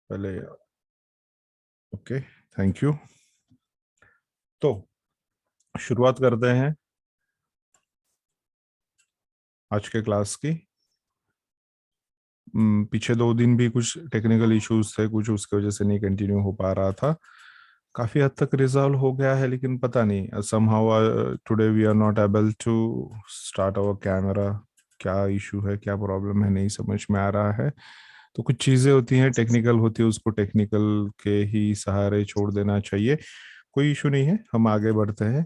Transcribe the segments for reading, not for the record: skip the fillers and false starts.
पहले okay, thank you. तो शुरुआत करते हैं आज के क्लास की। पीछे 2 दिन भी कुछ टेक्निकल इश्यूज थे, कुछ उसकी वजह से नहीं कंटिन्यू हो पा रहा था। काफी हद तक रिजॉल्व हो गया है, लेकिन पता नहीं somehow today we are not able to start our camera. क्या इशू है, क्या प्रॉब्लम है, नहीं समझ में आ रहा है। तो कुछ चीजें होती हैं, टेक्निकल होती है, उसको टेक्निकल के ही सहारे छोड़ देना चाहिए। कोई इशू नहीं है, हम आगे बढ़ते हैं।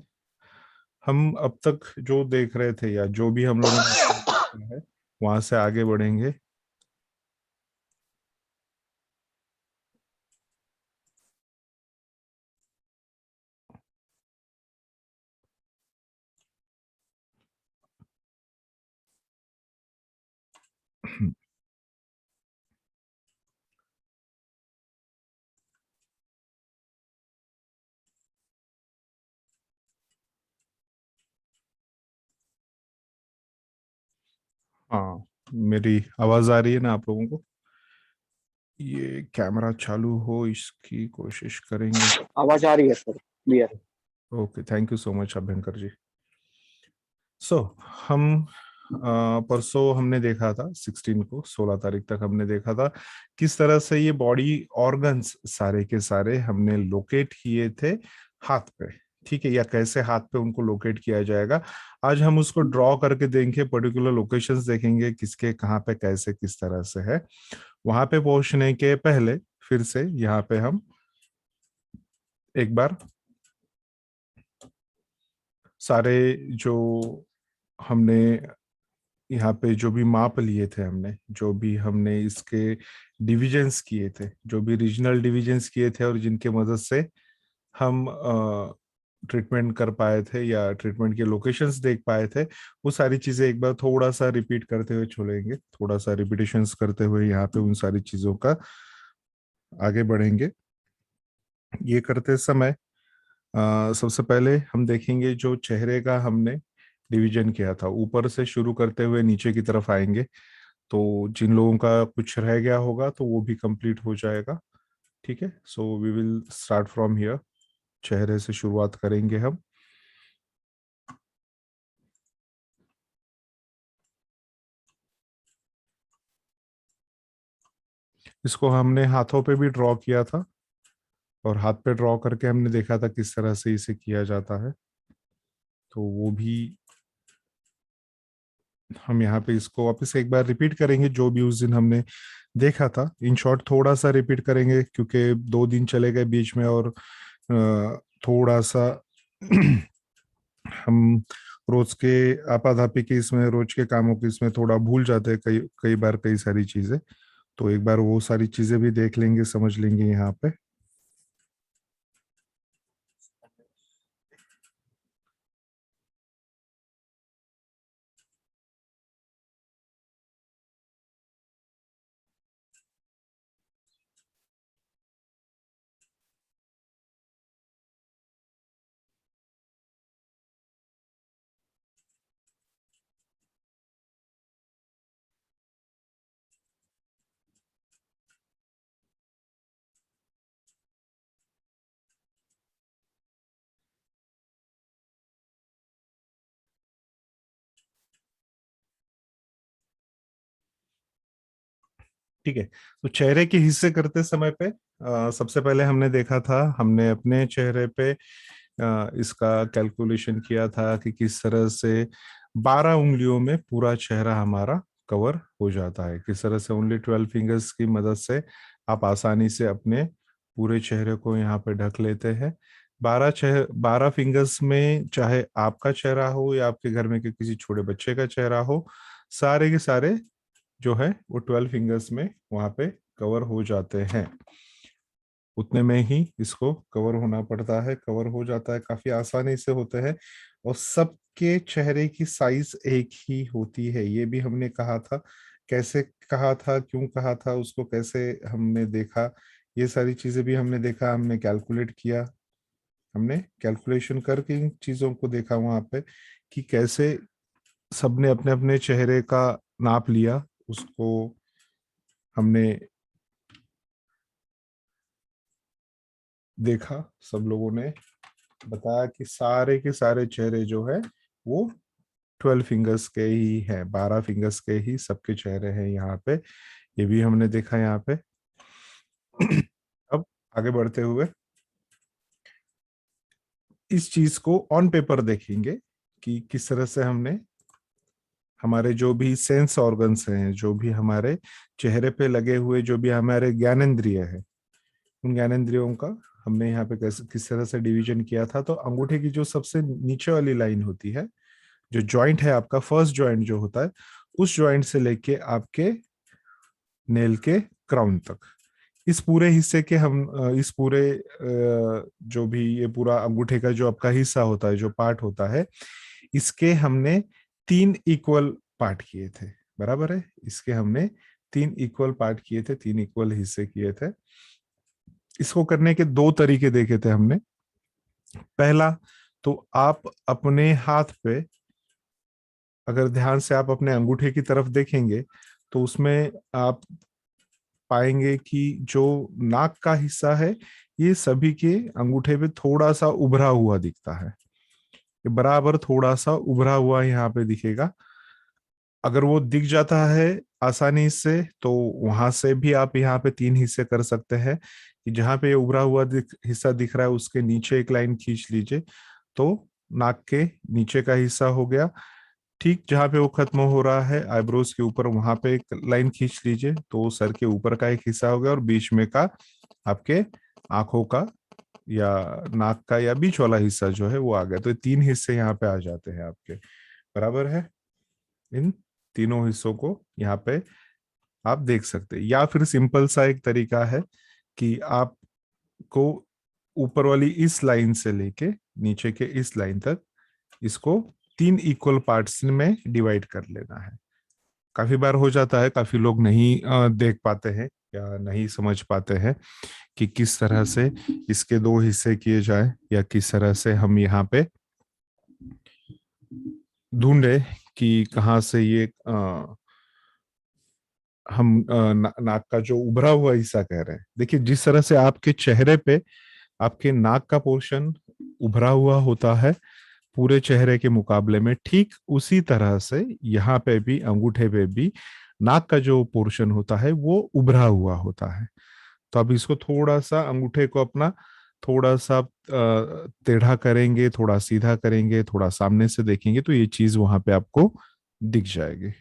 हम अब तक जो देख रहे थे या जो भी हम लोगों ने देखा है वहां से आगे बढ़ेंगे। हाँ, मेरी आवाज आ रही है ना आप लोगों को? ये कैमरा चालू हो इसकी कोशिश करेंगे। आवाज आ रही है sir, clear. Okay, thank you so much Abhyankar ji. So हम परसों हमने देखा था 16 को, 16 तारीख तक हमने देखा था किस तरह से ये बॉडी ऑर्गन्स सारे के सारे हमने लोकेट किए थे हाथ पे। ठीक है, या कैसे हाथ पे उनको लोकेट किया जाएगा। आज हम उसको ड्रॉ करके देखेंगे, पर्टिकुलर लोकेशंस देखेंगे किसके कहाँ पे कैसे किस तरह से है। वहां पे पहुंचने के पहले फिर से यहाँ पे हम एक बार सारे जो हमने यहाँ पे जो भी माप लिए थे, हमने जो भी हमने इसके डिविजन्स किए थे, जो भी रीजनल डिविजन्स किए थे और जिनके मदद से हम ट्रीटमेंट कर पाए थे या ट्रीटमेंट के लोकेशंस देख पाए थे, वो सारी चीजें एक बार थोड़ा सा रिपीट करते हुए चलेंगे, थोड़ा सा रिपीटेशंस करते हुए यहाँ पे उन सारी चीजों का आगे बढ़ेंगे। ये करते समय सबसे पहले हम देखेंगे जो चेहरे का हमने डिवीजन किया था, ऊपर से शुरू करते हुए नीचे की तरफ आएंगे। तो जिन लोगों का कुछ रह गया होगा तो वो भी कंप्लीट हो जाएगा। ठीक है, so we will start from here. चेहरे से शुरुआत करेंगे हम। इसको हमने हाथों पे भी ड्रॉ किया था और हाथ पे ड्रॉ करके हमने देखा था किस तरह से इसे किया जाता है। तो वो भी हम यहाँ पे इसको वापस एक बार रिपीट करेंगे, जो भी उस दिन हमने देखा था। इन शॉर्ट थोड़ा सा रिपीट करेंगे क्योंकि 2 दिन चले गए बीच में, और थोड़ा सा हम रोज के आपाधापी के इसमें, रोज के कामों के इसमें थोड़ा भूल जाते हैं कई कई बार कई सारी चीजें। तो एक बार वो सारी चीजें भी देख लेंगे, समझ लेंगे यहाँ पे। ठीक है, तो चेहरे के हिस्से करते समय पे सबसे पहले हमने देखा था, हमने अपने चेहरे पे इसका कैलकुलेशन किया था कि किस तरह से 12 उंगलियों में पूरा चेहरा हमारा कवर हो जाता है, किस तरह से ओनली 12 फिंगर्स की मदद से आप आसानी से अपने पूरे चेहरे को यहाँ पे ढक लेते हैं। 12 फिंगर्स में चाहे आपका चेहरा हो या आपके घर में के किसी छोटे बच्चे का चेहरा हो, सारे के सारे जो है वो 12 फिंगर्स में वहां पे कवर हो जाते हैं। उतने में ही इसको कवर होना पड़ता है, कवर हो जाता है, काफी आसानी से होते हैं। और सबके चेहरे की साइज एक ही होती है, ये भी हमने कहा था। कैसे कहा था, क्यों कहा था, उसको कैसे हमने देखा, ये सारी चीजें भी हमने देखा, हमने कैलकुलेट किया। हमने कैलकुलेशन करके इन चीजों को देखा वहां पे कि कैसे सबने अपने अपने चेहरे का नाप लिया, उसको हमने देखा, सब लोगों ने बताया कि सारे के सारे चेहरे जो है वो 12 फिंगर्स के ही हैं, 12 फिंगर्स के ही सबके चेहरे हैं यहाँ पे। ये भी हमने देखा यहाँ पे। अब आगे बढ़ते हुए इस चीज को ऑन पेपर देखेंगे कि किस तरह से हमने हमारे जो भी सेंस ऑर्गन्स हैं, जो भी हमारे चेहरे पे लगे हुए जो भी हमारे ज्ञानेंद्रिय है, उन ज्ञानेंद्रियों का हमने यहाँ पे कैसे किस तरह से डिवीजन किया था। तो अंगूठे की जो सबसे नीचे वाली लाइन होती है, जो जॉइंट है आपका, फर्स्ट जॉइंट जो होता है, उस जॉइंट से लेके आपके नेल के क्राउन तक, इस पूरे हिस्से के हम इस पूरे जो भी ये पूरा अंगूठे का जो आपका हिस्सा होता है, जो पार्ट होता है, इसके हमने 3 इक्वल पार्ट किए थे। बराबर है, इसके हमने 3 इक्वल पार्ट किए थे, 3 इक्वल हिस्से किए थे। इसको करने के 2 तरीके देखे थे हमने। पहला, तो आप अपने हाथ पे अगर ध्यान से आप अपने अंगूठे की तरफ देखेंगे तो उसमें आप पाएंगे कि जो नाक का हिस्सा है ये सभी के अंगूठे पे थोड़ा सा उभरा हुआ दिखता है। ये बराबर थोड़ा सा उभरा हुआ यहाँ पे दिखेगा। अगर वो दिख जाता है आसानी से तो वहां से भी आप यहाँ पे 3 हिस्से कर सकते हैं कि जहां पे ये उभरा हुआ हिस्सा दिख रहा है उसके नीचे एक लाइन खींच लीजिए, तो नाक के नीचे का हिस्सा हो गया। ठीक जहां पे वो खत्म हो रहा है आईब्रोज के ऊपर, वहां पे एक लाइन खींच लीजिए तो सर के ऊपर का एक हिस्सा हो गया, और बीच में का आपके आंखों का या नाक का या बीच वाला हिस्सा जो है वो आ गया। तो ये 3 हिस्से यहाँ पे आ जाते हैं आपके। बराबर है, इन तीनों हिस्सों को यहाँ पे आप देख सकते हैं। या फिर सिंपल सा एक तरीका है कि आपको ऊपर वाली इस लाइन से लेके नीचे के इस लाइन तक इसको 3 इक्वल पार्ट्स में डिवाइड कर लेना है। काफी बार हो जाता है, काफी लोग नहीं देख पाते हैं या नहीं समझ पाते हैं कि किस तरह से इसके 2 हिस्से किए जाए, या किस तरह से हम यहाँ पे ढूंढे कि कहाँ से ये हम नाक का जो उभरा हुआ हिस्सा कह रहे हैं। देखिए, जिस तरह से आपके चेहरे पे आपके नाक का पोर्शन उभरा हुआ होता है पूरे चेहरे के मुकाबले में, ठीक उसी तरह से यहाँ पे भी अंगूठे पे भी नाक का जो पोर्शन होता है वो उभरा हुआ होता है। तो अब इसको थोड़ा सा अंगूठे को अपना थोड़ा सा टेढ़ा करेंगे, थोड़ा सीधा करेंगे, थोड़ा सामने से देखेंगे तो ये चीज वहां पे आपको दिख जाएगी।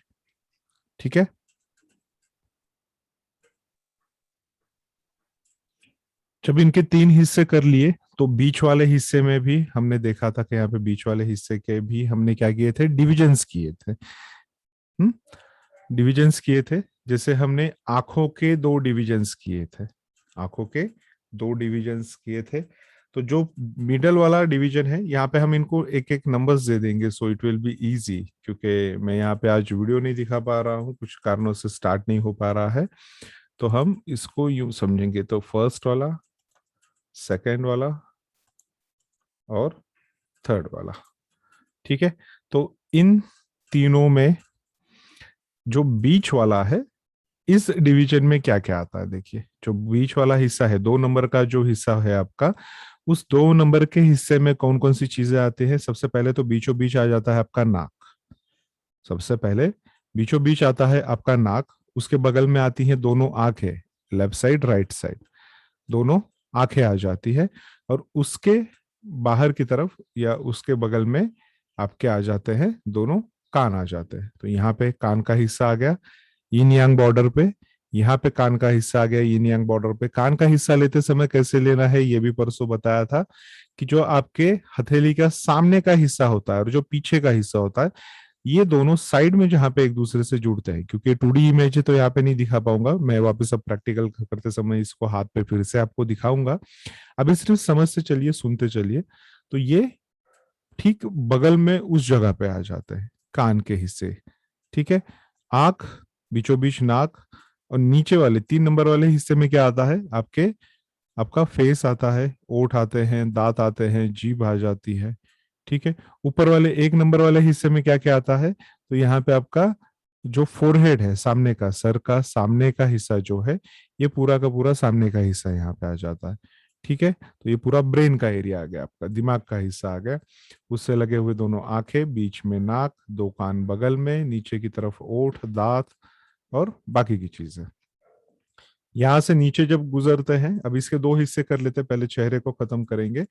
ठीक है। जब इनके 3 हिस्से कर लिए तो बीच वाले हिस्से में भी हमने देखा था कि यहाँ पे बीच वाले हिस्से के भी हमने क्या किए थे, डिविजन्स किए थे। डिविजन्स किए थे, जैसे हमने आंखों के 2 डिविजन्स किए थे, आंखों के 2 डिविजन्स किए थे। तो जो मिडल वाला डिवीजन है यहाँ पे हम इनको एक एक नंबर्स दे देंगे, so it will be easy, क्योंकि मैं यहाँ पे आज वीडियो नहीं दिखा पा रहा हूँ, कुछ कारणों से स्टार्ट नहीं हो पा रहा है। तो हम इसको यूं समझेंगे, तो फर्स्ट वाला, सेकेंड वाला और थर्ड वाला। ठीक है। तो इन तीनों में जो बीच वाला है, इस डिवीजन में क्या क्या आता है देखिए। जो बीच वाला हिस्सा है, 2 नंबर का जो हिस्सा है आपका, उस 2 नंबर के हिस्से में कौन कौन सी चीजें आती है। सबसे पहले तो बीचों बीच आ जाता है आपका नाक। सबसे पहले बीचों बीच आता है आपका नाक, उसके बगल में आती है दोनों आंखें, लेफ्ट साइड राइट साइड, दोनों आंखें आ जाती है। और उसके बाहर की तरफ या उसके बगल में आपके आ जाते हैं दोनों कान आ जाते हैं। तो यहाँ पे कान का हिस्सा आ गया यिन यांग बॉर्डर पे, यहाँ पे कान का हिस्सा आ गया यिन यांग बॉर्डर पे। कान का हिस्सा लेते समय कैसे लेना है ये भी परसों बताया था कि जो आपके हथेली का सामने का हिस्सा होता है और जो पीछे का हिस्सा होता है, ये दोनों साइड में जहां पे एक दूसरे से जुड़ते हैं। क्योंकि 2D इमेज है तो यहाँ पे नहीं दिखा पाऊंगा मैं, वापस अब प्रैक्टिकल करते समय इसको हाथ पे फिर से आपको दिखाऊंगा। अभी सिर्फ समझ से चलिए, सुनते चलिए। तो ये ठीक बगल में उस जगह पे आ जाते हैं कान के हिस्से। ठीक है। आंख, बीचों बीच नाक, और नीचे वाले 3 नंबर वाले हिस्से में क्या आता है आपके, आपका फेस आता है, ओठ आते हैं, दांत आते हैं, जीभ आ जाती है। ठीक है। ऊपर वाले 1 नंबर वाले हिस्से में क्या क्या आता है, तो यहाँ पे आपका जो फोरहेड है, सामने का, सर का सामने का हिस्सा जो है, ये पूरा का पूरा सामने का हिस्सा यहाँ पे आ जाता है। ठीक है, तो ये पूरा ब्रेन का एरिया आ गया, आपका दिमाग का हिस्सा आ गया। उससे लगे हुए दोनों आंखें, बीच में नाक, दो कान बगल में, नीचे की तरफ ओठ, दांत और बाकी की चीजें। यहां से नीचे जब गुजरते हैं, अब इसके दो हिस्से कर लेते हैं, पहले चेहरे को खत्म करेंगे,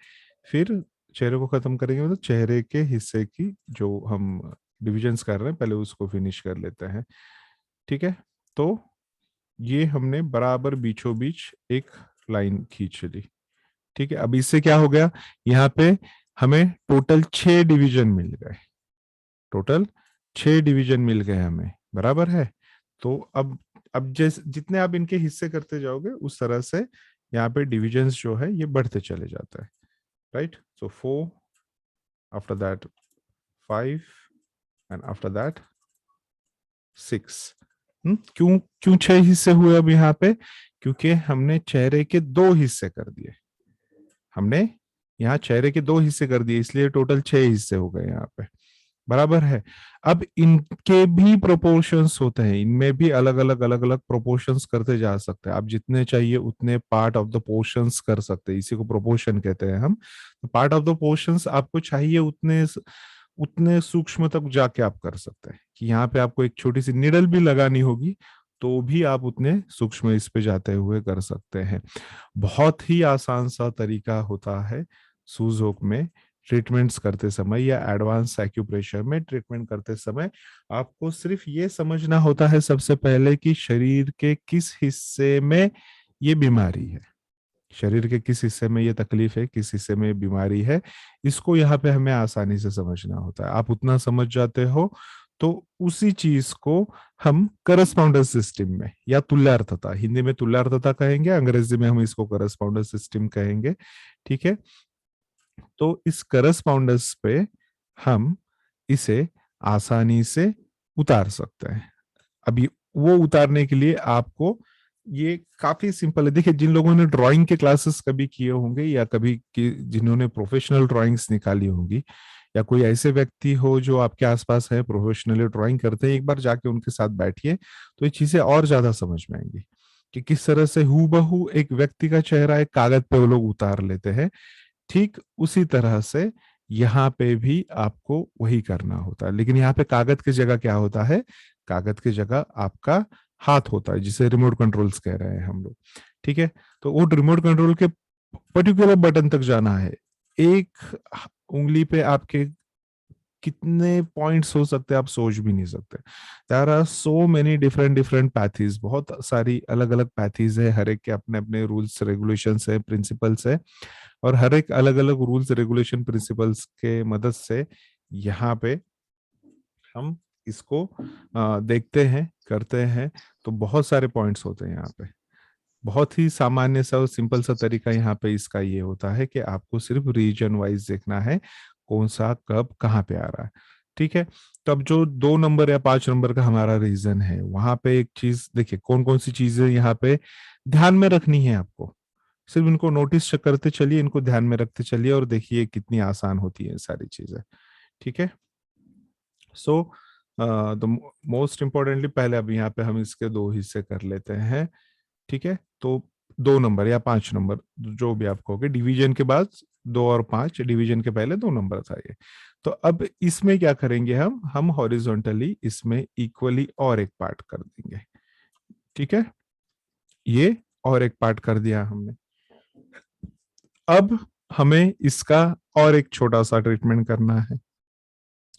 फिर चेहरे को खत्म करेंगे मतलब चेहरे के हिस्से की जो हम डिविजन्स कर रहे हैं पहले उसको फिनिश कर लेते हैं। ठीक है, तो ये हमने बराबर बीचों बीच एक लाइन खींच ली। ठीक है, अब इससे क्या हो गया, यहाँ पे हमें टोटल 6 डिवीजन मिल गए, टोटल 6 डिवीजन मिल गए हमें, बराबर है। तो अब जैसे जितने आप इनके हिस्से करते जाओगे उस तरह से यहाँ पे डिविजन्स जो है ये बढ़ते चले जाता है, right. So 4, after that 5 and after that 6। क्यों क्यों 6 हिस्से हुए अब यहाँ पे, क्योंकि हमने चेहरे के 2 हिस्से कर दिए, हमने यहाँ चेहरे के 2 हिस्से कर दिए, इसलिए टोटल 6 हिस्से हो गए यहाँ पे, बराबर है। अब इनके भी प्रोपोर्शंस होते हैं, इनमें भी अलग अलग प्रोपोर्शंस करते जा सकते हैं, आप जितने चाहिए उतने पार्ट ऑफ द पोर्शंस कर सकते हैं, इसी को प्रोपोर्शन कहते हैं हम। तो पार्ट ऑफ द पोर्शंस आपको चाहिए उतने उतने सूक्ष्म तक जाके आप कर सकते हैं, कि यहाँ पे आपको एक छोटी सी निडल भी लगानी होगी तो भी आप उतने सूक्ष्म इस पे जाते हुए कर सकते हैं। बहुत ही आसान सा तरीका होता है सूजोक में ट्रीटमेंट्स करते समय या एडवांस एक्यूप्रेशर में ट्रीटमेंट करते समय। आपको सिर्फ ये समझना होता है सबसे पहले कि शरीर के किस हिस्से में ये बीमारी है, शरीर के किस हिस्से में ये तकलीफ है, किस हिस्से में बीमारी है, इसको यहाँ पे हमें आसानी से समझना होता है। आप उतना समझ जाते हो तो उसी चीज को हम करस्पॉन्डेंस सिस्टम में या तुल्यार्थता, हिंदी में तुल्यार्थता कहेंगे, अंग्रेजी में हम इसको करस्पॉन्डेंस सिस्टम कहेंगे। ठीक है, तो इस करस्पॉन्डेंस पे हम इसे आसानी से उतार सकते हैं। अभी वो उतारने के लिए आपको ये काफी सिंपल है। देखिए, जिन लोगों ने ड्राइंग के क्लासेस कभी किए होंगे या कभी जिन्होंने प्रोफेशनल ड्राइंग्स निकाली होंगी, या कोई ऐसे व्यक्ति हो जो आपके आसपास है प्रोफेशनली ड्राइंग करते हैं, एक बार जाके उनके साथ बैठिए तो ये चीजें और ज्यादा समझ में आएंगी कि किस तरह से हूबहू एक व्यक्ति का चेहरा एक कागज पे वो लोग उतार लेते हैं। ठीक उसी तरह से यहाँ पे भी आपको वही करना होता है, लेकिन यहाँ पे कागज की जगह क्या होता है, कागज की जगह आपका हाथ होता है, जिसे रिमोट कंट्रोल्स कह रहे हैं हम लोग। ठीक है, तो वो रिमोट कंट्रोल के पर्टिकुलर बटन तक जाना है। एक उंगली पे आपके कितने पॉइंट्स हो सकते हैं आप सोच भी नहीं सकते। There are so many different different pathies, बहुत सारी अलग अलग पैथीज है, हर एक के अपने अपने रूल्स रेगुलेशंस है, प्रिंसिपल्स है, और हर एक अलग अलग रूल्स रेगुलेशन प्रिंसिपल्स के मदद से यहाँ पे हम इसको देखते हैं, करते हैं। तो बहुत सारे पॉइंट्स होते हैं यहाँ पे। बहुत ही सामान्य सा और सिंपल सा तरीका यहाँ पे इसका ये होता है कि आपको सिर्फ रीजन वाइज देखना है, कौन सा कब कहाँ पे आ रहा है। ठीक है, तो अब जो 2 नंबर या 5 नंबर का हमारा रीजन है, वहां पे एक चीज देखिए, कौन कौन सी चीजें यहाँ पे ध्यान में रखनी है आपको, सिर्फ इनको नोटिस करते चलिए, इनको ध्यान में रखते चलिए और देखिए कितनी आसान होती है सारी चीजें। ठीक है, सो द मोस्ट इम्पोर्टेंटली पहले अब यहाँ पे हम इसके 2 हिस्से कर लेते हैं। ठीक है, तो 2 नंबर या 5 नंबर जो भी आप कहोगे, डिवीजन के बाद 2 और 5, डिवीजन के पहले 2 नंबर था ये। तो अब इसमें क्या करेंगे, हम हॉरिजॉन्टली इसमें इक्वली और एक पार्ट कर देंगे। ठीक है, ये और एक पार्ट कर दिया हमने। अब हमें इसका और एक छोटा सा ट्रीटमेंट करना है,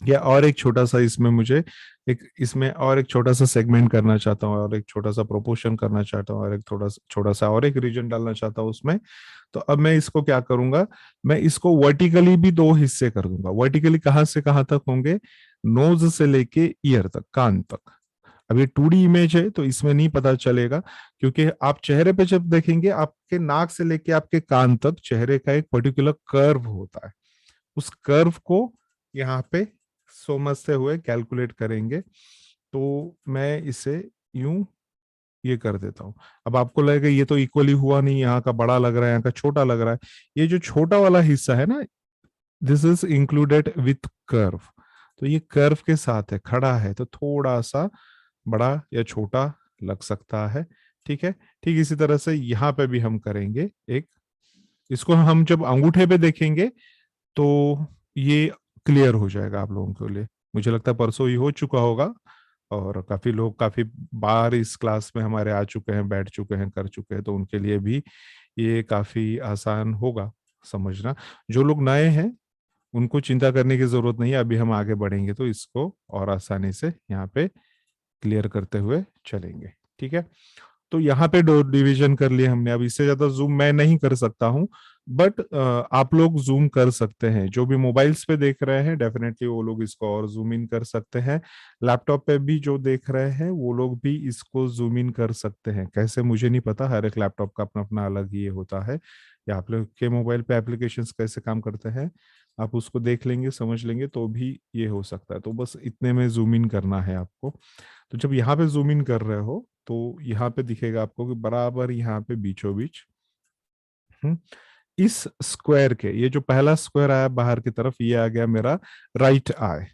या और एक छोटा सा इसमें मुझे एक इसमें और एक छोटा सा सेगमेंट करना चाहता हूँ, और एक छोटा सा प्रोपोर्शन करना चाहता हूँ, और एक थोड़ा छोटा सा और एक रीजन डालना चाहता हूँ उसमें। तो अब मैं इसको क्या करूंगा, मैं इसको वर्टिकली भी 2 हिस्से कर दूंगा। वर्टिकली कहाँ से कहाँ तक होंगे, नोज से लेके ईयर तक, कान तक। अब ये 2D इमेज है तो इसमें नहीं पता चलेगा, क्योंकि आप चेहरे पे जब देखेंगे, आपके नाक से लेके आपके कान तक चेहरे का एक पर्टिकुलर कर्व होता है। उस कर्व को यहाँ पे समझते हुए कैलकुलेट करेंगे। तो मैं इसे यूं ये कर देता हूं। अब आपको लगेगा ये तो इक्वली हुआ नहीं, यहाँ का बड़ा लग रहा है, यहाँ का छोटा लग रहा है। ये जो छोटा वाला हिस्सा है ना, this is included with curve. तो ये कर्व के साथ है, खड़ा है, तो थोड़ा सा बड़ा या छोटा लग सकता है। ठीक है, ठीक इसी तरह से यहाँ पे भी हम करेंगे एक इसको हम जब अंगूठे पे देखेंगे तो ये क्लियर हो जाएगा आप लोगों के लिए। मुझे लगता है परसों ही हो चुका होगा, और काफी लोग काफी बार इस क्लास में हमारे आ चुके हैं, बैठ चुके हैं, कर चुके हैं, तो उनके लिए भी ये काफी आसान होगा समझना। जो लोग नए हैं उनको चिंता करने की जरूरत नहीं है, अभी हम आगे बढ़ेंगे तो इसको और आसानी से यहाँ पे क्लियर करते हुए चलेंगे। ठीक है, तो यहाँ पे दो डिवीजन कर लिए हमने। अब इससे ज्यादा जूम मैं नहीं कर सकता हूँ, बट आप लोग जूम कर सकते हैं। जो भी मोबाइल्स पे देख रहे हैं डेफिनेटली वो लोग इसको और जूम इन कर सकते हैं। लैपटॉप पे भी जो देख रहे हैं वो लोग भी इसको जूम इन कर सकते हैं। कैसे मुझे नहीं पता, हर एक लैपटॉप का अपना अपना अलग ये होता है, या आप लोग के मोबाइल पे एप्लीकेशंस कैसे काम करते हैं आप उसको देख लेंगे, समझ लेंगे तो भी ये हो सकता है। तो बस इतने में जूम इन करना है आपको। तो जब यहाँ पे जूम इन कर रहे हो तो यहाँ पे दिखेगा आपको कि बराबर यहाँ पे बीचों बीच इस स्क्वायर के, ये जो पहला स्क्वायर आया बाहर की तरफ, ये आ गया मेरा राइट आई।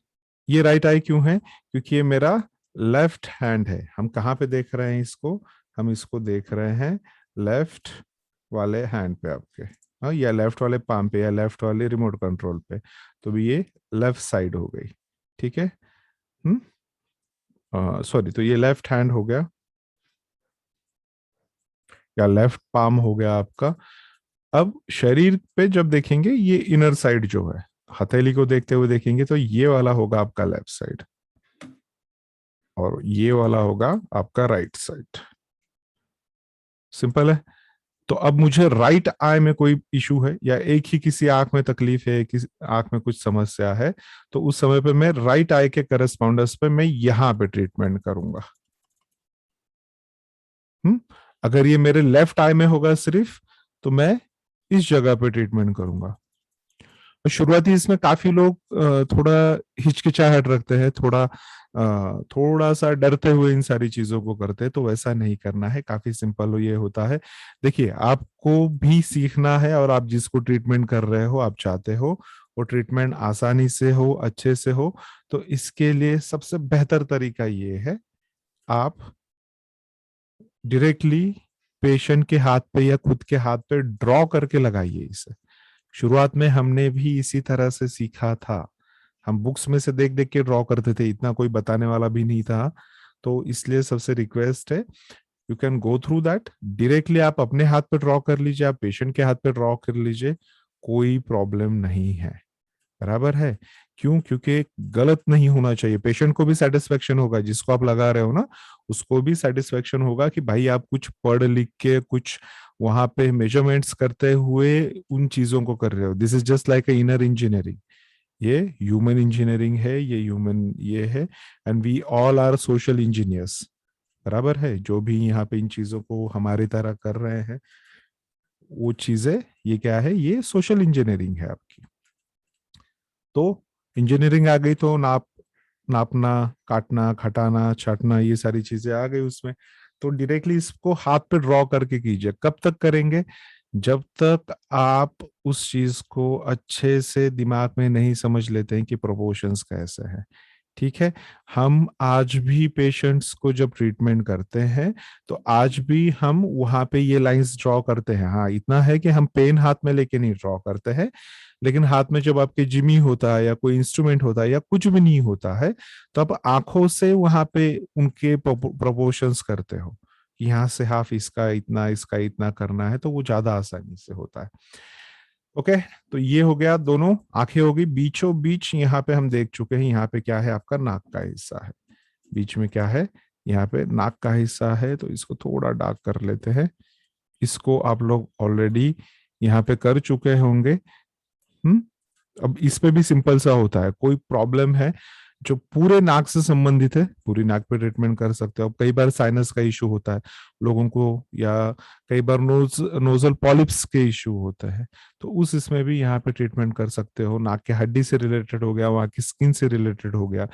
ये राइट आई क्यों है? क्योंकि ये मेरा लेफ्ट हैंड है। हम कहाँ पे देख रहे हैं इसको? हम इसको देख रहे हैं लेफ्ट वाले हैंड पे आपके, हाँ, या लेफ्ट वाले पाम पे, या लेफ्ट वाले रिमोट कंट्रोल पे। तो भी ये लेफ्ट साइड हो गई। ठीक है, सॉरी, तो ये लेफ्ट हैंड हो गया या लेफ्ट पाम हो गया आपका। अब शरीर पे जब देखेंगे, ये इनर साइड जो है, हथेली को देखते हुए देखेंगे तो ये वाला होगा आपका लेफ्ट साइड, और ये वाला होगा आपका राइट साइड। सिंपल है। तो अब मुझे राइट आई में कोई इशू है, या एक ही किसी आंख में तकलीफ है, किसी आंख में कुछ समस्या है, तो उस समय पे मैं राइट आई के करस्पॉन्डेंस पे मैं यहां पे ट्रीटमेंट करूंगा। अगर ये मेरे लेफ्ट आई में होगा सिर्फ, तो मैं इस जगह पे ट्रीटमेंट करूंगा। शुरुआती इसमें काफी लोग थोड़ा हिचकिचाहट रखते हैं, थोड़ा सा डरते हुए इन सारी चीजों को करते हैं। तो वैसा नहीं करना है, काफी सिंपल ये होता है। देखिए, आपको भी सीखना है, और आप जिसको ट्रीटमेंट कर रहे हो, आप चाहते हो वो ट्रीटमेंट आसानी से हो, अच्छे से हो। तो इसके लिए सबसे बेहतर तरीका ये है, आप डायरेक्टली पेशेंट के हाथ पे या खुद के हाथ पे ड्रॉ करके लगाइए इसे। शुरुआत में हमने भी इसी तरह से सीखा था। हम बुक्स में से देख देख के ड्रॉ करते थे, इतना कोई बताने वाला भी नहीं था। तो इसलिए सबसे रिक्वेस्ट है, you can go through that. Directly आप अपने हाथ पे ड्रॉ कर लीजिए, आप पेशेंट के हाथ पे ड्रॉ कर लीजिए, कोई प्रॉब्लम नहीं है। बराबर है। क्यों? क्योंकि गलत नहीं होना चाहिए। पेशेंट को भी सेटिस्फेक्शन होगा, जिसको आप लगा रहे हो ना, उसको भी सेटिस्फेक्शन होगा कि भाई आप कुछ पढ़ लिख के कुछ वहां पे मेजरमेंट्स करते हुए उन चीजों को कर रहे हो। This is just like a inner engineering. ये ह्यूमन इंजीनियरिंग है, ये ह्यूमन ये है, and we all are social engineers. बराबर है। जो भी यहाँ पे इन चीजों को हमारी तरह कर रहे हैं, वो चीजें, ये क्या है? ये सोशल इंजीनियरिंग है आपकी। तो इंजीनियरिंग आ गई तो नापना, काटना, खटाना, छाटना, ये सारी चीजें आ गई उसमें। तो डायरेक्टली इसको हाथ पे ड्रॉ करके कीजिए। कब तक करेंगे? जब तक आप उस चीज को अच्छे से दिमाग में नहीं समझ लेते हैं कि प्रोपोर्शंस कैसे हैं। ठीक है। हम आज भी पेशेंट्स को जब ट्रीटमेंट करते हैं, तो आज भी हम वहां पे ये लाइंस ड्रॉ करते हैं। हाँ, इतना है कि हम पेन हाथ में लेके नहीं ड्रॉ करते हैं, लेकिन हाथ में जब आपके जिमी होता है, या कोई इंस्ट्रूमेंट होता है, या कुछ भी नहीं होता है, तो आप आंखों से वहां पे उनके प्रोपोर्शंस करते हो कि यहाँ से हाफ इसका इतना, इसका इतना करना है, तो वो ज्यादा आसानी से होता है। ओके। तो ये हो गया, दोनों आंखें होगी। बीचों बीच यहाँ पे हम देख चुके हैं, यहाँ पे क्या है? आपका नाक का हिस्सा है। बीच में क्या है? यहाँ पे नाक का हिस्सा है। तो इसको थोड़ा डार्क कर लेते हैं। इसको आप लोग ऑलरेडी यहाँ पे कर चुके होंगे। हम्म। अब इस पे भी सिंपल सा होता है। कोई प्रॉब्लम है जो पूरे नाक से संबंधित है, पूरी नाक पे ट्रीटमेंट कर सकते हो। अब कई बार साइनस का इशू होता है लोगों को, या कई बार नोजल पॉलिप्स के इशू होते हैं, तो उस इसमें भी यहाँ पे ट्रीटमेंट कर सकते हो। नाक के हड्डी से रिलेटेड हो गया, वहाँ की स्किन से रिलेटेड हो गया।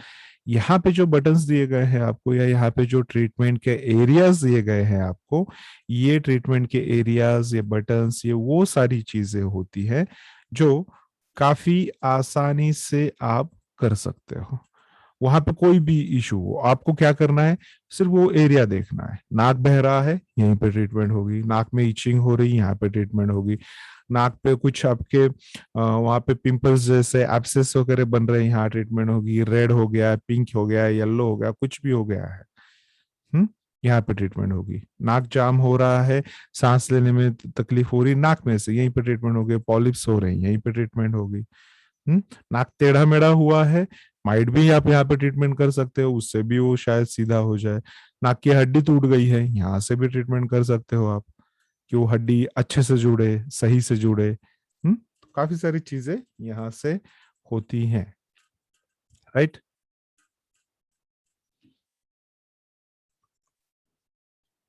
यहाँ पे जो बटन्स दिए गए हैं आपको, या यहाँ पे जो ट्रीटमेंट के एरियाज दिए गए हैं आपको, ये ट्रीटमेंट के एरियाज, ये बटन्स, ये वो सारी चीजें होती है जो काफी आसानी से आप कर सकते हो। वहां पे कोई भी इशू हो, आपको क्या करना है, सिर्फ वो एरिया देखना है। नाक बह रहा है, यहीं पे ट्रीटमेंट होगी। नाक में इचिंग हो रही, यहाँ पे ट्रीटमेंट होगी। नाक पे कुछ आपके वहां पे पिंपल्स जैसे एब्सेस वगैरह बन रहे हैं, यहाँ ट्रीटमेंट होगी। रेड हो गया है, पिंक हो गया है, येलो हो गया, कुछ भी हो गया है, हम्म, यहाँ पे ट्रीटमेंट होगी। नाक जाम हो रहा है, सांस लेने में तकलीफ हो रही नाक में से, यहीं पे ट्रीटमेंट होगी। पॉलिप्स हो रही, यहीं पे ट्रीटमेंट होगी। नाक टेढ़ा मेढ़ा हुआ है, माइट भी आप यहाँ पे ट्रीटमेंट कर सकते हो, उससे भी वो शायद सीधा हो जाए। नाक की हड्डी टूट गई है, यहाँ से भी ट्रीटमेंट कर सकते हो आप, कि वो हड्डी अच्छे से जुड़े, सही से जुड़े। तो काफी सारी चीजें यहाँ से होती हैं, राइट।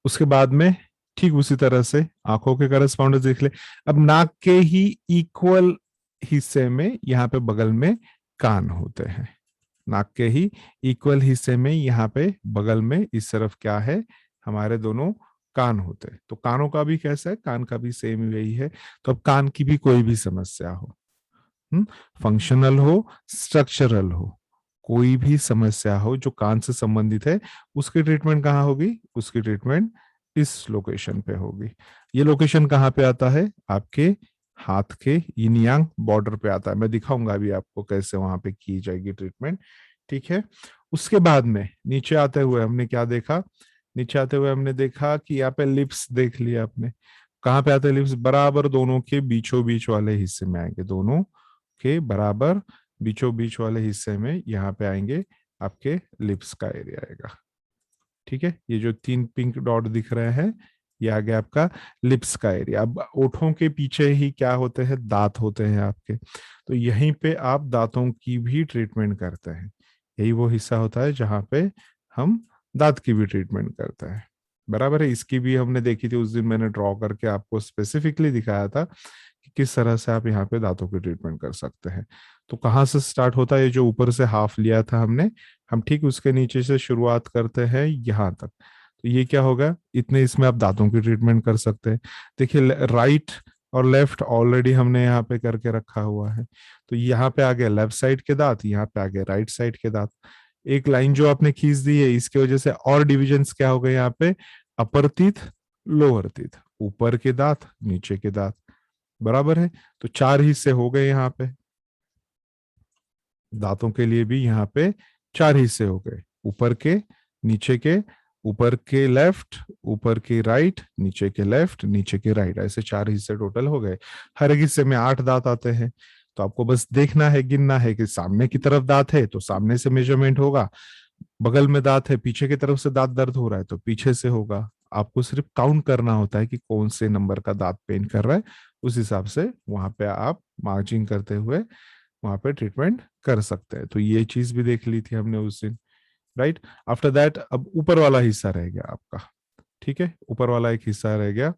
उसके बाद में ठीक उसी तरह से आंखों के करस्पॉन्डेंस देख ले। अब नाक के ही इक्वल हिस्से में यहाँ पे बगल में कान होते हैं। नाक के ही इक्वल हिस्से में यहाँ पे बगल में इस तरफ क्या है, हमारे दोनों कान होते हैं। तो कानों का भी कैसा है, कान का भी सेम यही है। तो अब कान की भी कोई भी समस्या हो, फंक्शनल हो, स्ट्रक्चरल हो, कोई भी समस्या हो जो कान से संबंधित है, उसकी ट्रीटमेंट कहाँ होगी, उसकी ट्रीटमेंट इस लोकेशन पे होगी। ये लोकेशन कहाँ पे आता है, आपके हाथ के यिन यांग बॉर्डर पे आता है। मैं दिखाऊंगा अभी आपको कैसे वहां पे की जाएगी ट्रीटमेंट, ठीक है। उसके बाद में नीचे आते हुए हमने क्या देखा, नीचे आते हुए हमने देखा कि यहाँ पे लिप्स देख लिया आपने। कहाँ पे आते हैं लिप्स, बराबर दोनों के बीचों बीच वाले हिस्से में आएंगे, दोनों के बराबर बीचों बीच वाले हिस्से में यहाँ पे आएंगे, आपके लिप्स का एरिया आएगा, ठीक है। ये जो 3 पिंक डॉट दिख रहे हैं, ये आ गया आपका लिप्स का एरिया। अब ओठों के पीछे ही क्या होते हैं, दांत होते हैं आपके, तो यहीं पे आप दांतों की भी ट्रीटमेंट करते हैं। यही वो हिस्सा होता है जहां पे हम दांत की भी ट्रीटमेंट करते हैं, बराबर है। इसकी भी हमने देखी थी उस दिन, मैंने ड्रॉ करके आपको स्पेसिफिकली दिखाया था कि किस तरह से आप यहाँ पे दांतों की ट्रीटमेंट कर सकते हैं। तो कहाँ से स्टार्ट होता है, ये जो ऊपर से हाफ लिया था हमने, हम ठीक उसके नीचे से शुरुआत करते हैं यहाँ तक। तो ये क्या होगा, इतने इसमें आप दांतों की ट्रीटमेंट कर सकते हैं। देखिए राइट और लेफ्ट ऑलरेडी हमने यहाँ पे करके रखा हुआ है। तो यहाँ पे आ गए लेफ्ट साइड के दांत, यहाँ पे आ गए राइट साइड के दांत। एक लाइन जो आपने खींच दी है, इसकी वजह से और डिविजन्स क्या हो गए यहाँ पे, अपर तीथ, लोअर तीथ, ऊपर के दांत, नीचे के दांत, बराबर है। तो 4 हिस्से हो गए यहाँ पे, दांतों के लिए भी यहाँ पे 4 हिस्से हो गए, ऊपर के, नीचे के, ऊपर के लेफ्ट, ऊपर के राइट, नीचे के लेफ्ट, नीचे के राइट, ऐसे 4 हिस्से टोटल हो गए। हर एक हिस्से में 8 दांत आते हैं। तो आपको बस देखना है, गिनना है कि सामने की तरफ दांत है तो सामने से मेजरमेंट होगा, बगल में दांत है, पीछे की तरफ से दांत दर्द हो रहा है तो पीछे से होगा। आपको सिर्फ काउंट करना होता है कि कौन से नंबर का दांत पेन कर रहा है, उस हिसाब से वहां पे आप मार्जिंग करते हुए वहां पे ट्रीटमेंट कर सकते हैं। तो ये चीज भी देख ली थी हमने उस दिन, राइट। आफ्टर दैट अब ऊपर वाला हिस्सा रह गया आपका, ठीक है। ऊपर वाला एक हिस्सा रह गया।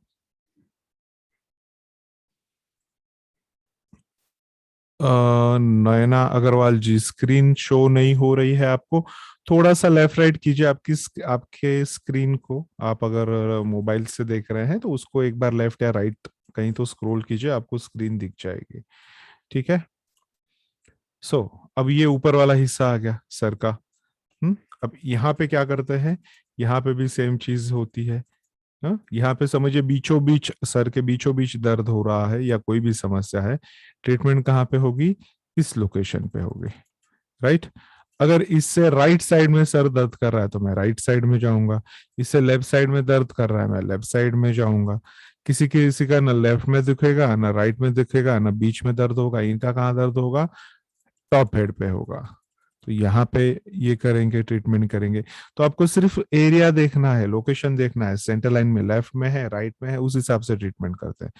नयना अग्रवाल जी, स्क्रीन शो नहीं हो रही है आपको, थोड़ा सा लेफ्ट राइट कीजिए आपकी आपके स्क्रीन को। आप अगर मोबाइल से देख रहे हैं तो उसको एक बार लेफ्ट या राइट कहीं तो स्क्रॉल कीजिए, आपको स्क्रीन दिख जाएगी, ठीक है। सो अब ये ऊपर वाला हिस्सा आ गया सर का। अब यहाँ पे क्या करते हैं, यहाँ पे भी सेम चीज होती है। यहाँ पे समझिए बीचों बीच, सर के बीचों बीच दर्द हो रहा है या कोई भी समस्या है, ट्रीटमेंट कहाँ पे होगी, इस लोकेशन पे होगी, राइट। अगर इससे राइट साइड में सर दर्द कर रहा है तो मैं राइट साइड में जाऊंगा, इससे लेफ्ट साइड में दर्द कर रहा है मैं लेफ्ट साइड में जाऊंगा। किसी किसी का ना लेफ्ट में दिखेगा, ना राइट में दिखेगा, ना बीच में दर्द होगा, इनका कहाँ दर्द होगा, टॉप हेड पे होगा। तो यहाँ पे ये करेंगे, ट्रीटमेंट करेंगे। तो आपको सिर्फ एरिया देखना है, लोकेशन देखना है, सेंटर लाइन में लेफ्ट में है, राइट में है, उस हिसाब से ट्रीटमेंट करते हैं।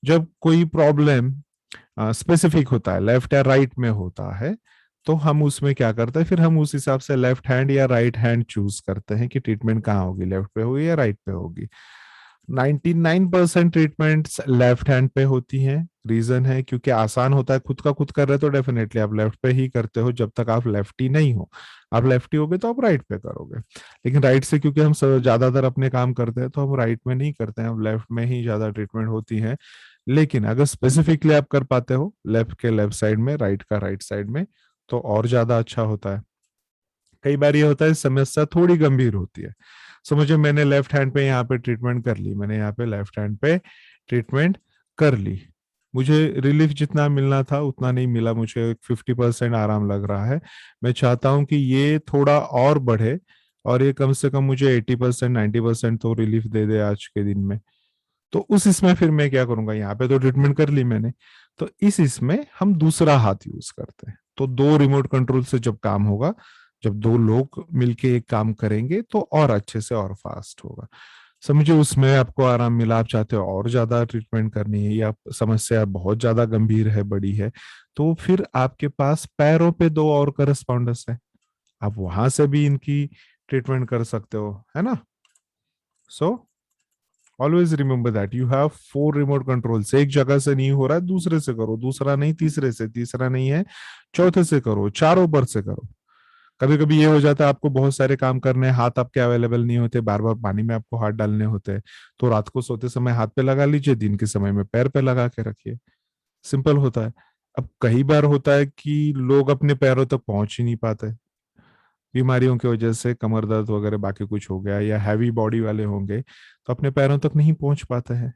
जब कोई प्रॉब्लम स्पेसिफिक होता है, लेफ्ट या राइट में होता है, तो हम उसमें क्या करते हैं, फिर हम उस हिसाब से लेफ्ट हैंड या राइट हैंड चूज करते हैं कि ट्रीटमेंट कहाँ होगी, लेफ्ट पे होगी या राइट पे होगी। 99% ट्रीटमेंट्स लेफ्ट हैंड पे होती हैं। रीजन है क्योंकि आसान होता है, खुद का खुद कर रहे हो तो डेफिनेटली आप लेफ्ट पे ही करते हो जब तक आप लेफ्टी नहीं हो। आप लेफ्टी होगे तो आप राइट पे करोगे। लेकिन राइट से क्योंकि हम ज्यादातर अपने काम करते हैं तो हम राइट में नहीं करते हैं, हम लेफ्ट में ही ज्यादा ट्रीटमेंट होती है। लेकिन अगर स्पेसिफिकली आप कर पाते हो लेफ्ट के लेफ्ट साइड में, राइट का राइट साइड में, तो और ज्यादा अच्छा होता है। कई बार ये होता है समस्या थोड़ी गंभीर होती है। समझो मैंने लेफ्ट हैंड पे यहाँ पे ट्रीटमेंट कर ली, मैंने यहाँ पे लेफ्ट हैंड पे ट्रीटमेंट कर ली, मुझे रिलीफ जितना मिलना था उतना नहीं मिला, मुझे 50% आराम लग रहा है। मैं चाहता हूँ कि ये थोड़ा और बढ़े और ये कम से कम मुझे 80% 90% तो रिलीफ दे दे आज के दिन में। तो उस इसमें फिर मैं क्या करूंगा, यहाँ पे तो ट्रीटमेंट कर ली मैंने, तो इस इसमें हम दूसरा हाथ यूज करते हैं। तो दो रिमोट कंट्रोल से जब काम होगा, जब दो लोग मिलके एक काम करेंगे तो और अच्छे से और फास्ट होगा। समझे उसमें आपको आराम मिला, आप चाहते हो और ज्यादा ट्रीटमेंट करनी है या समस्या बहुत ज्यादा गंभीर है, बड़ी है, तो फिर आपके पास पैरों पे दो और करस्पॉन्डेंस है, आप वहां से भी इनकी ट्रीटमेंट कर सकते हो, है ना। So always remember that you have 4 remote controls. एक जगह से नहीं हो रहा है दूसरे से करो, दूसरा नहीं तीसरे से, तीसरा नहीं है चौथे से करो, चारों पर से करो। कभी कभी ये हो जाता है आपको बहुत सारे काम करने हैं, हाथ आपके अवेलेबल नहीं होते, बार बार पानी में आपको हाथ डालने होते हैं, तो रात को सोते समय हाथ पे लगा लीजिए, दिन के समय में पैर पे लगा के रखिए, सिंपल होता है। अब कई बार होता है कि लोग अपने पैरों तक पहुंच ही नहीं पाते, बीमारियों की वजह से कमर दर्द वगैरह बाकी कुछ हो गया, या हैवी बॉडी वाले होंगे तो अपने पैरों तक नहीं पहुंच पाते हैं।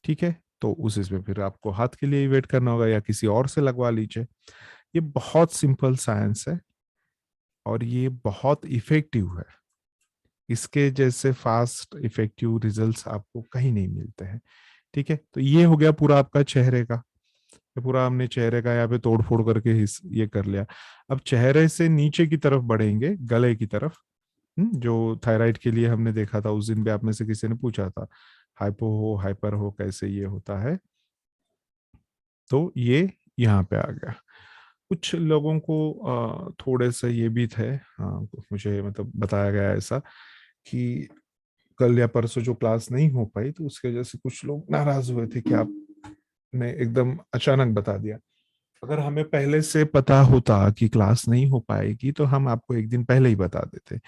ठीक है, तो उस इसमें फिर आपको हाथ के लिए वेट करना होगा या किसी और से लगवा लीजिए। ये बहुत सिंपल साइंस है और ये बहुत इफेक्टिव है। इसके जैसे फास्ट इफेक्टिव रिजल्ट्स आपको कहीं नहीं मिलते हैं। ठीक है, तो ये हो गया पूरा आपका चेहरे का, ये पूरा हमने चेहरे का यहाँ पे तोड़ फोड़ करके ये कर लिया। अब चेहरे से नीचे की तरफ बढ़ेंगे, गले की तरफ। जो थायराइड के लिए हमने देखा था उस दिन भी आप में से किसी ने पूछा था, हाइपो हो हाइपर हो कैसे ये होता है, तो ये यहाँ पे आ गया। कुछ लोगों को थोड़े से ये भी थे, मुझे मतलब बताया गया ऐसा कि कल या परसों जो क्लास नहीं हो पाई तो उसके वजह से कुछ लोग नाराज हुए थे कि आपने एकदम अचानक बता दिया। अगर हमें पहले से पता होता कि क्लास नहीं हो पाएगी तो हम आपको एक दिन पहले ही बता देते।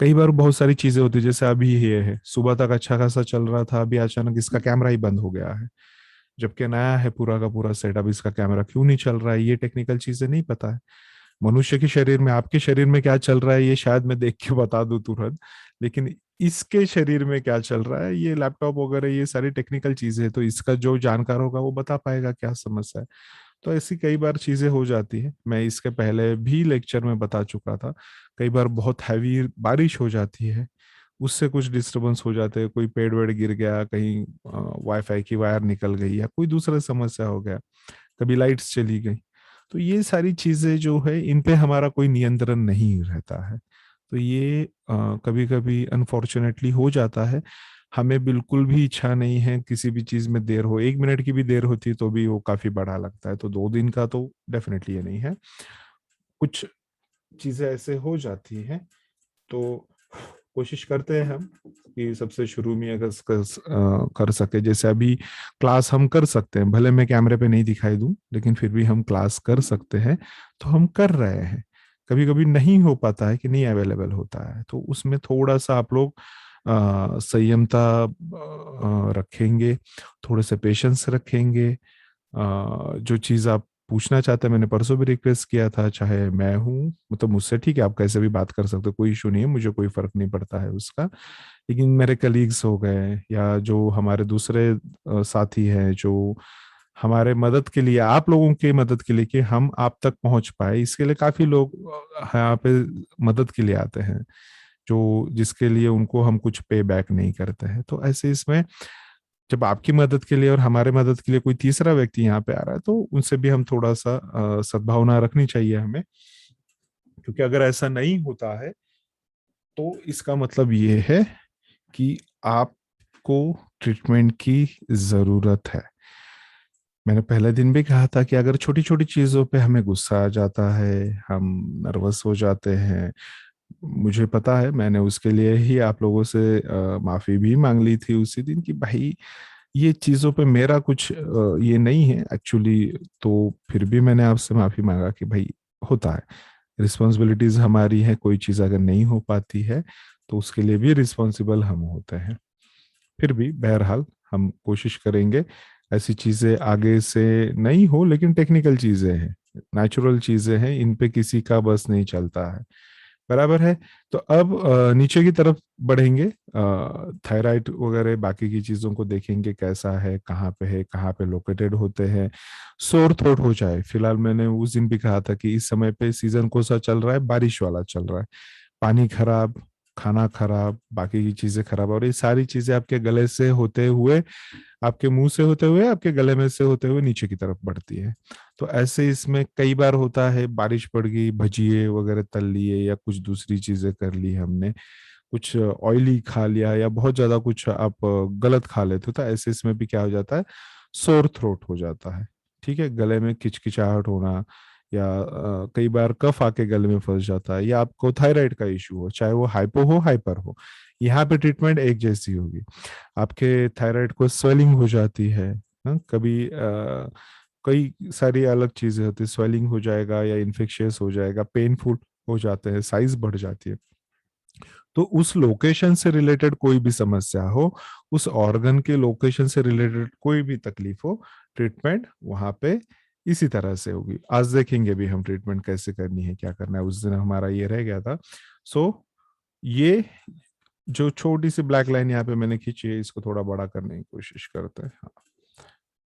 कई बार बहुत सारी चीजें होती है, जैसे अभी ये है, सुबह तक अच्छा खासा चल रहा था, अभी अचानक इसका कैमरा ही बंद हो गया है, जबकि नया है पूरा का पूरा सेटअप, इसका कैमरा क्यों नहीं चल रहा है, ये टेक्निकल चीजें नहीं पता है। मनुष्य के शरीर में, आपके शरीर में क्या चल रहा है ये शायद मैं देख के बता दूं तुरंत, लेकिन इसके शरीर में क्या चल रहा है ये लैपटॉप वगैरह ये सारी टेक्निकल चीजें है, तो इसका जो जानकार होगा वो बता पाएगा क्या समस्या है। तो ऐसी कई बार चीजें हो जाती है, मैं इसके पहले भी लेक्चर में बता चुका था। कई बार बहुत हैवी बारिश हो जाती है, उससे कुछ डिस्टरबेंस हो जाते हैं, कोई पेड़ वेड़ गिर गया, कहीं वाईफाई की वायर निकल गई या कोई दूसरा समस्या हो गया, कभी लाइट्स चली गई, तो ये सारी चीजें जो है इन पे हमारा कोई नियंत्रण नहीं रहता है। तो ये कभी कभी अनफॉर्चुनेटली हो जाता है। हमें बिल्कुल भी इच्छा नहीं है किसी भी चीज में देर हो, 1 मिनट की भी देर होती है तो भी वो काफी बड़ा लगता है, तो 2 दिन का तो डेफिनेटली ये नहीं है। कुछ चीजें ऐसे हो जाती हैं, तो कोशिश करते हैं हम कि सबसे शुरू में अगर कर सके, जैसे अभी क्लास हम कर सकते हैं, भले मैं कैमरे पे नहीं दिखाई दूं लेकिन फिर भी हम क्लास कर सकते हैं, तो हम कर रहे हैं। कभी कभी नहीं हो पाता है कि नहीं अवेलेबल होता है, तो उसमें थोड़ा सा आप लोग संयमता रखेंगे, थोड़े से पेशेंस रखेंगे। जो चीज़ आप पूछना चाहते हैं, मैंने परसों भी रिक्वेस्ट किया था, चाहे मैं हूँ मतलब मुझसे ठीक है आप कैसे भी बात कर सकते हो, कोई इशू नहीं है, मुझे कोई फर्क नहीं पड़ता है उसका। लेकिन मेरे कलीग्स हो गए या जो हमारे दूसरे साथी हैं, जो हमारे मदद के लिए, आप लोगों की मदद के लिए कि हम आप तक पहुंच पाए, इसके लिए काफी लोग यहाँ पे मदद के लिए आते हैं, जो जिसके लिए उनको हम कुछ पे बैक नहीं करते हैं। तो ऐसे इसमें जब आपकी मदद के लिए और हमारे मदद के लिए कोई तीसरा व्यक्ति यहाँ पे आ रहा है तो उनसे भी हम थोड़ा सा सद्भावना रखनी चाहिए हमें, क्योंकि अगर ऐसा नहीं होता है तो इसका मतलब ये है कि आपको ट्रीटमेंट की जरूरत है। मैंने पहले दिन भी कहा था कि अगर छोटी छोटी चीजों पे हमें गुस्सा आ जाता है, हम नर्वस हो जाते हैं, मुझे पता है मैंने उसके लिए ही आप लोगों से माफी भी मांग ली थी उसी दिन कि भाई ये चीजों पे मेरा कुछ ये नहीं है एक्चुअली, तो फिर भी मैंने आपसे माफी मांगा कि भाई होता है, रिस्पॉन्सिबिलिटीज हमारी है, कोई चीज अगर नहीं हो पाती है तो उसके लिए भी रिस्पॉन्सिबल हम होते हैं। फिर भी बहरहाल हम कोशिश करेंगे ऐसी चीजें आगे से नहीं हो, लेकिन टेक्निकल चीजें हैं, नेचुरल चीजें हैं, इन पे किसी का बस नहीं चलता है। बराबर है। तो अब नीचे की तरफ बढ़ेंगे, थायराइड वगैरह बाकी की चीजों को देखेंगे कैसा है, कहाँ पे लोकेटेड होते हैं। सोर थ्रोट हो जाए, फिलहाल मैंने उस दिन भी कहा था कि इस समय पे सीजन कौन सा चल रहा है, बारिश वाला चल रहा है। पानी खराब, खाना खराब, बाकी की चीजें खराब, और ये सारी चीजें आपके गले से होते हुए, आपके मुंह से होते हुए, आपके गले में से होते हुए नीचे की तरफ बढ़ती है। तो ऐसे इसमें कई बार होता है, बारिश पड़ गई, भजिए वगैरह तल लिए या कुछ दूसरी चीजें कर ली हमने, कुछ ऑयली खा लिया या बहुत ज्यादा कुछ आप गलत खा लेते हो, तो ऐसे इसमें भी क्या हो जाता है, सोर थ्रोट हो जाता है। ठीक है, गले में किचकिचाहट होना, या कई बार कफ आके गले में फंस जाता है, या आपको थायराइड का इशू हो, चाहे वो हाइपो हो हाइपर हो, यहाँ पे ट्रीटमेंट एक जैसी होगी। आपके थायराइड को स्वेलिंग हो जाती है, कभी कई सारी अलग चीजें होती है, स्वेलिंग हो जाएगा या इन्फेक्शियस हो जाएगा, पेनफुल हो जाते हैं, साइज बढ़ जाती है। तो उस लोकेशन से रिलेटेड कोई भी समस्या हो, उस ऑर्गन के लोकेशन से रिलेटेड कोई भी तकलीफ हो, ट्रीटमेंट वहां पे इसी तरह से होगी। आज देखेंगे भी हम ट्रीटमेंट कैसे करनी है, क्या करना है, उस दिन हमारा ये रह गया था। सो ये जो छोटी सी ब्लैक लाइन यहाँ पे मैंने खींची है, इसको थोड़ा बड़ा करने की कोशिश करते हैं। हाँ,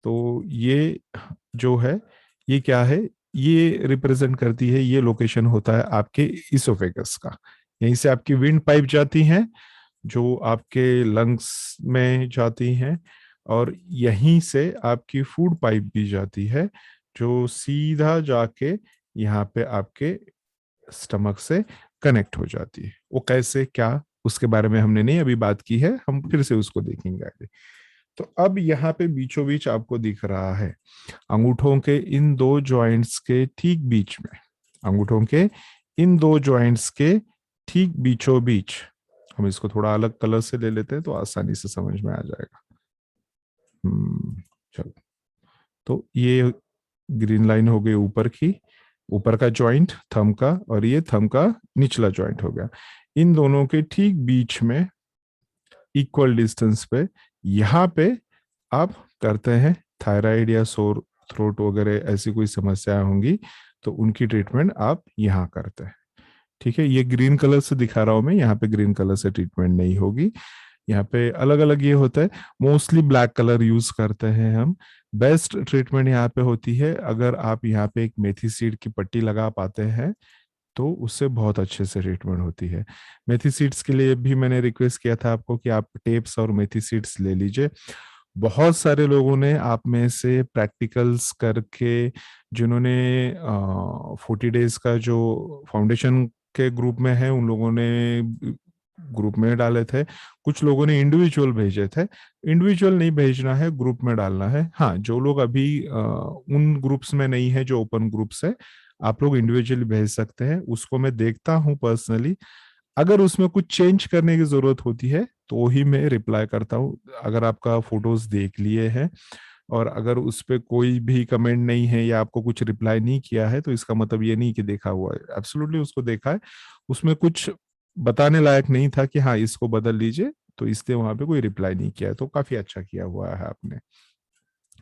तो ये जो है, ये क्या है, ये रिप्रेजेंट करती है, ये लोकेशन होता है आपके इसोफेगस का। यहीं से आपकी विंड पाइप जाती हैं, जो आपके लंग्स में जाती हैं, और यहीं से आपकी फूड पाइप भी जाती है, जो सीधा जाके यहाँ पे आपके स्टमक से कनेक्ट हो जाती है। वो कैसे क्या, उसके बारे में हमने नहीं अभी बात की है, हम फिर से उसको देखेंगे आगे। तो अब यहाँ पे बीचों बीच आपको दिख रहा है, अंगूठों के इन दो जॉइंट्स के ठीक बीच में, अंगूठों के इन दो जॉइंट्स के ठीक बीचों बीच, हम इसको थोड़ा अलग कलर से ले लेते हैं तो आसानी से समझ में आ जाएगा। चलो, तो ये ग्रीन लाइन हो गई ऊपर की, ऊपर का जॉइंट थंब का, और ये थंब का निचला जॉइंट हो गया। इन दोनों के ठीक बीच में इक्वल डिस्टेंस पे, यहाँ पे आप करते हैं थायराइड या सोर थ्रोट वगैरह ऐसी कोई समस्याएं होंगी तो उनकी ट्रीटमेंट आप यहाँ करते हैं। ठीक है, ये ग्रीन कलर से दिखा रहा हूं मैं, यहाँ पे ग्रीन कलर से ट्रीटमेंट नहीं होगी। यहाँ पे अलग अलग ये होता है, मोस्टली ब्लैक कलर यूज करते हैं हम। बेस्ट ट्रीटमेंट यहाँ पे होती है, अगर आप यहाँ पे एक मेथी सीड की पट्टी लगा पाते हैं तो उससे बहुत अच्छे से ट्रीटमेंट होती है। मेथी सीड्स के लिए भी मैंने रिक्वेस्ट किया था आपको कि आप टेप्स और मेथी सीड्स ले लीजिए। बहुत सारे लोगों ने आप में से प्रैक्टिकल्स करके, जिन्होंने 40 डेज का जो फाउंडेशन के ग्रुप में है, उन लोगों ने ग्रुप में डाले थे, कुछ लोगों ने इंडिविजुअल भेजे थे। इंडिविजुअल नहीं भेजना है, ग्रुप में डालना है। हाँ, जो लोग अभी उन ग्रुप्स में नहीं है जो ओपन ग्रुप्स है, आप लोग इंडिविजुअली भेज सकते हैं, उसको मैं देखता हूँ पर्सनली। अगर उसमें कुछ चेंज करने की जरूरत होती है तो ही मैं रिप्लाई करता हूँ। अगर आपका फोटोज देख लिए हैं और अगर उस पे कोई भी कमेंट नहीं है या आपको कुछ रिप्लाई नहीं किया है, तो इसका मतलब ये नहीं कि देखा हुआ है, एब्सोल्युटली उसको देखा है। उसमें कुछ बताने लायक नहीं था कि हाँ इसको बदल लीजिए, तो इसलिए वहां पे कोई रिप्लाई नहीं किया है, तो काफी अच्छा किया हुआ है आपने,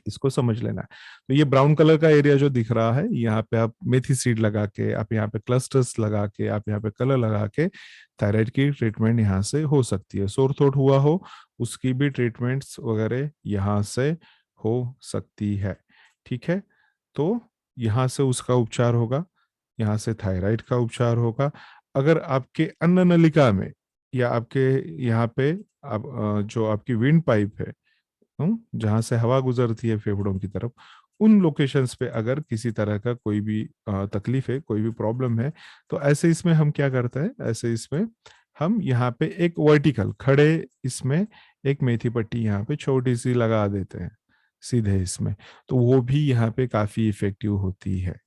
इसको समझ लेना है। तो ये ब्राउन कलर का एरिया जो दिख रहा है, यहाँ पे आप मेथी सीड लगा के, आप यहाँ पे क्लस्टर्स लगा के, आप यहाँ पे कलर लगा के थायराइड की ट्रीटमेंट यहाँ से हो सकती है। सोर थ्रोट हुआ हो, उसकी भी ट्रीटमेंट्स वगैरह यहाँ से हो सकती है। ठीक है, तो यहाँ से उसका उपचार होगा, यहाँ से थायराइड का उपचार होगा। अगर आपके अन्न नलिका में या आपके यहाँ पे आप जो आपकी विंड पाइप है, जहां से हवा गुजरती है फेफड़ों की तरफ, उन लोकेशंस पे अगर किसी तरह का कोई भी तकलीफ है, कोई भी प्रॉब्लम है, तो ऐसे इसमें हम क्या करते हैं, ऐसे इसमें हम यहाँ पे एक वर्टिकल खड़े इसमें एक मेथी पट्टी यहाँ पे छोटी सी लगा देते हैं सीधे इसमें, तो वो भी यहाँ पे काफी इफेक्टिव होती है।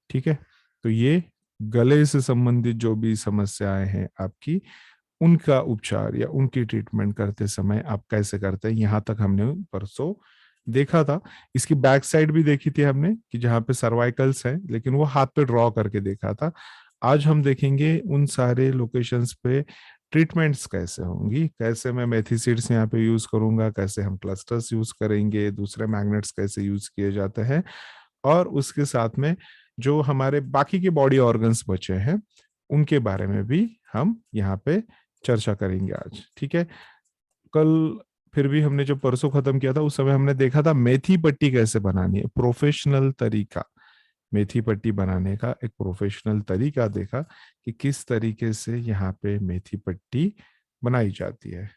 ठीक है, तो ये गले से संबंधित जो भी समस्याएं हैं आपकी, उनका उपचार या उनकी ट्रीटमेंट करते समय आप कैसे करते हैं, यहाँ तक हमने परसों देखा था। इसकी बैक साइड भी देखी थी हमने कि जहाँ पे सर्वाइकल्स है, लेकिन वो हाथ पे ड्रॉ करके देखा था। आज हम देखेंगे उन सारे लोकेशंस पे ट्रीटमेंट्स कैसे होंगी, कैसे मैं मेथी सीड्स यहाँ पे यूज करूंगा, कैसे हम क्लस्टर्स यूज करेंगे, दूसरे मैग्नेट्स कैसे यूज किए जाते हैं, और उसके साथ में जो हमारे बाकी के बॉडी ऑर्गन्स बचे हैं उनके बारे में भी हम यहाँ पे चर्चा करेंगे आज, ठीक है। कल फिर भी हमने जब परसों खत्म किया था उस समय हमने देखा था मेथी पट्टी कैसे बनानी है, प्रोफेशनल तरीका, मेथी पट्टी बनाने का एक प्रोफेशनल तरीका देखा कि किस तरीके से यहाँ पे मेथी पट्टी बनाई जाती है,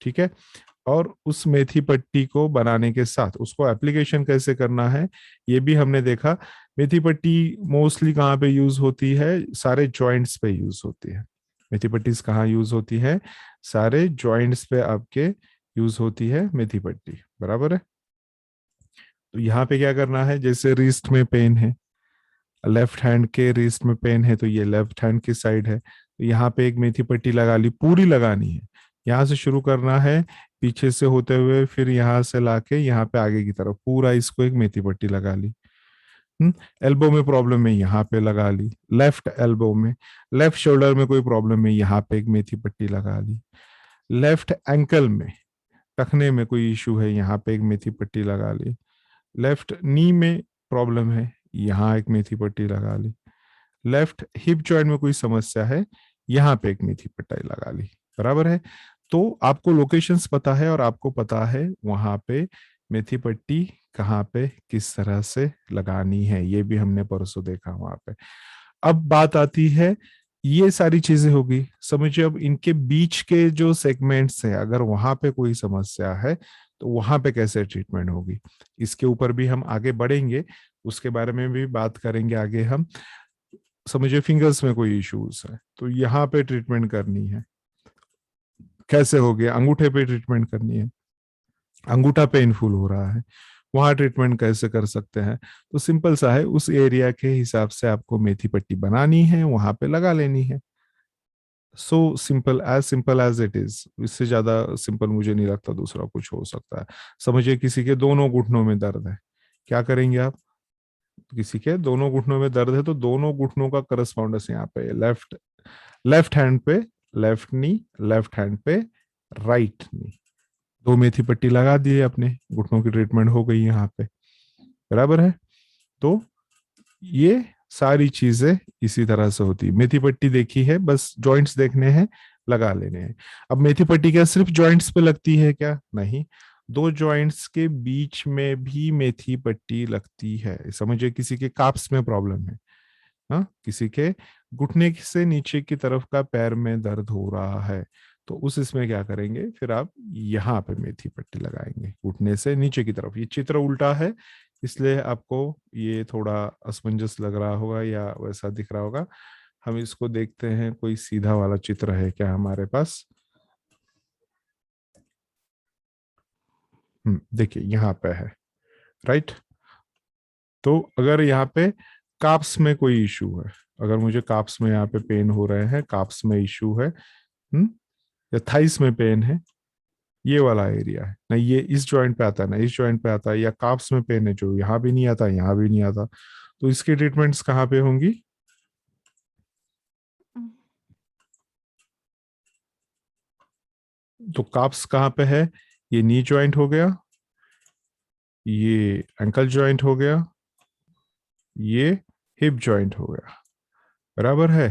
ठीक है। और उस मेथी पट्टी को बनाने के साथ उसको एप्लीकेशन कैसे करना है ये भी हमने देखा। मेथी पट्टी मोस्टली कहाँ पे यूज होती है, सारे जॉइंट्स पे यूज होती है। मेथी पट्टी कहाँ यूज होती है, सारे जॉइंट्स पे आपके यूज होती है मेथी पट्टी, बराबर है। तो यहाँ पे क्या करना है, जैसे रिस्ट में पेन है, लेफ्ट हैंड के रिस्ट में पेन है तो ये लेफ्ट हैंड की साइड है, तो यहाँ पे एक मेथी पट्टी लगा ली, पूरी लगानी है। यहाँ से शुरू करना है पीछे से होते हुए, फिर यहाँ से लाके यहाँ पे आगे की तरफ पूरा इसको एक मेथी पट्टी लगा ली। एल्बो में प्रॉब्लम है, यहाँ पे लगा ली। लेफ्ट एल्बो में, लेफ्ट शोल्डर में कोई प्रॉब्लम है, यहाँ पे एक मेथी पट्टी लगा ली। लेफ्ट एंकल में, टखने में कोई इशू है, यहाँ पे एक मेथी पट्टी लगा ली। लेफ्ट नी में प्रॉब्लम है, यहाँ एक मेथी पट्टी लगा ली। लेफ्ट हिप जॉइंट में कोई समस्या है, यहाँ पे एक मेथी पट्टी लगा ली, बराबर है। तो आपको लोकेशंस पता है और आपको पता है वहां पे मेथी पट्टी कहाँ पे किस तरह से लगानी है, ये भी हमने परसों देखा वहां पे। अब बात आती है, ये सारी चीजें होगी समझिए, अब इनके बीच के जो सेगमेंट्स हैं अगर वहां पे कोई समस्या है तो वहां पे कैसे ट्रीटमेंट होगी, इसके ऊपर भी हम आगे बढ़ेंगे, उसके बारे में भी बात करेंगे आगे हम। समझिए फिंगर्स में कोई इश्यूज है तो यहाँ पे ट्रीटमेंट करनी है, कैसे हो गया, अंगूठे पे ट्रीटमेंट करनी है, अंगूठा पेनफुल हो रहा है, वहां ट्रीटमेंट कैसे कर सकते हैं। तो सिंपल सा है, उस एरिया के हिसाब से आपको मेथी पट्टी बनानी है, वहां पे लगा लेनी है। So simple as it is, इससे ज्यादा सिंपल मुझे नहीं लगता दूसरा कुछ हो सकता है। समझिए किसी के दोनों घुटनों में दर्द है, क्या करेंगे आप, किसी के दोनों घुटनों में दर्द है तो दोनों घुटनों का करस्पॉन्डेंस यहाँ पे, लेफ्ट लेफ्ट हैंड पे लेफ्ट नी, लेफ्ट हैंड पे राइट नी, दो मेथी पट्टी लगा दी है अपने, घुटनों की ट्रीटमेंट हो गई यहाँ पे, बराबर है। तो ये सारी चीजें इसी तरह से होती है। मेथी पट्टी देखी है, बस जॉइंट्स देखने हैं, लगा लेने हैं। अब मेथी पट्टी क्या सिर्फ जॉइंट्स पे लगती है क्या, नहीं, दो जॉइंट्स के बीच में भी मेथी पट्टी लगती है। समझिए किसी के काप्स में प्रॉब्लम है, हाँ, किसी के घुटने से नीचे की तरफ का पैर में दर्द हो रहा है, तो उस इसमें क्या करेंगे, फिर आप यहाँ पे मेथी पट्टी लगाएंगे घुटने से नीचे की तरफ। ये चित्र उल्टा है इसलिए आपको ये थोड़ा असमंजस लग रहा होगा या वैसा दिख रहा होगा। हम इसको देखते हैं, कोई सीधा वाला चित्र है क्या हमारे पास। देखिए यहाँ पे है, राइट। तो अगर यहाँ पे काप्स में कोई इशू है, अगर मुझे काप्स में यहाँ पे पेन हो रहे हैं, काप्स में इशू है, या थाइस में पेन है, ये वाला एरिया है ना, ये इस जॉइंट पे आता है ना इस जॉइंट पे आता है, या काप्स में पेन है जो यहाँ भी नहीं आता यहाँ भी नहीं आता, तो इसकी ट्रीटमेंट्स कहाँ पे होंगी, तो काप्स कहाँ पे है, ये नी जॉइंट हो गया, ये एंकल जॉइंट हो गया, ये हिप जॉइंट हो गया, बराबर है।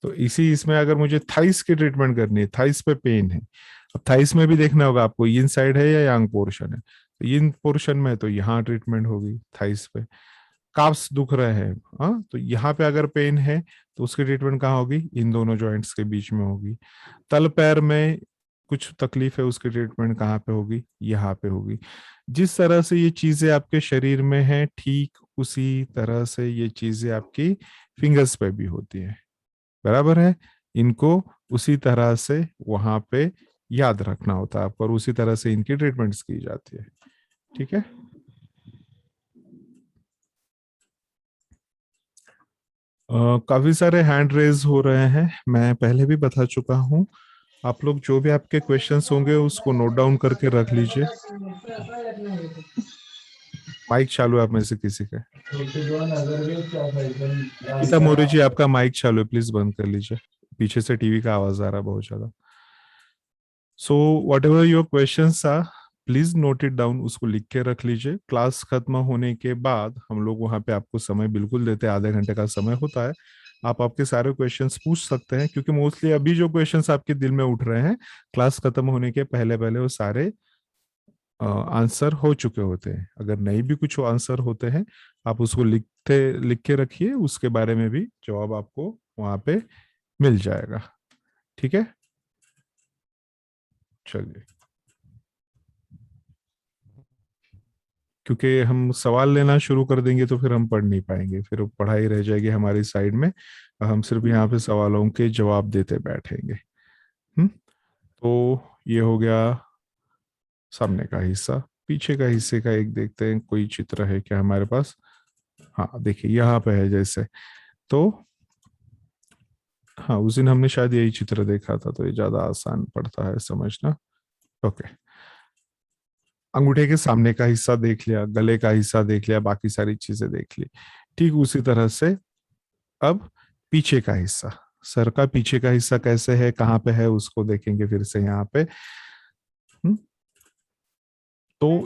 तो इसी इसमें अगर मुझे थाइस की ट्रीटमेंट करनी है, थाइस पे पेन है, अब थाइस में भी देखना होगा आपको इन साइड है या यांग पोर्शन है, तो इन पोर्शन में तो यहाँ ट्रीटमेंट होगी थाइस पे। काफ्स दुख रहे हैं, हाँ, तो यहाँ पे अगर पेन है तो उसकी ट्रीटमेंट कहाँ होगी, इन दोनों जॉइंट्स के बीच में होगी। तल पैर में कुछ तकलीफ है, उसकी ट्रीटमेंट कहाँ पे होगी, यहाँ पे होगी। जिस तरह से ये चीजें आपके शरीर में है, ठीक उसी तरह से ये चीजें आपकी फिंगर्स पे भी होती है, बराबर है। इनको उसी तरह से वहां पे याद रखना होता है आपको, और उसी तरह से इनकी ट्रीटमेंट्स की जाती है, ठीक है। काफी सारे हैंड रेज हो रहे हैं, मैं पहले भी बता चुका हूँ। आप लोग जो भी आपके क्वेश्चंस होंगे उसको नोट डाउन करके रख लीजिए। माइक चालू है आप में से किसी का, गीता मौर्य जी आपका माइक चालू है, प्लीज बंद कर लीजिए, पीछे से टीवी का आवाज आ रहा है बहुत ज्यादा। So whatever your questions are, please note it down, उसको लिख के रख लीजिए। क्लास खत्म होने के बाद हम लोग वहां पे आपको समय बिल्कुल देते हैं, आधे घंटे का समय होता है, आप आपके सारे क्वेश्चंस पूछ सकते हैं, क्योंकि मोस्टली अभी जो क्वेश्चंस आपके दिल में उठ रहे हैं क्लास खत्म होने के पहले पहले वो सारे आंसर हो चुके होते हैं। अगर नहीं भी कुछ आंसर होते हैं, आप उसको लिख के रखिए, उसके बारे में भी जवाब आपको वहां पे मिल जाएगा। ठीक है, चलिए। क्योंकि हम सवाल लेना शुरू कर देंगे तो फिर हम पढ़ नहीं पाएंगे, फिर वो पढ़ाई रह जाएगी हमारी साइड में, और हम सिर्फ यहाँ पे सवालों के जवाब देते बैठेंगे। तो ये हो गया सामने का हिस्सा। पीछे का हिस्से का एक देखते हैं, कोई चित्र है क्या हमारे पास। हाँ देखिए यहाँ पे है जैसे। तो हाँ, उस दिन हमने शायद यही चित्र देखा था, तो ये ज्यादा आसान पड़ता है समझना। ओके, अंगूठे के सामने का हिस्सा देख लिया, गले का हिस्सा देख लिया, बाकी सारी चीजें देख ली। ठीक उसी तरह से अब पीछे का हिस्सा, सर का पीछे का हिस्सा कैसे है, कहाँ पे है, उसको देखेंगे फिर से यहाँ पे। तो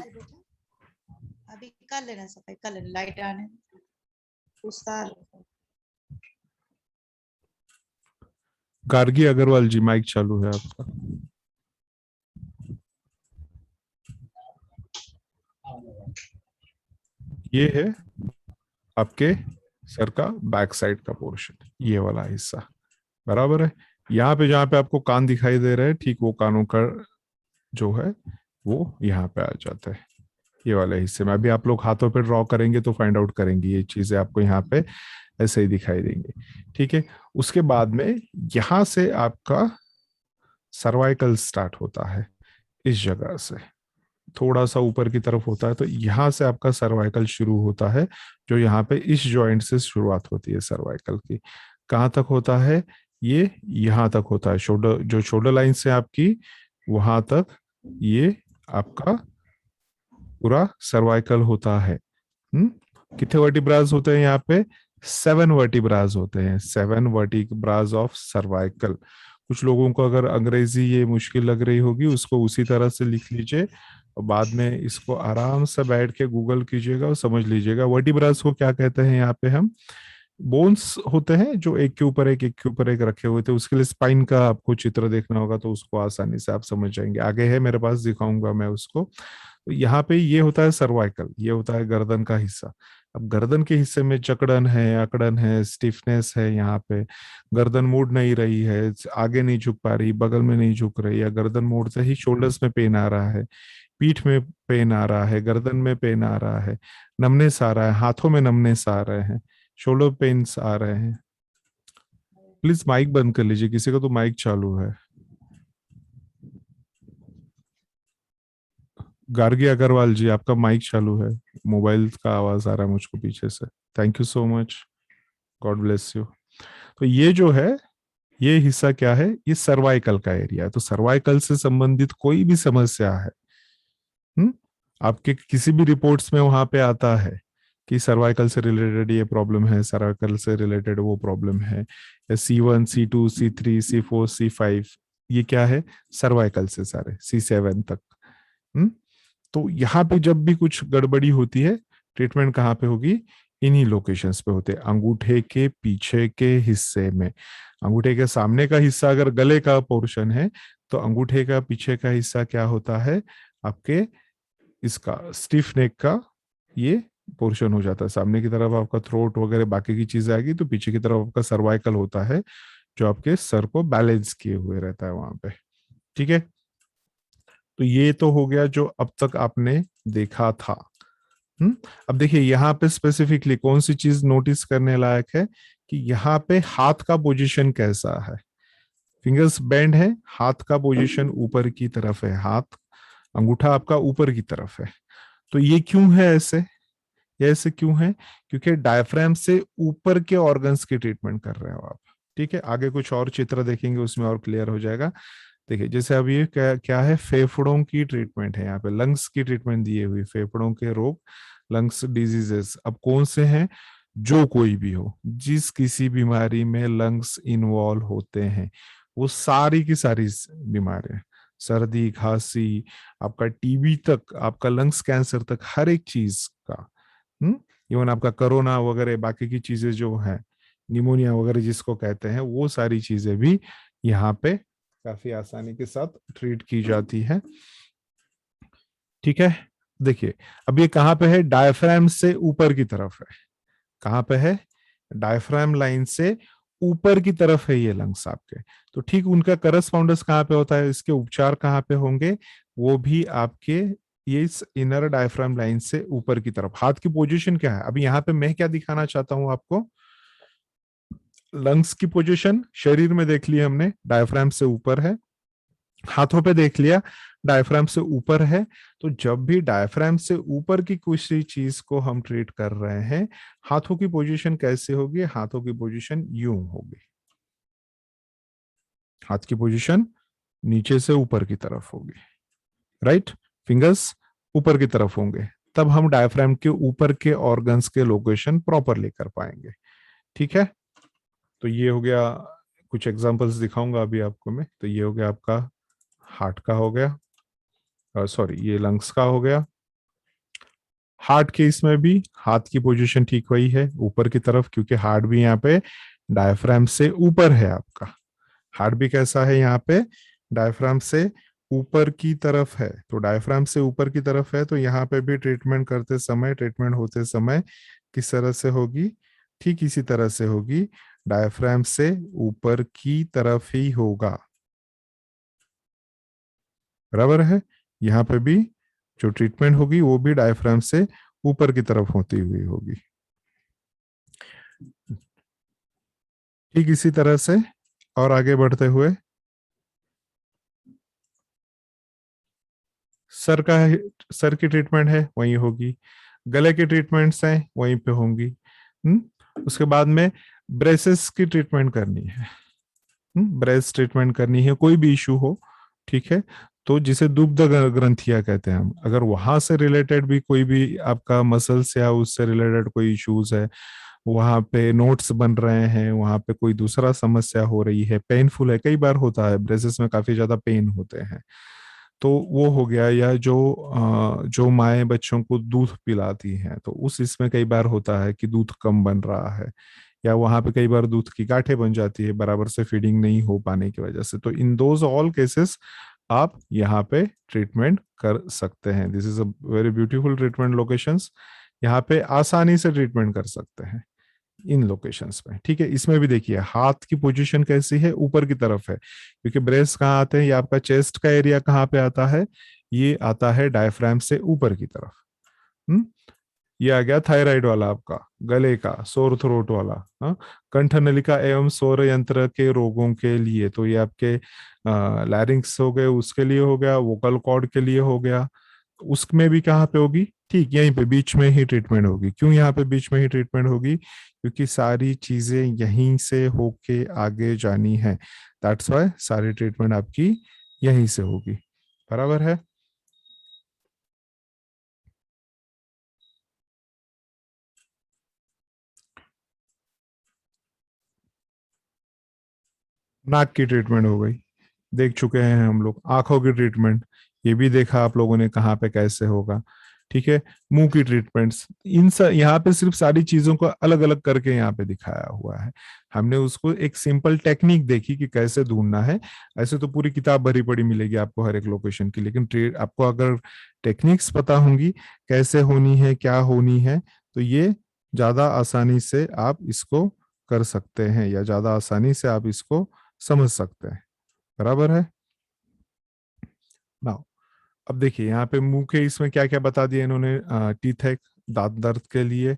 अभी कर लेना सफाई, कर लेना, लाइट आने पूछता। गार्गी अग्रवाल जी, माइक चालू है आपका। ये है आपके सर का बैक साइड का पोर्शन, ये वाला हिस्सा, बराबर है। यहाँ पे जहाँ पे आपको कान दिखाई दे रहा है, ठीक वो कानों का जो है वो यहाँ पे आ जाता है, ये वाले हिस्से में। अभी आप लोग हाथों पे ड्रॉ करेंगे तो फाइंड आउट करेंगे, ये चीजें आपको यहाँ पे ऐसे ही दिखाई देंगी। ठीक है, उसके बाद में यहां से आपका सर्वाइकल स्टार्ट होता है, इस जगह से थोड़ा सा ऊपर की तरफ होता है, तो यहाँ से आपका सर्वाइकल शुरू होता है, जो यहाँ पे इस जॉइंट से शुरुआत होती है सर्वाइकल की। कहाँ तक होता है, ये यहाँ तक होता है, शोल्डर, जो शोल्डर लाइन से आपकी वहां तक ये आपका पूरा सर्वाइकल होता है। कितने वर्टिब्रास होते हैं यहाँ पे, 7 वर्टिब्रास होते हैं, 7 वर्टिब्रास ऑफ सर्वाइकल। कुछ लोगों को अगर अंग्रेजी ये मुश्किल लग रही होगी, उसको उसी तरह से लिख लीजिए और बाद में इसको आराम से बैठ के गूगल कीजिएगा और समझ लीजिएगा। वर्टिब्रास को क्या कहते हैं, यहाँ पे हम बोन्स होते हैं जो एक के ऊपर एक रखे हुए थे। उसके लिए स्पाइन का आपको चित्र देखना होगा, तो उसको आसानी से आप समझ जाएंगे। आगे है मेरे पास, दिखाऊंगा मैं उसको। तो यहाँ पे ये होता है सर्वाइकल, ये होता है गर्दन का हिस्सा। अब गर्दन के हिस्से में जकड़न है, अकड़न है, स्टिफनेस है, यहाँ पे गर्दन मुड़ नहीं रही है, आगे नहीं झुक पा रही, बगल में नहीं झुक रही, या गर्दन मोड़ते ही शोल्डर्स में पेन आ रहा है, पीठ में पेन आ रहा है, गर्दन में पेन आ रहा है, नमनेस आ रहा है, हाथों में नमनेस आ रहे हैं, शोल्डर पेन्स आ रहे हैं। प्लीज माइक बंद कर लीजिए, किसी का तो माइक चालू है। गार्गी अग्रवाल जी, आपका माइक चालू है, मोबाइल का आवाज आ रहा है मुझको पीछे से। Thank you so much, God bless you. तो ये जो है, ये हिस्सा क्या है, ये सर्वाइकल का एरिया है। तो सर्वाइकल से संबंधित कोई भी समस्या है, हम्म, आपके किसी भी रिपोर्ट्स में वहां पे आता है कि सर्वाइकल से रिलेटेड ये प्रॉब्लम है, सर्वाइकल से रिलेटेड वो प्रॉब्लम है, या C1 C2 C3 C4 C5, ये क्या है, सर्वाइकल से सारे C7 तक। हम्म, तो यहाँ पे जब भी कुछ गड़बड़ी होती है, ट्रीटमेंट कहाँ पे होगी, इन्हीं लोकेशंस पे होते हैं, अंगूठे के पीछे के हिस्से में। अंगूठे के सामने का हिस्सा अगर गले का पोर्शन है, तो अंगूठे का पीछे का हिस्सा क्या होता है, आपके इसका स्टिफ नेक का ये पोर्शन हो जाता है। सामने की तरफ आपका थ्रोट वगैरह बाकी की चीजें आएगी, तो पीछे की तरफ आपका सर्वाइकल होता है, जो आपके सर को बैलेंस किए हुए रहता है वहां पे। ठीक है, तो ये तो हो गया जो अब तक आपने देखा था। अब देखिए यहाँ पे स्पेसिफिकली कौन सी चीज नोटिस करने लायक है, कि यहाँ पे हाथ का पोजीशन कैसा है। फिंगर्स बेंड है, हाथ का पोजीशन ऊपर की तरफ है, हाथ अंगूठा आपका ऊपर की तरफ है। तो ये क्यों है ऐसे, ये ऐसे क्यों है, क्योंकि डायफ्राम से ऊपर के ऑर्गन्स की ट्रीटमेंट कर रहे हो आप। ठीक है, आगे कुछ और चित्र देखेंगे, उसमें और क्लियर हो जाएगा। देखिए जैसे अब ये क्या क्या है, फेफड़ों की ट्रीटमेंट है, यहाँ पे लंग्स की ट्रीटमेंट दी हुई, फेफड़ों के रोग, लंग्स डिजीजेस। अब कौन से हैं, जो कोई भी हो, जिस किसी बीमारी में लंग्स इन्वॉल्व होते हैं, वो सारी की सारी बीमारियां, सर्दी खांसी, आपका टीबी तक, आपका लंग्स कैंसर तक, हर एक चीज का, इवन आपका कोरोना वगैरह बाकी की चीजें जो है, निमोनिया वगैरह जिसको कहते हैं, वो सारी चीजें भी यहाँ पे काफी आसानी के साथ ट्रीट की जाती है। ठीक है, देखिए अब ये कहाँ पे है, डायफ्राम से ऊपर की तरफ है। कहाँ पे है, डायफ्राम लाइन से ऊपर की तरफ है ये लंग्स आपके। तो ठीक उनका करस्पॉन्डेंस कहाँ पे होता है, इसके उपचार कहाँ पे होंगे, वो भी आपके ये इस इनर डायफ्राम लाइन से ऊपर की तरफ। हाथ की पोजीशन क्या है, अभी यहाँ पे मैं क्या दिखाना चाहता हूं आपको, लंग्स की पोजीशन शरीर में देख ली हमने, डायफ्राम से ऊपर है। हाथों पे देख लिया, डायफ्राम से ऊपर है। तो जब भी डायफ्राम से ऊपर की किसी चीज को हम ट्रीट कर रहे हैं, हाथों की पोजीशन कैसे होगी, हाथों की पोजीशन यूं होगी। हाथ की पोजीशन नीचे से ऊपर की तरफ होगी, राइट, फिंगर्स ऊपर की तरफ होंगे, तब हम डायफ्राम के ऊपर के ऑर्गन्स के लोकेशन प्रॉपरली कर पाएंगे। ठीक है, तो ये हो गया, कुछ एग्जांपल्स दिखाऊंगा अभी आपको मैं। तो ये हो गया आपका हार्ट का हो गया, सॉरी ये लंग्स का हो गया। हार्ट के इसमें भी हाथ की पोजीशन ठीक वही है, ऊपर की तरफ, क्योंकि हार्ट भी यहाँ पे डायफ्राम से ऊपर है आपका। हार्ट भी कैसा है यहाँ पे, डायफ्राम से ऊपर की तरफ है। तो डायफ्राम से ऊपर की तरफ है, तो यहाँ पे भी ट्रीटमेंट करते समय, ट्रीटमेंट होते समय किस तरह से होगी, ठीक इसी तरह से होगी, डायफ्राम से ऊपर की तरफ ही होगा। बराबर है, यहाँ पे भी जो ट्रीटमेंट होगी वो भी डायफ्राम से ऊपर की तरफ होती हुई होगी। ठीक इसी तरह से और आगे बढ़ते हुए सर का, सर की ट्रीटमेंट है वहीं होगी, गले की ट्रीटमेंट्स हैं वहीं पे होंगी। उसके बाद में ब्रेसेस की ट्रीटमेंट करनी है, ब्रेस्ट ट्रीटमेंट करनी है, कोई भी इशू हो, ठीक है। तो जिसे दुग्ध ग्रंथियां कहते हैं हम, अगर वहां से रिलेटेड भी कोई भी आपका मसल्स या उससे रिलेटेड कोई इश्यूज है, वहां पे नोट्स बन रहे हैं, वहां पे कोई दूसरा समस्या हो रही है, पेनफुल है, कई बार होता है ब्रेसेस में काफी ज्यादा पेन होते हैं, तो वो हो गया। या जो माएँ बच्चों को दूध पिलाती हैं, तो उस इसमें कई बार होता है कि दूध कम बन रहा है, या वहां पे कई बार दूध की गांठें बन जाती है बराबर से फीडिंग नहीं हो पाने की वजह से। तो इन दोज ऑल केसेस आप यहाँ पे ट्रीटमेंट कर सकते हैं। This is a very beautiful treatment locations, यहाँ पे आसानी से ट्रीटमेंट कर सकते हैं इन लोकेशंस में। ठीक है, इसमें भी देखिए हाथ की पोजीशन कैसी है, ऊपर की तरफ है, क्योंकि ब्रेस्ट कहाँ आते हैं, ये आपका चेस्ट का एरिया कहाँ पे आता है, ये आता है डायफ्राम से ऊपर की तरफ। हम्म ये आ गया थायराइड वाला आपका, गले का सोर थ्रोट वाला, हाँ, कंठनलिका एवं स्वर यंत्र के रोगों के लिए, तो ये आपके लैरिंक्स हो गए, उसके लिए हो गया, वोकल कॉर्ड के लिए हो गया। उसमें भी कहाँ पे होगी, ठीक यहीं पे बीच में ही ट्रीटमेंट होगी। क्यों यहाँ पे बीच में ही ट्रीटमेंट होगी, क्योंकि सारी चीजें यहीं से होके आगे जानी है, दैट्स वाई सारी ट्रीटमेंट आपकी यहीं से होगी। बराबर है। नाक की ट्रीटमेंट हो गई, देख चुके हैं हम लोग। आंखों की ट्रीटमेंट, ये भी देखा आप लोगों ने कहाँ पे कैसे होगा। ठीक है, मुंह की ट्रीटमेंट्स, इन सब यहाँ पे सिर्फ सारी चीजों को अलग अलग करके यहाँ पे दिखाया हुआ है। हमने उसको एक सिंपल टेक्निक देखी कि कैसे ढूंढना है। ऐसे तो पूरी किताब भरी पड़ी मिलेगी आपको हर एक लोकेशन की, लेकिन आपको अगर टेक्निक्स पता होंगी कैसे होनी है, क्या होनी है, तो ये ज्यादा आसानी से आप इसको कर सकते हैं, या ज्यादा आसानी से आप इसको समझ सकते हैं। बराबर है ना। अब देखिए यहाँ पे मुंह के इसमें क्या क्या बता दिया इन्होंने, टीथ है दांत दर्द के लिए,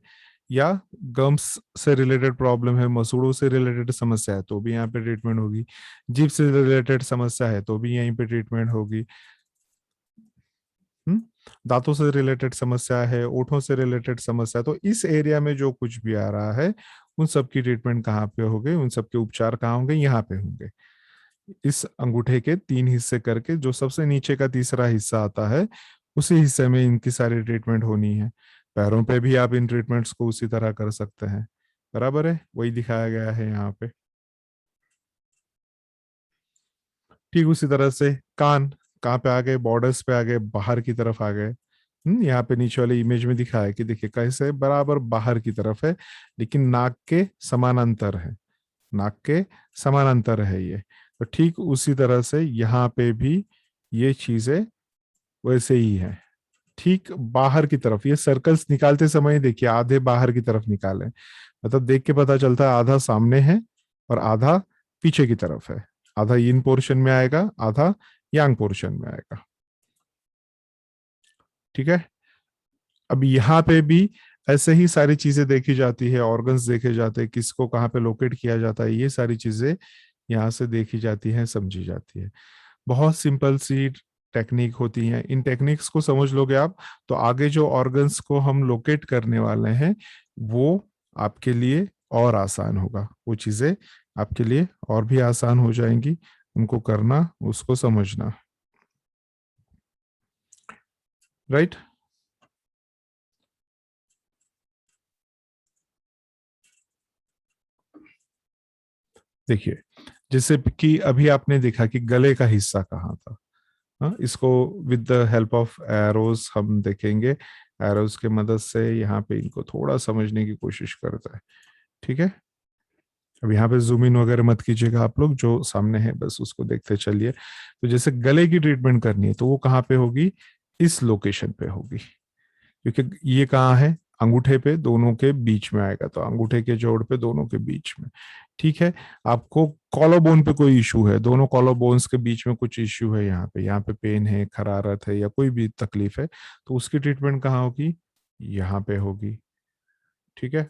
या गम्स से रिलेटेड प्रॉब्लम है, मसूड़ों से रिलेटेड समस्या है तो भी यहाँ पे ट्रीटमेंट होगी, जीभ से रिलेटेड समस्या है तो भी यहीं पे ट्रीटमेंट होगी। हम्म दांतों से रिलेटेड समस्या है, ओठों से रिलेटेड समस्या है, तो इस एरिया में जो कुछ भी आ रहा है उन सब की ट्रीटमेंट कहाँ पे होंगे, उन सब के उपचार कहाँ होंगे, यहाँ पे होंगे। इस अंगूठे के 3 हिस्से करके जो सबसे नीचे का तीसरा हिस्सा आता है, उसी हिस्से में इनकी सारी ट्रीटमेंट होनी है। पैरों पे भी आप इन ट्रीटमेंट्स को उसी तरह कर सकते हैं। बराबर है, वही दिखाया गया है यहाँ पे। ठीक उसी तरह से कान, कहाँ पे आ गए, बॉर्डर्स पे आ गए, बाहर की तरफ आ गए। यहाँ पे नीचे वाले इमेज में दिखा है कि देखिए कैसे बराबर बाहर की तरफ है, लेकिन नाक के समानांतर है, नाक के समानांतर है ये। तो ठीक उसी तरह से यहाँ पे भी ये चीजें वैसे ही है, ठीक बाहर की तरफ। ये सर्कल्स निकालते समय देखिए आधे बाहर की तरफ निकाले, मतलब देख के पता चलता है आधा सामने है और आधा पीछे की तरफ है। आधा इन पोर्शन में आएगा, आधा यांग पोर्शन में आएगा। ठीक है। अब यहाँ पे भी ऐसे ही सारी चीजें देखी जाती है, ऑर्गन्स देखे जाते हैं, किसको कहाँ पे लोकेट किया जाता है, ये सारी चीजें यहाँ से देखी जाती है, समझी जाती है। बहुत सिंपल सी टेक्निक होती है। इन टेक्निक्स को समझ लोगे आप तो आगे जो ऑर्गन्स को हम लोकेट करने वाले हैं वो आपके लिए और आसान होगा, वो चीजें आपके लिए और भी आसान हो जाएंगी, उनको करना, उसको समझना। राइट। देखिए जैसे कि अभी आपने देखा कि गले का हिस्सा कहाँ था। हाँ, इसको with the help of arrows हम देखेंगे, एरोज के मदद से यहाँ पे इनको थोड़ा समझने की कोशिश करता है। ठीक है। अब यहाँ पे जूम इन वगैरह मत कीजिएगा आप लोग, जो सामने है बस उसको देखते चलिए। तो जैसे गले की ट्रीटमेंट करनी है तो वो कहाँ पे होगी, इस लोकेशन पे होगी, क्योंकि ये कहाँ है, अंगूठे पे दोनों के बीच में आएगा, तो अंगूठे के जोड़ पे दोनों के बीच में। ठीक है। आपको कॉलोबोन पे कोई इशू है, दोनों कॉलोबोन्स के बीच में कुछ इश्यू है, यहाँ पे पेन है, खरारत है या कोई भी तकलीफ है, तो उसकी ट्रीटमेंट कहाँ होगी, यहाँ पे होगी। ठीक है।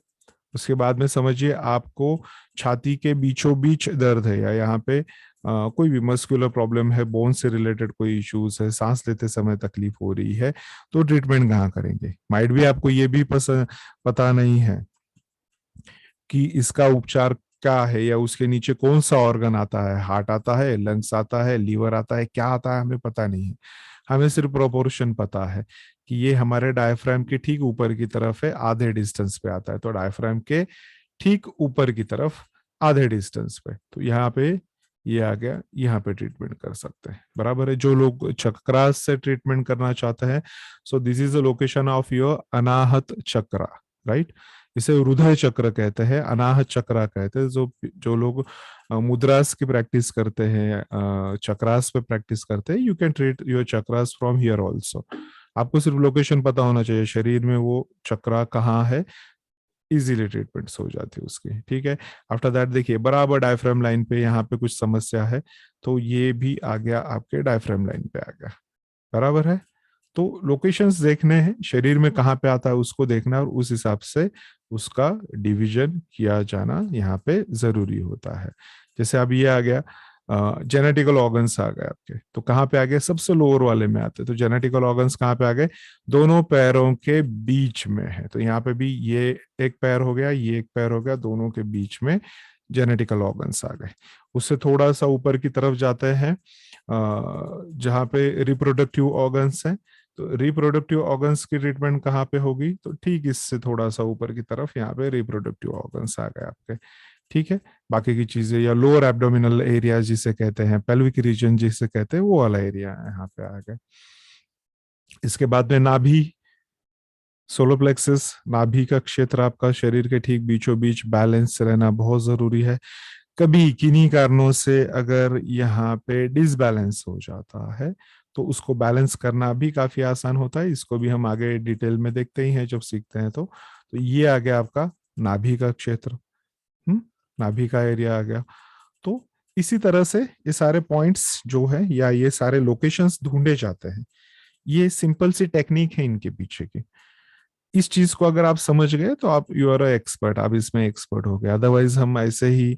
उसके बाद में समझिए आपको छाती के बीचों बीच दर्द है या यहाँ पे कोई भी मस्कुलर प्रॉब्लम है, बोन से रिलेटेड कोई इश्यूज है, सांस लेते समय तकलीफ हो रही है, तो ट्रीटमेंट कहाँ करेंगे। माइट भी आपको ये भी पता नहीं है कि इसका उपचार क्या है, या उसके नीचे कौन सा ऑर्गन आता है, हार्ट आता है, लंग्स आता है, लीवर आता है, क्या आता है, हमें पता नहीं है। हमें सिर्फ प्रोपोर्शन पता है कि ये हमारे डायफ्राम के ठीक ऊपर की तरफ है, आधे डिस्टेंस पे आता है, तो डायफ्राम के ठीक ऊपर की तरफ आधे डिस्टेंस पे, तो यहाँ पे ये आ गया, यहाँ पे ट्रीटमेंट कर सकते हैं। बराबर है। जो लोग चक्रास से ट्रीटमेंट करना चाहते हैं, so this is the location of your Anahata chakra, right. इसे हृदय चक्र कहते हैं, अनाहत चक्रा कहते हैं। जो जो लोग मुद्रास की प्रैक्टिस करते हैं, चक्रास पे प्रैक्टिस करते हैं, you can treat your chakras from here also. आपको सिर्फ लोकेशन पता होना चाहिए, शरीर में वो चक्रा कहाँ है, इजीली ट्रीटमेंट्स हो जाती है उसकी। ठीक है। आफ्टर दैट देखिए बराबर डायफ्राम लाइन पे यहाँ पे कुछ समस्या है, तो ये भी आ गया आपके डायफ्राम लाइन पे आ गया। बराबर है। तो लोकेशंस देखने हैं, शरीर में कहाँ पे आता है उसको देखना, और उस हिसाब से उसका डिवीजन किया जाना यहाँ पे जरूरी होता है। जैसे अब ये आ गया, जेनेटिकल ऑर्गन्स आ गए आपके, तो कहाँ पे आ गए, सबसे लोअर वाले में आते हैं। तो जेनेटिकल ऑर्गन्स कहाँ पे आ गए, दोनों पैरों के बीच में है, तो यहाँ पे भी ये एक पैर हो गया, ये एक पैर हो गया, दोनों के बीच में जेनेटिकल ऑर्गन्स आ गए। उससे थोड़ा सा ऊपर की तरफ जाते हैं जहाँ पे रिप्रोडक्टिव ऑर्गन्स हैं, तो रिप्रोडक्टिव ऑर्गन्स की ट्रीटमेंट कहाँ पे होगी, तो ठीक इससे थोड़ा सा ऊपर की तरफ यहाँ पे रिप्रोडक्टिव ऑर्गन्स आ गए आपके। ठीक है। बाकी की चीजें, या लोअर एब्डोमिनल एरिया जिसे कहते हैं, पेल्विक रीजन जिसे कहते हैं, वो वाला एरिया यहाँ पे आ गए। इसके बाद में नाभि, सोलर प्लेक्सस, नाभि का क्षेत्र आपका शरीर के ठीक बीचों बीच बैलेंस रहना बहुत जरूरी है। कभी किन्हीं कारणों से अगर यहाँ पे डिसबैलेंस हो जाता है तो उसको बैलेंस करना भी काफी आसान होता है। इसको भी हम आगे डिटेल में देखते ही हैं जब सीखते हैं। तो ये आ गया आपका नाभि का क्षेत्र, नाभि का एरिया आ गया। तो इसी तरह से ये सारे पॉइंट्स जो है या ये सारे लोकेशंस ढूंढे जाते हैं। ये सिंपल सी टेक्निक है इनके पीछे की। इस चीज को अगर आप समझ गए तो आप यू आर एक्सपर्ट, आप इसमें एक्सपर्ट हो गए। अदरवाइज हम ऐसे ही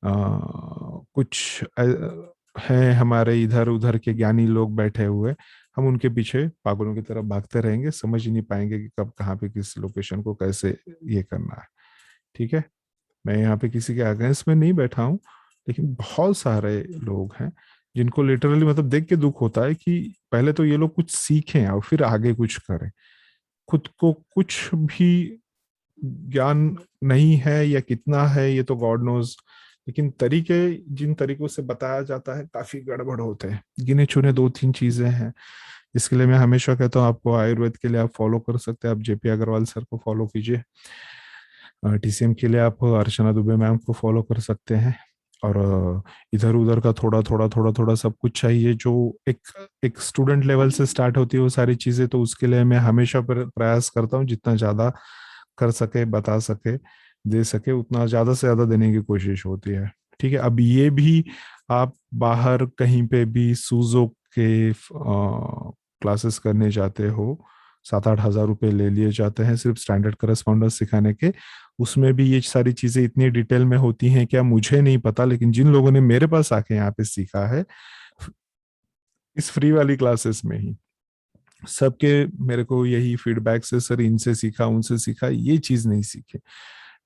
कुछ है हमारे इधर उधर के ज्ञानी लोग बैठे हुए, हम उनके पीछे पागलों की तरफ भागते रहेंगे, समझ ही नहीं पाएंगे कि कब कहाँ पे किस लोकेशन को कैसे ये करना है। ठीक है। मैं यहाँ पे किसी के अगेंस्ट में नहीं बैठा हूँ, लेकिन बहुत सारे लोग हैं जिनको लिटरली मतलब देख के दुख होता है कि पहले तो ये लोग कुछ सीखें और फिर आगे कुछ करें। खुद को कुछ भी ज्ञान नहीं है या कितना है ये तो गॉड नोज, लेकिन तरीके जिन तरीकों से बताया जाता है काफी गड़बड़ होते हैं। गिने चुने दो तीन चीजें हैं, इसके लिए मैं हमेशा कहता हूँ आपको आयुर्वेद के लिए आप फॉलो कर सकते हैं, आप जेपी अग्रवाल सर को फॉलो कीजिए। टीसीएम के लिए आप अर्चना दुबे मैम को फॉलो कर सकते हैं। और इधर उधर का थोड़ा थोड़ा थोड़ा थोड़ा सब कुछ चाहिए जो एक एक स्टूडेंट लेवल से स्टार्ट होती है वो सारी चीज़ें, तो उसके लिए मैं हमेशा प्रयास करता हूँ जितना ज़्यादा कर सके, बता सके, दे सके, उतना ज़्यादा से ज़्यादा देने की कोशिश होती है। ठीक है, अब ये भी आप बाहर कहीं पे भी सूजो के क्लासेस करने जाते हो, 7-8 हज़ार रुपये ले लिए जाते हैं सिर्फ स्टैंडर्ड करस्पॉन्डेंस सिखाने के। उसमें भी ये सारी चीजें इतनी डिटेल में होती हैं क्या मुझे नहीं पता, लेकिन जिन लोगों ने मेरे पास आके यहाँ पे सीखा है इस फ्री वाली क्लासेस में ही, सबके मेरे को यही फीडबैक से, सर इनसे सीखा उनसे सीखा, ये चीज नहीं सीखे।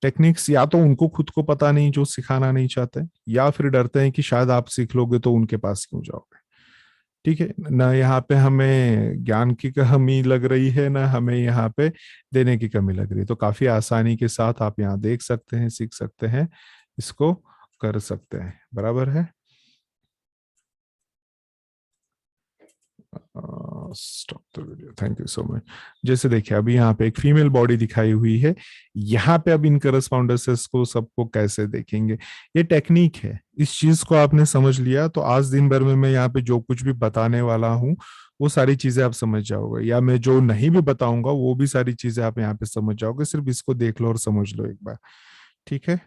टेक्निक्स या तो उनको खुद को पता नहीं जो सिखाना नहीं चाहते, या फिर डरते हैं कि शायद आप सीख लोगे तो उनके पास क्यों जाओगे। ठीक है ना, यहाँ पे हमें ज्ञान की कमी लग रही है ना हमें यहाँ पे देने की कमी लग रही है, तो काफी आसानी के साथ आप यहाँ देख सकते हैं, सीख सकते हैं, इसको कर सकते हैं। बराबर है। Stop the video, thank you so much. जैसे देखिए अभी यहाँ पे एक फीमेल बॉडी दिखाई हुई है, यहाँ पे अब इन करस्पॉन्डेंसेस को सबको कैसे देखेंगे, ये टेक्निक है। इस चीज को आपने समझ लिया तो आज दिन भर में मैं यहाँ पे जो कुछ भी बताने वाला हूँ वो सारी चीजें आप समझ जाओगे, या मैं जो नहीं भी बताऊंगा वो भी सारी चीजें आप यहाँ पे समझ जाओगे, सिर्फ इसको देख लो और समझ लो एक बार। ठीक है।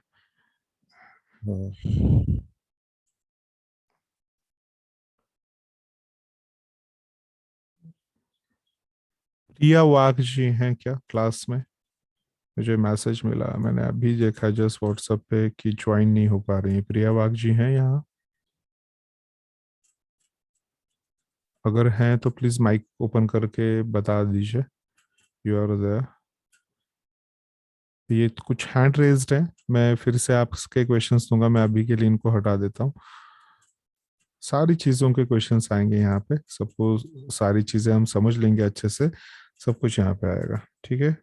प्रिया वाघ जी हैं क्या क्लास में? मुझे मैसेज मिला, मैंने अभी देखा जस्ट व्हाट्सएप पे कि ज्वाइन नहीं हो पा रही है। प्रिया वाघ जी हैं यहाँ? अगर हैं तो प्लीज माइक ओपन करके बता दीजिए यू आर देयर। ये तो कुछ हैंड रेज्ड है, मैं फिर से आपके क्वेश्चंस दूंगा, मैं अभी के लिए इनको हटा देता हूँ। सारी चीज़ों के क्वेश्चंस आएंगे यहाँ पे, सबको सारी चीज़ें हम समझ लेंगे अच्छे से, सब कुछ यहाँ पे आएगा। ठीक है।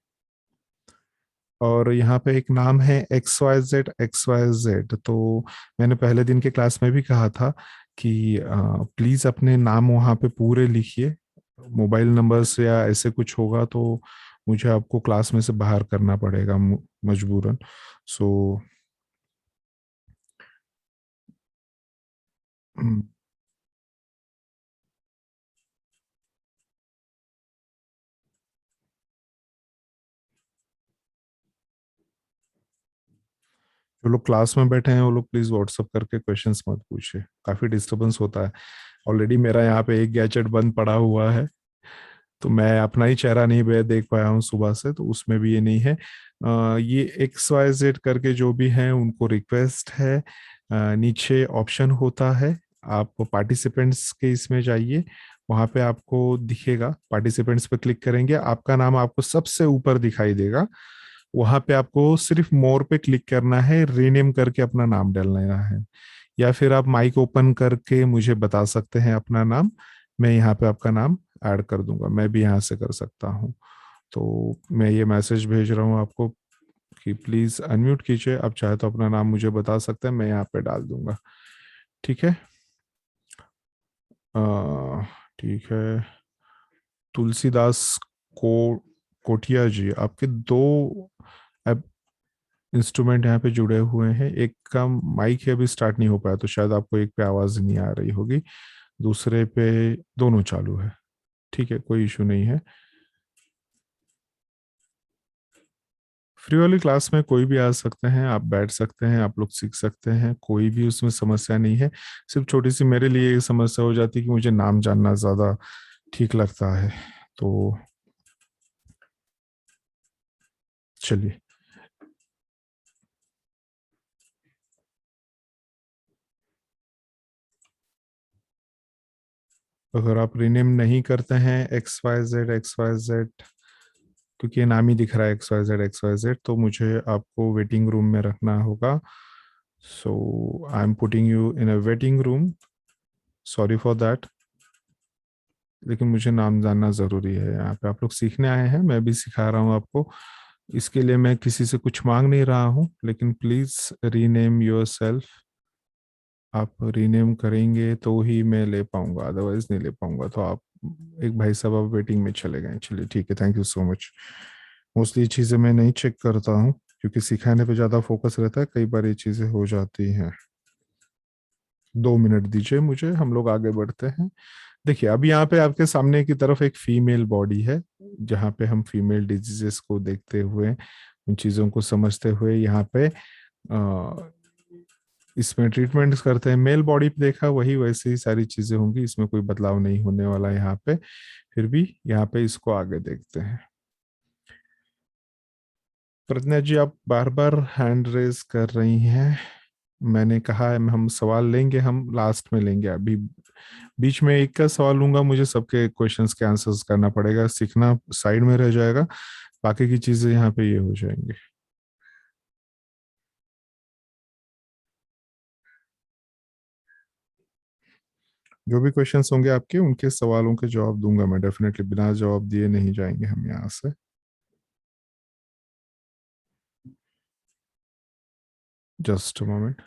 और यहाँ पे एक नाम है XYZ। तो मैंने पहले दिन के क्लास में भी कहा था कि प्लीज़ अपने नाम वहाँ पे पूरे लिखिए, मोबाइल नंबर से या ऐसे कुछ होगा तो मुझे आपको क्लास में से बाहर करना पड़ेगा मजबूरन। सो जो लोग क्लास में बैठे हैं वो लोग प्लीज व्हाट्सअप करके क्वेश्चंस मत पूछिए, काफी डिस्टरबेंस होता है। ऑलरेडी मेरा यहाँ पे एक गैजेट बंद पड़ा हुआ है, तो मैं अपना ही चेहरा नहीं देख पाया हूँ सुबह से, तो उसमें भी ये नहीं है। ये XYZ करके जो भी हैं उनको रिक्वेस्ट है, नीचे ऑप्शन होता है, आप पार्टिसिपेंट्स के इसमें जाइए, वहाँ पे आपको दिखेगा, पार्टिसिपेंट्स पे क्लिक करेंगे आपका नाम आपको सबसे ऊपर दिखाई देगा, वहां पे आपको सिर्फ मोर पे क्लिक करना है, रीनेम करके अपना नाम डालना है, या फिर आप माइक ओपन करके मुझे बता सकते हैं अपना नाम, मैं यहाँ पे आपका नाम ऐड कर दूंगा, मैं भी यहाँ से कर सकता हूँ। तो मैं ये मैसेज भेज रहा हूँ आपको कि प्लीज अनम्यूट कीजिए, आप चाहे तो अपना नाम मुझे बता सकते हैं, मैं यहाँ पे डाल दूंगा। ठीक है। ठीक है। तुलसीदास को कोठिया जी, आपके दो इंस्ट्रूमेंट यहाँ पे जुड़े हुए हैं, एक का माइक है अभी स्टार्ट नहीं हो पाया, तो शायद आपको एक पे आवाज नहीं आ रही होगी, दूसरे पे दोनों चालू है। ठीक है, कोई इशू नहीं है। फ्री वाली क्लास में कोई भी आ सकते हैं, आप बैठ सकते हैं, आप लोग सीख सकते हैं, कोई भी उसमें समस्या नहीं है। सिर्फ छोटी सी मेरे लिए ये समस्या हो जाती है कि मुझे नाम जानना ज्यादा ठीक लगता है। तो चलिए, अगर आप रिनेम नहीं करते हैं XYZ, क्योंकि ये नाम ही दिख रहा है XYZ, तो मुझे आपको वेटिंग रूम में रखना होगा। So I am putting you in a waiting room, sorry for that, लेकिन मुझे नाम जानना ज़रूरी है। यहाँ पे आप लोग सीखने आए हैं, मैं भी सिखा रहा हूँ आपको, इसके लिए मैं किसी से कुछ मांग नहीं रहा हूँ, लेकिन प्लीज़ रीनेम योर सेल्फ। आप रीनेम करेंगे तो ही मैं ले पाऊंगा, अदरवाइज नहीं ले पाऊंगा, तो आप एक भाई साहब अब वेटिंग में चले गए, चलिए ठीक है, thank you so much. Mostly चीज़ें मैं नहीं चेक करता हूँ क्योंकि सिखाने पे ज़्यादा फोकस रहता है, कई बार ये चीज़ें हो जाती हैं। 2 मिनट दीजिए मुझे, हम लोग आगे बढ़ते हैं। देखिए अब यहाँ पे आपके सामने की तरफ एक फीमेल बॉडी है, जहाँ पे हम फीमेल डिजीजेस को देखते हुए, उन चीज़ों को समझते हुए यहाँ पे इसमें ट्रीटमेंट्स करते हैं। मेल बॉडी पे देखा वही वैसे ही सारी चीज़ें होंगी, इसमें कोई बदलाव नहीं होने वाला यहाँ पे। फिर भी यहाँ पे इसको आगे देखते हैं। प्रज्ञा जी आप बार बार हैंड रेज कर रही हैं, मैंने कहा है हम सवाल लेंगे, हम लास्ट में लेंगे। अभी बीच में एक का सवाल लूंगा, मुझे सबके क्वेश्चंस के आंसर्स करना पड़ेगा, सीखना साइड में रह जाएगा, बाकी की चीजें यहाँ पे ये हो जाएंगे। जो भी क्वेश्चंस होंगे आपके, उनके सवालों के जवाब दूंगा मैं डेफिनेटली, बिना जवाब दिए नहीं जाएंगे हम यहाँ से। Just a moment.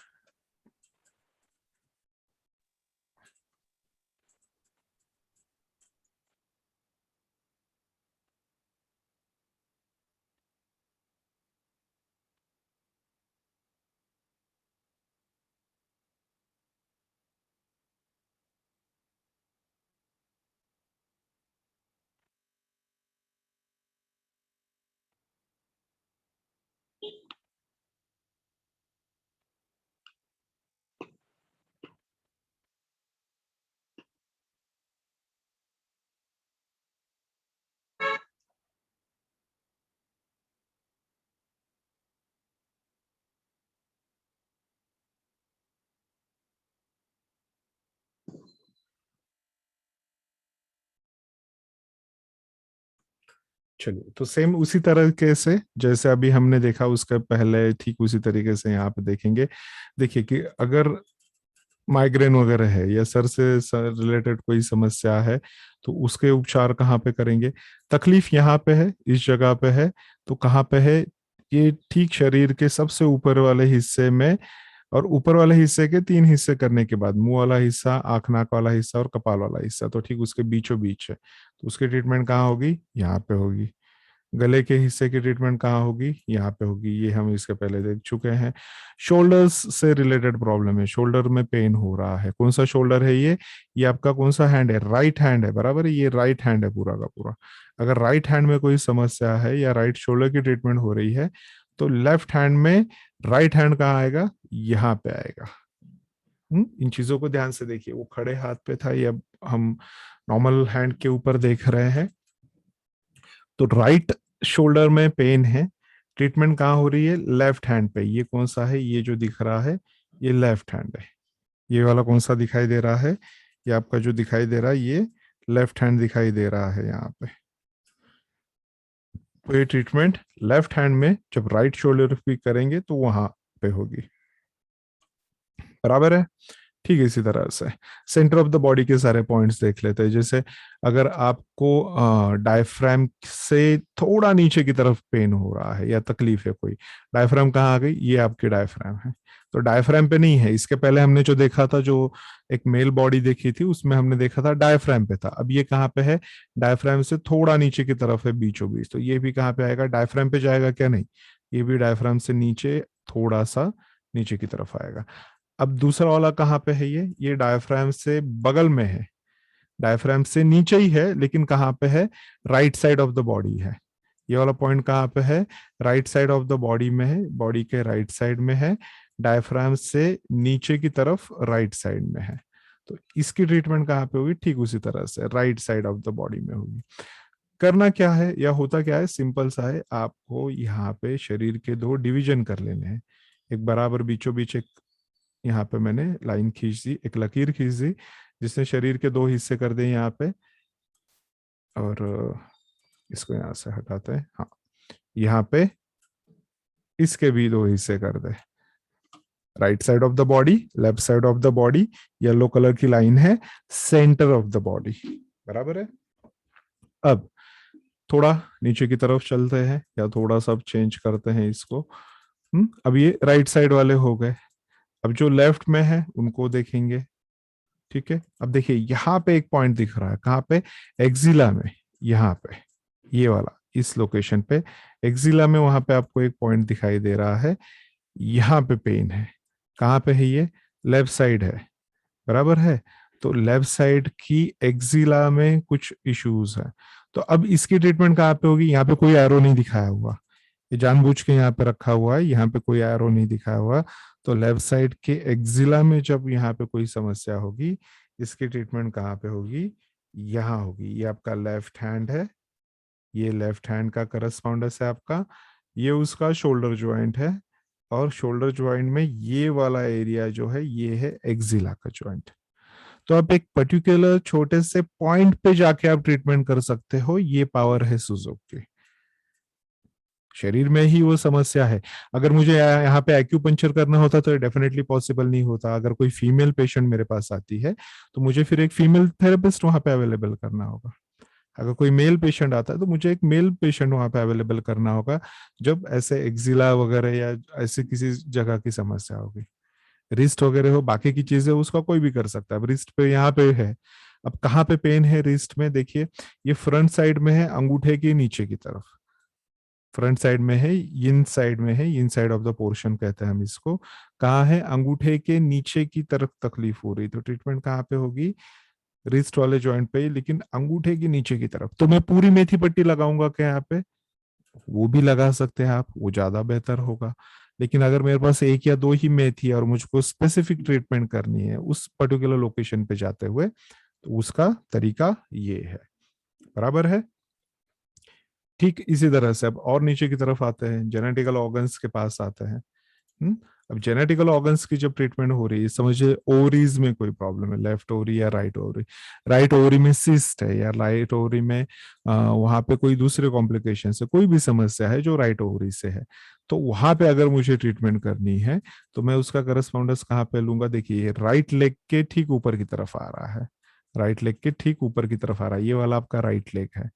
चलिए तो सेम उसी तरीके से जैसे अभी हमने देखा उसके पहले, ठीक उसी तरीके से यहाँ पे देखेंगे। देखिए कि अगर माइग्रेन वगैरह है या सर से रिलेटेड कोई समस्या है, तो उसके उपचार कहाँ पे करेंगे। तकलीफ यहाँ पे है, इस जगह पे है, तो कहाँ पे है, ये ठीक शरीर के सबसे ऊपर वाले हिस्से में, और ऊपर वाले हिस्से के 3 हिस्से करने के बाद मुंह वाला हिस्सा, आंख नाक वाला हिस्सा और कपाल वाला हिस्सा, तो ठीक उसके बीचों बीच है, तो उसकी ट्रीटमेंट कहाँ होगी, यहाँ पे होगी। गले के हिस्से की ट्रीटमेंट कहाँ होगी, यहाँ पे होगी, ये हम इसके पहले देख चुके हैं। शोल्डर्स से रिलेटेड प्रॉब्लम है, शोल्डर में पेन हो रहा है, कौन सा शोल्डर है ये आपका कौन सा हैंड है, राइट हैंड है, बराबर है, ये राइट हैंड है पूरा का पूरा। अगर राइट हैंड में कोई समस्या है या राइट शोल्डर की ट्रीटमेंट हो रही है, तो लेफ्ट हैंड में, राइट हैंड कहाँ आएगा, यहाँ पे आएगा। इन चीजों को ध्यान से देखिए, वो खड़े हाथ पे था, ये अब हम नॉर्मल हैंड के ऊपर देख रहे हैं। तो राइट शोल्डर में पेन है, ट्रीटमेंट कहाँ हो रही है, लेफ्ट हैंड पे। ये कौन सा है, ये जो दिख रहा है ये लेफ्ट हैंड है। ये वाला कौन सा दिखाई दे रहा है, ये आपका जो दिखाई दे रहा है ये लेफ्ट हैंड दिखाई दे रहा है यहाँ पे। तो ये ट्रीटमेंट लेफ्ट हैंड में जब राइट शोल्डर पे करेंगे तो वहां पे होगी, बराबर है। ठीक है, इसी तरह से सेंटर ऑफ द बॉडी के सारे पॉइंट्स देख लेते हैं। जैसे अगर आपको डायफ्राम से थोड़ा नीचे की तरफ पेन हो रहा है या तकलीफ है कोई, डायफ्राम कहाँ आ गई, ये आपकी डायफ्राम है। तो डायफ्राम पे नहीं है, इसके पहले हमने जो देखा था, जो एक मेल बॉडी देखी थी, उसमें हमने देखा था डायफ्राम पे था। अब ये कहाँ पे है, डायफ्राम से थोड़ा नीचे की तरफ है, बीचों बीच। तो ये भी कहाँ पे आएगा, डायफ्राम पे जाएगा क्या, नहीं, ये भी डायफ्राम से नीचे थोड़ा सा नीचे की तरफ आएगा। अब दूसरा वाला कहाँ पे है, ये डायफ्राम से बगल में है, डायफ्राम से नीचे ही है, लेकिन कहाँ पे है, right side of the body है। ये वाला पॉइंट कहाँ पे है, right side of the body में है, बॉडी के राइट साइड में है, डायफ्राम से नीचे की तरफ राइट साइड में है। तो इसकी ट्रीटमेंट कहाँ पे होगी, ठीक उसी तरह से right side of the body में होगी। करना क्या है या होता क्या है, सिंपल सा है, आपको यहाँ पे शरीर के 2 डिवीजन कर लेने हैं। एक बराबर बीचों बीच एक, यहाँ पे मैंने लाइन खींच दी, एक लकीर खींच दी, जिसने शरीर के 2 हिस्से कर दिए यहाँ पे। और इसको यहाँ से हटाते हैं, हाँ, यहाँ पे इसके भी 2 हिस्से कर दे, right side of the body, left side of the body, yellow colour की लाइन है सेंटर ऑफ द बॉडी, बराबर है। अब थोड़ा नीचे की तरफ चलते हैं या थोड़ा सा चेंज करते हैं इसको। अब ये राइट साइड वाले हो गए, अब जो लेफ्ट में है उनको देखेंगे। ठीक है, अब देखिए यहाँ पे एक पॉइंट दिख रहा है, कहाँ पे? एक्सिला में, यहाँ पे, ये वाला, इस लोकेशन पे एक्सिला में, वहां पे आपको एक पॉइंट दिखाई दे रहा है, यहाँ पे पेन है। कहाँ पे है ये? लेफ्ट साइड है, बराबर है। तो लेफ्ट साइड की एक्सिला में कुछ इश्यूज है। तो अब इसकी ट्रीटमेंट कहाँ पे होगी? यहाँ पे कोई एरो नहीं दिखाया हुआ, ये जानबूझ के यहाँ पे रखा हुआ है, यहाँ पे कोई एरो नहीं दिखाया हुआ। तो लेफ्ट साइड के एक्सिला में जब यहाँ पे कोई समस्या होगी, इसकी ट्रीटमेंट कहाँ पे होगी? यहाँ होगी। ये आपका लेफ्ट हैंड है, ये लेफ्ट हैंड का करस्पॉन्डेंस है आपका, ये उसका शोल्डर ज्वाइंट है, और शोल्डर ज्वाइंट में ये वाला एरिया जो है ये है एक्सिला का ज्वाइंट। तो आप एक पर्टिकुलर छोटे से पॉइंट पे जाके आप ट्रीटमेंट कर सकते हो, ये पावर है सुजोक की। शरीर में ही वो समस्या है। अगर मुझे यहाँ पे एक्यूपंक्चर करना होता तो डेफिनेटली पॉसिबल नहीं होता। अगर कोई फीमेल पेशेंट मेरे पास आती है तो मुझे फिर एक फीमेल थेरेपिस्ट वहां पे अवेलेबल करना होगा। अगर कोई मेल पेशेंट आता है तो मुझे एक मेल पेशेंट वहां पे अवेलेबल करना होगा, जब ऐसे एक्सिला वगैरह या ऐसे किसी जगह की समस्या होगी। रिस्ट वगैरह हो, बाकी की चीजें उसका कोई भी कर सकता है। अब रिस्ट पे यहाँ पे है, अब कहाँ पे पेन है रिस्ट में? देखिए ये फ्रंट साइड में है, अंगूठे के नीचे की तरफ, फ्रंट साइड में है, इन साइड में है, इन साइड ऑफ द पोर्शन कहते हैं हम इसको। कहाँ है? अंगूठे के नीचे की तरफ तकलीफ हो रही, तो ट्रीटमेंट कहाँ पे होगी? रिस्ट वाले जॉइंट पे, लेकिन अंगूठे के नीचे की तरफ। तो मैं पूरी मेथी पट्टी लगाऊंगा क्या यहाँ पे? वो भी लगा सकते हैं आप, वो ज्यादा बेहतर होगा। लेकिन अगर मेरे पास एक या दो ही मेथी है और मुझको स्पेसिफिक ट्रीटमेंट करनी है उस पर्टिकुलर लोकेशन पे जाते हुए, तो उसका तरीका ये है, बराबर है। ठीक इसी तरह से अब और नीचे की तरफ आते हैं, जेनेटिकल ऑर्गन्स के पास आते हैं। अब जेनेटिकल ऑर्गन्स की जब ट्रीटमेंट हो रही है, समझिए ओवरीज में कोई प्रॉब्लम है, लेफ्ट ओवरी या राइट ओवरी, राइट ओवरी में सिस्ट है या राइट ओवरी में वहां पे कोई दूसरे कॉम्प्लिकेशन से कोई भी समस्या है जो राइट ओवरी से है, तो वहां पे अगर मुझे ट्रीटमेंट करनी है तो मैं उसका करस्पॉन्डेंस कहाँ पे लूंगा? देखिए राइट लेग के ठीक ऊपर की तरफ आ रहा है, राइट लेग के ठीक ऊपर की तरफ आ रहा है, ये वाला आपका राइट लेग है,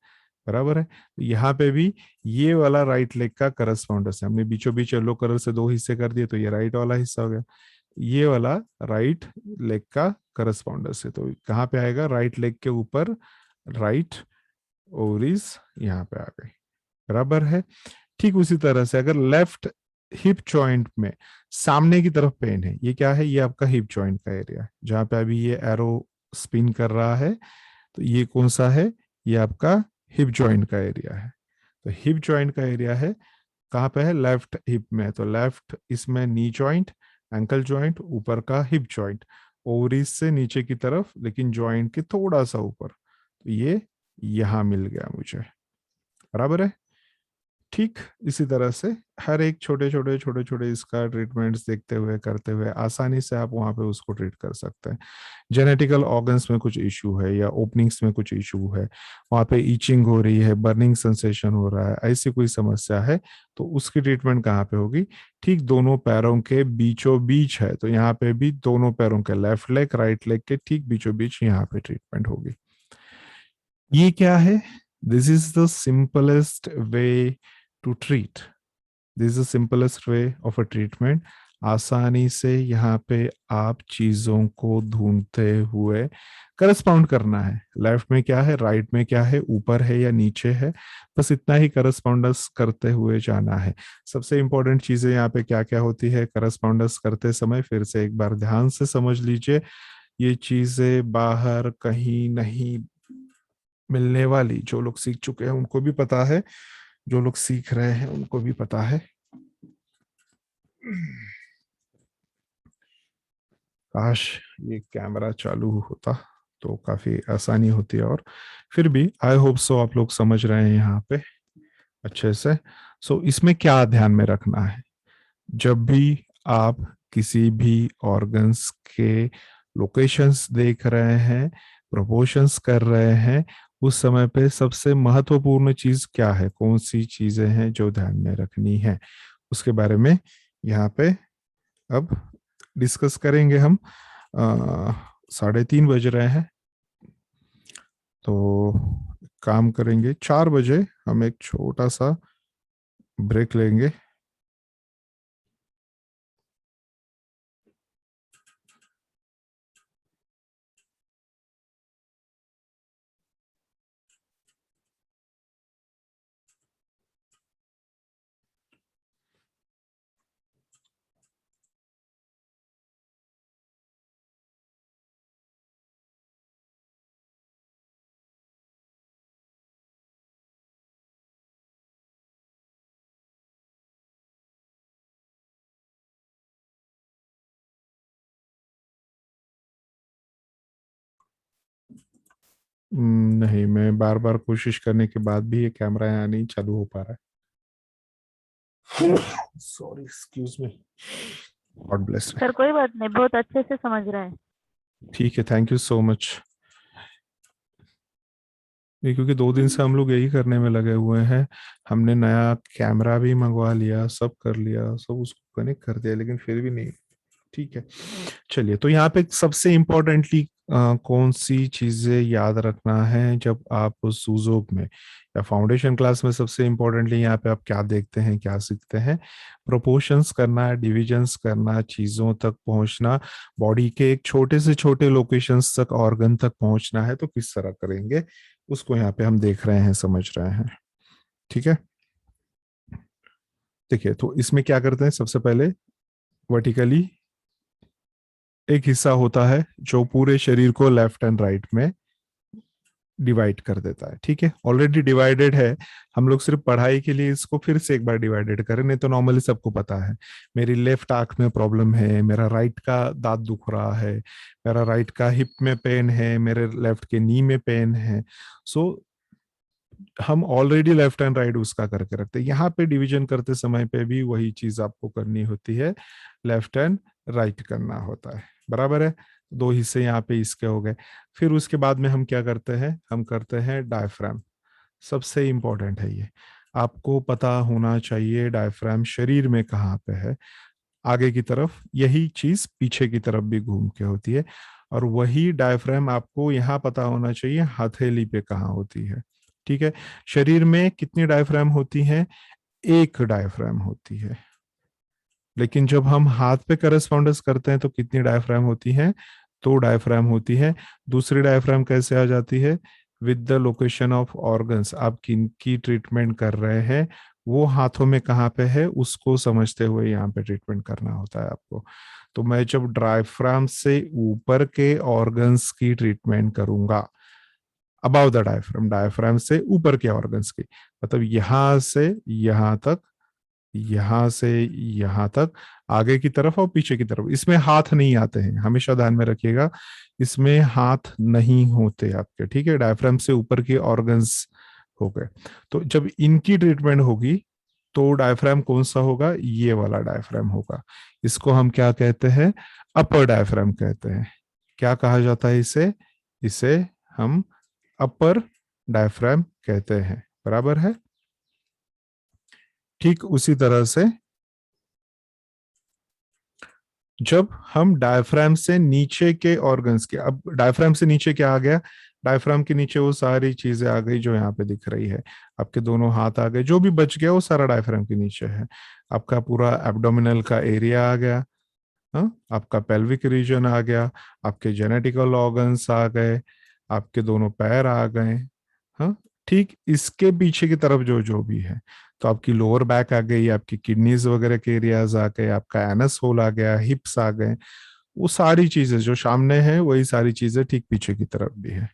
बराबर है। तो यहाँ पे भी ये वाला राइट लेग का करस्पॉन्डेंस है, हमने बीचों बीच येलो कलर से दो हिस्से कर दिए, तो ये राइट वाला हिस्सा हो गया, ये वाला राइट लेग का करस्पॉन्डेंस है। तो कहाँ पे आएगा? राइट लेग के ऊपर राइट ओवरीज यहाँ पे आ गई, बराबर है। ठीक उसी तरह से अगर लेफ्ट हिप जॉइंट में सामने की तरफ पेन है, ये क्या है? ये आपका हिप जॉइंट का एरिया है, जहां पे अभी ये एरो स्पिन कर रहा है, तो ये कौन सा है? ये आपका हिप जॉइंट का एरिया है। तो हिप जॉइंट का एरिया है कहाँ पे है? लेफ्ट हिप में। तो लेफ्ट इसमें नी जॉइंट, एंकल जॉइंट, ऊपर का हिप जॉइंट, ओवरीज से नीचे की तरफ लेकिन जॉइंट के थोड़ा सा ऊपर, तो ये यहां मिल गया मुझे, बराबर है। ठीक इसी तरह से हर एक छोटे छोटे इसका ट्रीटमेंट्स देखते हुए करते हुए आसानी से आप वहां पे उसको ट्रीट कर सकते हैं। जेनेटिकल ऑर्गन्स में कुछ इशू है या ओपनिंग्स में कुछ इशू है, वहां पे ईचिंग हो रही है, बर्निंग सेंसेशन हो रहा है, ऐसी कोई समस्या है, तो उसकी ट्रीटमेंट कहाँ पे होगी? ठीक दोनों पैरों के बीचों बीच है, तो यहाँ पे भी दोनों पैरों के लेफ्ट लेग राइट लेग के ठीक बीचों बीच यहाँ पे ट्रीटमेंट होगी। ये क्या है? This is the simplest way to treat, this is simplest way of a treatment. आसानी से यहाँ पे आप चीजों को ढूंढते हुए करस्पाउंड करना है, लेफ्ट में क्या है, राइट में क्या है, ऊपर है या नीचे है, बस इतना ही करस्पाउंडस करते हुए जाना है। सबसे इंपॉर्टेंट चीजें यहाँ पे क्या क्या होती है करस्पाउंडस करते समय, फिर से एक बार ध्यान से समझ लीजिए, ये चीजें बाहर कहीं नहीं मिलने वाली। जो लोग सीख चुके हैं उनको भी पता है, जो लोग सीख रहे हैं उनको भी पता है। काश ये कैमरा चालू होता तो काफी आसानी होती है, और फिर भी आई होप सो आप लोग समझ रहे हैं यहाँ पे अच्छे से। सो इसमें क्या ध्यान में रखना है? जब भी आप किसी भी ऑर्गन्स के लोकेशंस देख रहे हैं, प्रोपोर्शंस कर रहे हैं, उस समय पे सबसे महत्वपूर्ण चीज क्या है, कौन सी चीजें हैं जो ध्यान में रखनी है, उसके बारे में यहाँ पे अब डिस्कस करेंगे हम। 3:30 बज रहे हैं, तो काम करेंगे 4 बजे हम एक छोटा सा ब्रेक लेंगे। नहीं, मैं बार बार कोशिश करने के बाद भी ये कैमरा यहाँ नहीं चालू हो पा रहा है। Sorry, excuse me. God bless. Sir कोई बात नहीं, बहुत अच्छे से समझ रहा है। ठीक है, थैंक यू सो मच। ये क्योंकि 2 दिन से हम लोग यही करने में लगे हुए हैं। हमने नया कैमरा भी मंगवा लिया, सब कर लिया, सब उसको कनेक्ट कर दिया, लेकिन फिर भी नहीं। ठीक है, चलिए। तो यहाँ पे सबसे इम्पोर्टेंटली कौन सी चीजें याद रखना है जब आप सूजोग में या फाउंडेशन क्लास में, सबसे इम्पोर्टेंटली यहाँ पे आप क्या देखते हैं, क्या सीखते हैं? प्रोपोर्शंस करना, डिविजन्स करना, चीजों तक पहुंचना, बॉडी के एक छोटे से छोटे लोकेशंस तक, ऑर्गन तक पहुंचना है तो किस तरह करेंगे, उसको यहाँ पे हम देख रहे हैं, समझ रहे हैं। ठीक है, देखिए। तो इसमें क्या करते हैं, सबसे पहले वर्टिकली एक हिस्सा होता है जो पूरे शरीर को लेफ्ट एंड राइट में डिवाइड कर देता है। ठीक है, ऑलरेडी डिवाइडेड है। हम लोग सिर्फ पढ़ाई के लिए इसको फिर से एक बार डिवाइडेड करें, नहीं तो नॉर्मली सबको पता है। मेरी लेफ्ट आंख में प्रॉब्लम है, मेरा राइट का दांत दुख रहा है, मेरा राइट का हिप में पेन है, मेरे लेफ्ट के नी में पेन है। सो हम ऑलरेडी लेफ्ट एंड राइट उसका करके रखते हैं। यहाँ पे डिवीजन करते समय पे भी वही चीज आपको करनी होती है, लेफ्ट एंड राइट करना होता है। बराबर है, 2 हिस्से यहाँ पे इसके हो गए। फिर उसके बाद में हम क्या करते हैं, हम करते हैं डायफ्राम। सबसे इंपॉर्टेंट है ये, आपको पता होना चाहिए डायफ्राम शरीर में कहाँ पे है। आगे की तरफ, यही चीज पीछे की तरफ भी घूम के होती है। और वही डायफ्राम आपको यहाँ पता होना चाहिए हथेली पे कहाँ होती है। ठीक है, शरीर में कितनी डायफ्राम होती हैं? एक डायफ्राम होती है। लेकिन जब हम हाथ पे करस्पॉन्डेंस करते हैं तो कितनी डायफ्राम होती हैं? 2 डायफ्राम होती है। दूसरी डायफ्राम कैसे आ जाती है? With the location of organs. आप किन की ट्रीटमेंट कर रहे हैं, वो हाथों में कहाँ पे है, उसको समझते हुए यहाँ पे ट्रीटमेंट करना होता है आपको। तो मैं जब डायफ्राम से ऊपर के ऑर्गन्स की ट्रीटमेंट करूंगा, अबाउ द डायफ्राम, डायफ्राम से ऊपर के ऑर्गन्स की, मतलब यहां से यहां तक, यहां से यहां तक, आगे की तरफ और पीछे की तरफ, इसमें हाथ नहीं आते हैं, हमेशा ध्यान में रखिएगा, इसमें हाथ नहीं होते आपके। ठीक है, डायफ्राम से ऊपर के ऑर्गन्स हो गए। तो जब इनकी ट्रीटमेंट होगी तो डायफ्राम कौन सा होगा? ये वाला डायफ्राम होगा। इसको हम क्या कहते हैं? अपर डायफ्राम कहते हैं। क्या कहा जाता है इसे? इसे हम अपर डायफ्राम कहते हैं। बराबर है। ठीक उसी तरह से जब हम डायफ्राम से नीचे के ऑर्गन्स के, अब डायफ्राम से नीचे क्या आ गया? डायफ्राम के नीचे वो सारी चीजें आ गई जो यहाँ पे दिख रही है। आपके दोनों हाथ आ गए, जो भी बच गया वो सारा डायफ्राम के नीचे है। आपका पूरा एब्डोमिनल का एरिया आ गया, हाँ, आपका पेल्विक रीजन आ गया, आपके जेनेटिकल ऑर्गन्स आ गए, आपके दोनों पैर आ गए। हाँ, ठीक इसके पीछे की तरफ जो जो भी है, तो आपकी लोअर बैक आ गई, आपकी किडनीज वगैरह के एरियाज आ गए, आपका एनस होल आ गया, हिप्स आ गए। वो सारी चीजें जो सामने है वही सारी चीजें ठीक पीछे की तरफ भी है।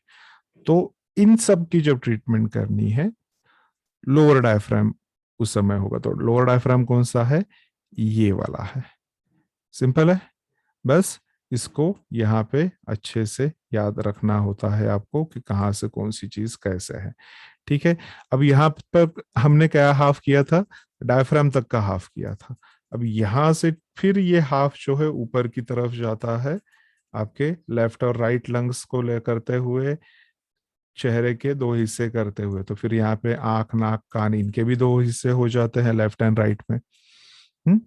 तो इन सब की जब ट्रीटमेंट करनी है, लोअर डायफ्राम उस समय होगा। तो लोअर डायफ्राम कौन सा है? ये वाला है। सिंपल है, बस इसको यहाँ पे अच्छे से याद रखना होता है आपको कि कहाँ से कौन सी चीज कैसे है। ठीक है, अब यहाँ पर हमने क्या हाफ किया था? डायफ्राम तक का हाफ किया था। अब यहाँ से फिर ये हाफ जो है ऊपर की तरफ जाता है, आपके लेफ्ट और राइट लंग्स को ले करते हुए, चेहरे के 2 हिस्से करते हुए। तो फिर यहाँ पे आंख, नाक, कान, इनके भी 2 हिस्से हो जाते हैं, लेफ्ट एंड राइट में। हम्म,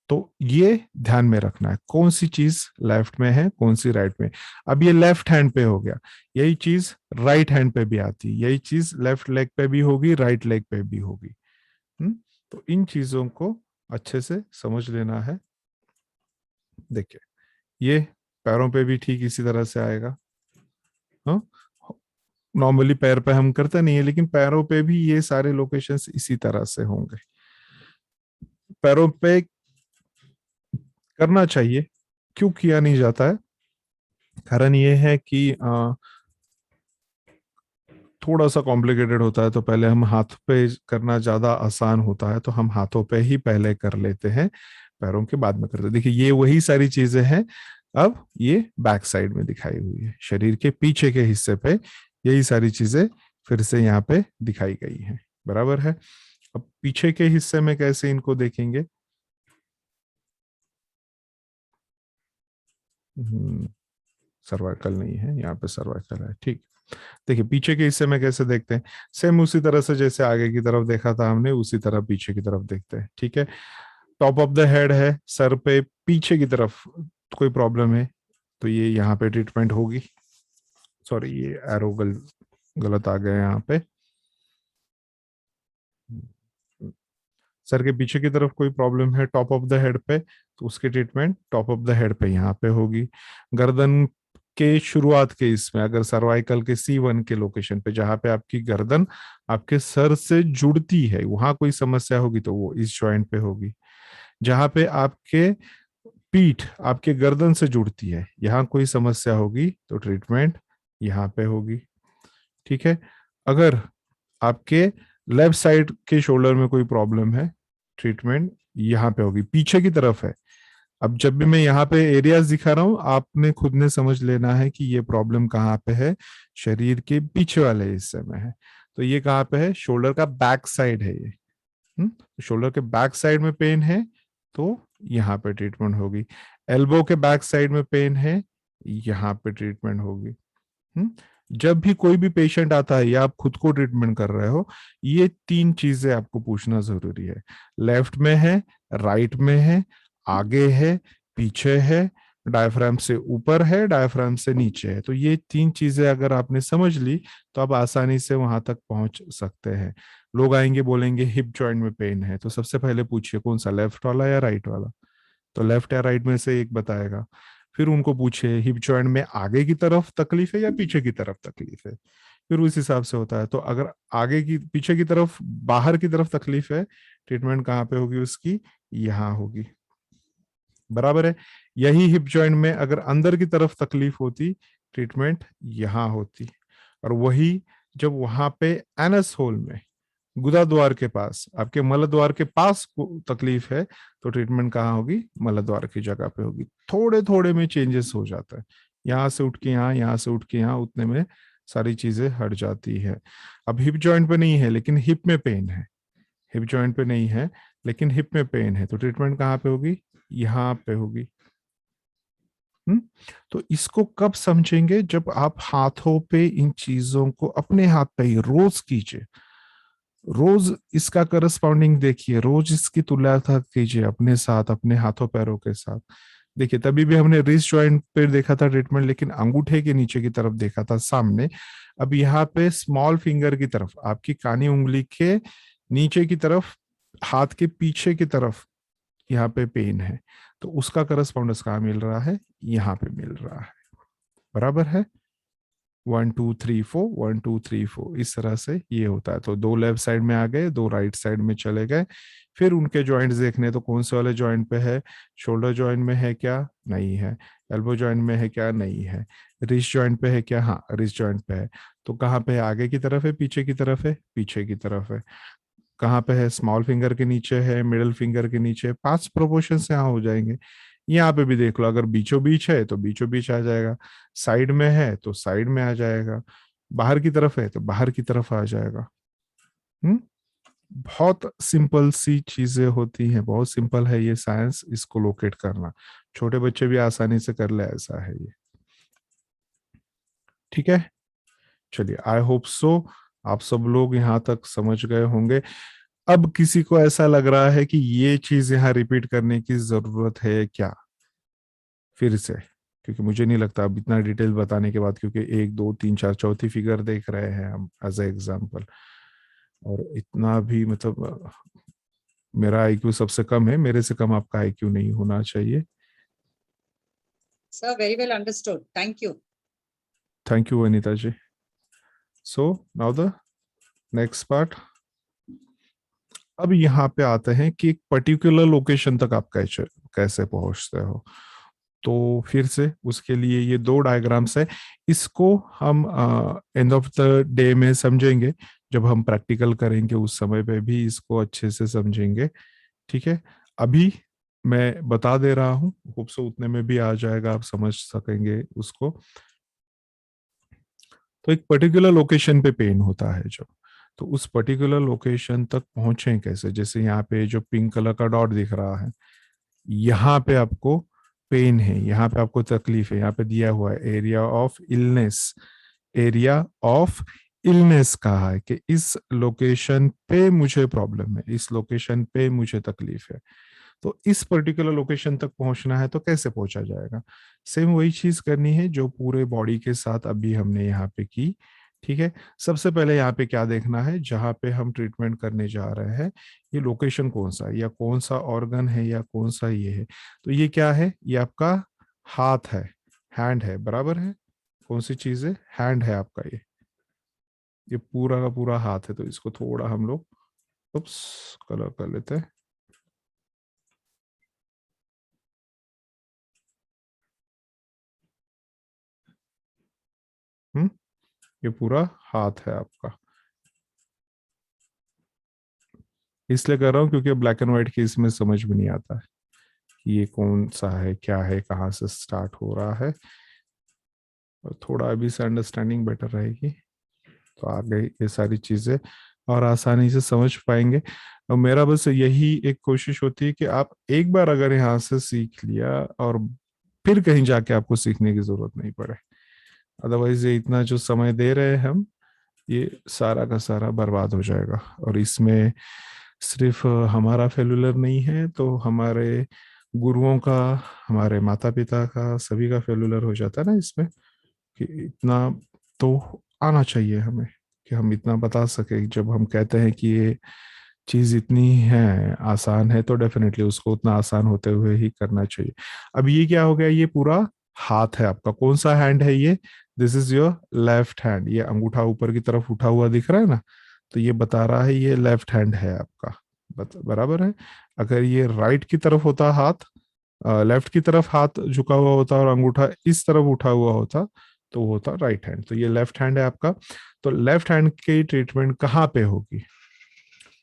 तो ये ध्यान में रखना है कौन सी चीज लेफ्ट में है, कौन सी राइट में। अब ये लेफ्ट हैंड पे हो गया, यही चीज राइट हैंड पे भी आती है, यही चीज लेफ्ट लेग पे भी होगी, राइट लेग पे भी होगी। तो इन चीजों को अच्छे से समझ लेना है। देखिए, ये पैरों पे भी ठीक इसी तरह से आएगा। हाँ, नॉर्मली पैर पे हम करते नहीं है, लेकिन पैरों पे भी ये सारे लोकेशंस इसी तरह से होंगे। पैरों पे करना चाहिए, क्यों किया नहीं जाता है? कारण ये है कि थोड़ा सा कॉम्प्लिकेटेड होता है, तो पहले हम हाथ पे करना ज्यादा आसान होता है, तो हम हाथों पे ही पहले कर लेते हैं, पैरों के बाद में करते हैं। देखिए, ये वही सारी चीजें हैं। अब ये बैक साइड में दिखाई हुई है, शरीर के पीछे के हिस्से पे यही सारी चीजें फिर से यहाँ पे दिखाई गई हैं, बराबर है। अब पीछे के हिस्से में कैसे इनको देखेंगे, सर्वाइकल नहीं है यहाँ पे, सर्वाइकल है, ठीक। देखिए पीछे के हिस्से में कैसे देखते हैं, सेम उसी तरह से जैसे आगे की तरफ देखा था हमने, उसी तरह पीछे की तरफ देखते हैं, ठीक है। टॉप ऑफ द हेड है, सर पे पीछे की तरफ कोई प्रॉब्लम है तो ये यहाँ पे ट्रीटमेंट होगी। सॉरी, ये एरो गलत आ गया यहाँ पे। सर के पीछे की तरफ कोई प्रॉब्लम है टॉप ऑफ द हेड पे, तो उसकी treatment top of the head पे यहाँ पे होगी। गर्दन के शुरुआत के इसमें अगर सर्वाइकल के C1 के लोकेशन पे, जहां पे आपकी गर्दन आपके सर से जुड़ती है, वहां कोई समस्या होगी तो वो इस जॉइंट पे होगी। जहां पे आपके पीठ आपके गर्दन से जुड़ती है, यहाँ कोई समस्या होगी तो ट्रीटमेंट यहाँ पे होगी, ठीक है। अगर आपके लेफ्ट साइड के शोल्डर में कोई प्रॉब्लम है, ट्रीटमेंट यहाँ पे होगी, पीछे की तरफ है। अब जब भी मैं यहाँ पे एरियाज दिखा रहा हूं, आपने खुद ने समझ लेना है कि ये प्रॉब्लम कहाँ पे है, शरीर के पीछे वाले हिस्से में है। तो ये कहाँ पे है, शोल्डर का बैक साइड है ये। शोल्डर के बैक साइड में पेन है तो यहाँ पे ट्रीटमेंट होगी। एल्बो के बैक साइड में पेन है, यहाँ पे ट्रीटमेंट होगी। जब भी कोई भी पेशेंट आता है या आप खुद को ट्रीटमेंट कर रहे हो, ये 3 चीजें आपको पूछना जरूरी है। लेफ्ट में है, राइट में है, आगे है, पीछे है, डायफ्राम से ऊपर है, डायफ्राम से नीचे है। तो ये 3 चीजें अगर आपने समझ ली तो आप आसानी से वहां तक पहुंच सकते हैं। लोग आएंगे बोलेंगे हिप जॉइंट में पेन है, तो सबसे पहले पूछिए कौन सा, लेफ्ट वाला या राइट वाला, तो लेफ्ट या राइट में से एक बताएगा। फिर उनको पूछे हिप जॉइंट में आगे की तरफ तकलीफ है या पीछे की तरफ तकलीफ है, फिर उस हिसाब से होता है। तो अगर आगे की पीछे की तरफ बाहर की तरफ तकलीफ है, ट्रीटमेंट कहाँ पे होगी उसकी, यहाँ होगी, बराबर है। यही हिप जॉइंट में अगर अंदर की तरफ तकलीफ होती, ट्रीटमेंट यहाँ होती। और वही जब वहां पे एनस होल में, गुदा द्वार के पास, आपके मल द्वार के पास तकलीफ है, तो ट्रीटमेंट कहाँ होगी, मल द्वार की जगह पे होगी। थोड़े थोड़े में चेंजेस हो जाता है, यहाँ से उठ के यहाँ, यहाँ से उठ के यहाँ, उतने में सारी चीजें हट जाती है। अब हिप जॉइंट पे नहीं है लेकिन हिप में पेन है, हिप जॉइंट पे नहीं है लेकिन हिप में पेन है, तो ट्रीटमेंट कहाँ पे होगी, यहाँ पे होगी। तो इसको कब समझेंगे, जब आप हाथों पे इन चीजों को अपने हाथ पे ही रोज कीजिए, रोज इसका करस्पॉन्डिंग देखिए, रोज इसकी तुलना कीजिए अपने साथ, अपने हाथों पैरों के साथ। देखिए तभी भी हमने रिस्ट जॉइंट पे देखा था ट्रीटमेंट, लेकिन अंगूठे के नीचे की तरफ देखा था सामने। अब यहाँ पे स्मॉल फिंगर की तरफ, आपकी कानी उंगली के नीचे की तरफ, हाथ के पीछे की तरफ यहाँ पे पेन है, तो उसका करस्पॉन्डेंस कहाँ मिल रहा है, यहाँ पे मिल रहा है, बराबर है। 1 2 3 4 1 2 3 4 इस तरह से ये होता है। तो 2 लेफ्ट साइड में आ गए, 2 राइट साइड में चले गए। फिर उनके जॉइंट्स देखने, तो कौन से वाले जॉइंट पे है, शोल्डर जॉइंट में है क्या, नहीं है। एल्बो जॉइंट में है क्या, नहीं है। रिस्ट जॉइंट पे है क्या, हाँ रिस्ट जॉइंट पे है। तो कहाँ पे है, आगे की तरफ है, पीछे की तरफ है, पीछे की तरफ है। कहाँ पे है, स्मॉल फिंगर के नीचे है, मिडिल फिंगर के नीचे, 5 प्रोपोर्शन से यहाँ हो जाएंगे। यहाँ पे भी देख लो, अगर बीचों बीच है तो बीचों बीच आ जाएगा, साइड में है तो साइड में आ जाएगा, बाहर की तरफ है तो बाहर की तरफ आ जाएगा। हम्म बहुत सिंपल सी चीजें होती हैं, बहुत सिंपल है ये साइंस, इसको लोकेट करना छोटे बच्चे भी आसानी से कर ले, ऐसा है ये, ठीक है। चलिए, आई होप सो आप सब लोग यहाँ तक समझ गए होंगे। अब किसी को ऐसा लग रहा है कि ये चीज यहाँ रिपीट करने की जरूरत है क्या, फिर से, क्योंकि मुझे नहीं लगता अब इतना डिटेल बताने के बाद, क्योंकि 1 2 3 4 चौथी फिगर देख रहे हैं हम एज ए एग्जाम्पल, और इतना भी मतलब मेरा आईक्यू सबसे कम है, मेरे से कम आपका आईक्यू नहीं होना चाहिए। Sir, very well understood. Thank you. Thank you Anita ji. So now the next part. अब यहाँ पे आते हैं कि एक पर्टिकुलर लोकेशन तक आप कैसे कैसे पहुंचते हो। तो फिर से उसके लिए ये 2 डायग्राम्स है, इसको हम एंड ऑफ द डे में समझेंगे, जब हम प्रैक्टिकल करेंगे उस समय पे भी इसको अच्छे से समझेंगे, ठीक है। अभी मैं बता दे रहा हूँ, होप सो उतने में भी आ जाएगा, आप समझ सकेंगे उसको। तो एक पर्टिकुलर लोकेशन पे पेन होता है जो, तो उस पर्टिकुलर लोकेशन तक पहुंचे कैसे? जैसे यहाँ पे जो पिंक कलर का डॉट दिख रहा है, यहाँ पे आपको पेन है, यहाँ पे आपको तकलीफ है, यहाँ पे दिया हुआ है area of illness. Area of illness कहा है कि इस लोकेशन पे मुझे प्रॉब्लम है, इस लोकेशन पे मुझे तकलीफ है। तो इस पर्टिकुलर लोकेशन तक पहुंचना है तो कैसे पहुंचा जाएगा? सेम वही चीज करनी है जो पूरे बॉडी के साथ अभी हमने यहाँ पे की। ठीक है, सबसे पहले यहाँ पे क्या देखना है, जहाँ पे हम ट्रीटमेंट करने जा रहे हैं ये लोकेशन कौन सा है, या कौन सा ऑर्गन है, या कौन सा ये है। तो ये क्या है, ये आपका हाथ है, हैंड है, बराबर है। कौन सी चीज है? हैंड है आपका। ये पूरा का पूरा हाथ है। तो इसको थोड़ा हम लोग कलर कर लेते हैं। ये पूरा हाथ है आपका। इसलिए कर रहा हूँ क्योंकि ब्लैक एंड व्हाइट की इसमें समझ में नहीं आता है कि ये कौन सा है, क्या है, कहाँ से स्टार्ट हो रहा है। और थोड़ा अभी से अंडरस्टैंडिंग बेटर रहेगी तो आगे ये सारी चीजें और आसानी से समझ पाएंगे। और मेरा बस यही एक कोशिश होती है कि आप एक बार अगर यहाँ से सीख लिया और फिर कहीं जाके आपको सीखने की जरूरत नहीं पड़े। अदरवाइज ये इतना जो समय दे रहे हैं हम, ये सारा का सारा बर्बाद हो जाएगा। और इसमें सिर्फ हमारा फेलुलर नहीं है, तो हमारे गुरुओं का, हमारे माता पिता का, सभी का फेलुलर हो जाता है ना इसमें। कि इतना तो आना चाहिए हमें कि हम इतना बता सके। जब हम कहते हैं कि ये चीज इतनी है, आसान है, तो डेफिनेटली उसको उतना आसान होते हुए ही करना चाहिए। अब ये क्या हो गया, ये पूरा हाथ है आपका। कौन सा हैंड है ये? This is your left hand. ये अंगूठा ऊपर की तरफ उठा हुआ दिख रहा है ना, तो ये बता रहा है ये लेफ्ट हैंड है आपका। बराबर है। अगर ये राइट की तरफ होता हाथ, लेफ्ट की तरफ हाथ झुका हुआ होता और अंगूठा इस तरफ उठा हुआ होता, तो वो होता राइट हैंड। तो ये लेफ्ट हैंड है आपका। तो लेफ्ट हैंड की ट्रीटमेंट कहाँ पे होगी?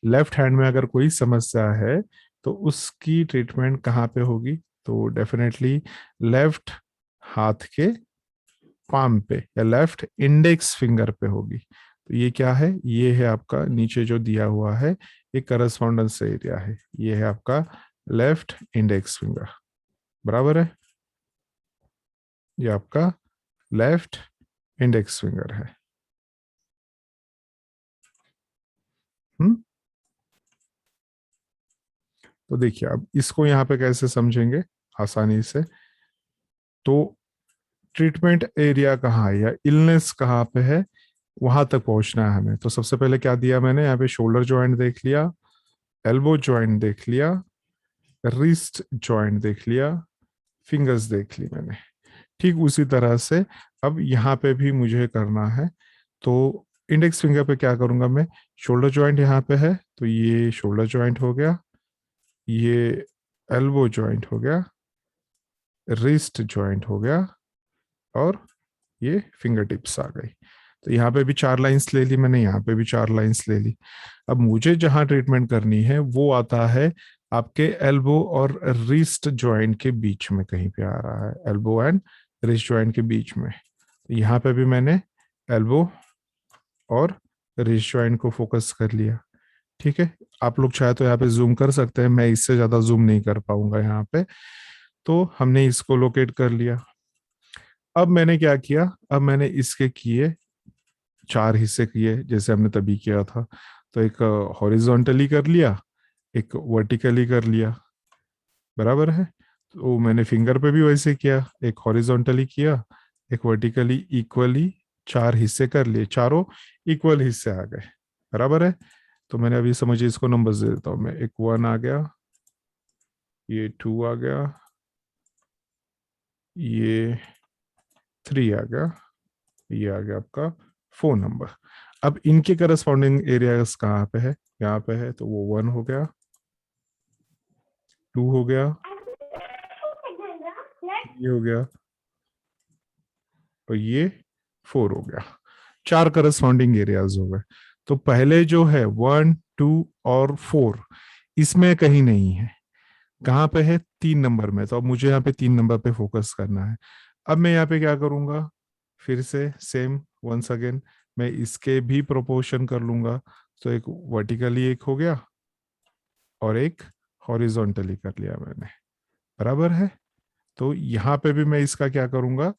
लेफ्ट हैंड में अगर कोई समस्या है तो उसकी ट्रीटमेंट कहाँ पे होगी? तो डेफिनेटली लेफ्ट हाथ के पाम पे या लेफ्ट इंडेक्स फिंगर पे होगी। तो ये क्या है? ये है आपका नीचे जो दिया हुआ है, ये करस्पॉन्डेंस एरिया है। ये है आपका लेफ्ट इंडेक्स फिंगर, बराबर है। ये आपका लेफ्ट इंडेक्स फिंगर है। हम्म। तो देखिए अब इसको यहाँ पे कैसे समझेंगे आसानी से। तो ट्रीटमेंट एरिया कहाँ है या इलनेस कहाँ पे है, वहां तक पहुंचना है हमें। तो सबसे पहले क्या दिया मैंने यहाँ पे? शोल्डर जॉइंट देख लिया, एल्बो जॉइंट देख लिया, रिस्ट जॉइंट देख लिया, फिंगर्स देख ली मैंने। ठीक उसी तरह से अब यहाँ पे भी मुझे करना है। तो इंडेक्स फिंगर पे क्या करूंगा मैं? शोल्डर जॉइंट यहाँ पे है, तो ये शोल्डर जॉइंट हो गया, ये एल्बो जॉइंट हो गया, रिस्ट जॉइंट हो गया, और ये फिंगर टिप्स आ गई। तो यहाँ पे भी 4 लाइंस ले ली मैंने, यहाँ पे भी 4 लाइंस ले ली। अब मुझे जहां ट्रीटमेंट करनी है वो आता है आपके एल्बो और रिस्ट जॉइंट के बीच में, कहीं पे आ रहा है एल्बो एंड रिस्ट जॉइंट के बीच में। तो यहाँ पे भी मैंने एल्बो और रिस्ट जॉइंट को फोकस कर लिया। ठीक है, आप लोग चाहे तो यहाँ पे जूम कर सकते हैं, मैं इससे ज्यादा जूम नहीं कर पाऊंगा यहाँ पे। तो हमने इसको लोकेट कर लिया। अब मैंने क्या किया, अब मैंने इसके किए 4 हिस्से किए जैसे हमने तभी किया था। तो एक हॉरिजॉन्टली कर लिया, एक वर्टिकली कर लिया, बराबर है। तो मैंने फिंगर पे भी वैसे किया, एक हॉरिजॉन्टली किया, एक वर्टिकली, इक्वली 4 हिस्से कर लिए, चारों इक्वल हिस्से आ गए, बराबर है। तो मैंने अभी समझिए इसको नंबर्स दे देता हूँ मैं। एक 1 आ गया, ये 2 आ गया, ये 3 आ गया, ये आ गया आपका 4 नंबर। अब इनके करस्पॉन्डिंग एरियाज कहाँ पे है? यहाँ पे है, तो वो 1 हो गया, 2 हो गया, 3 हो गया, और ये 4 हो गया। 4 करस्पॉन्डिंग एरियाज हो गए। तो पहले जो है 1, 2 और 4, इसमें कहीं नहीं है। कहाँ पे है? 3 नंबर में। तो अब मुझे यहाँ पे 3 नंबर पे फोकस करना है। अब मैं यहाँ पे क्या करूंगा? फिर से सेम वंस अगेन मैं इसके भी प्रोपोर्शन कर लूंगा, तो एक वर्टिकली एक हो गया और एक हॉरिजॉन्टली कर लिया मैंने, बराबर है। तो यहाँ पे भी मैं इसका क्या करूंगा,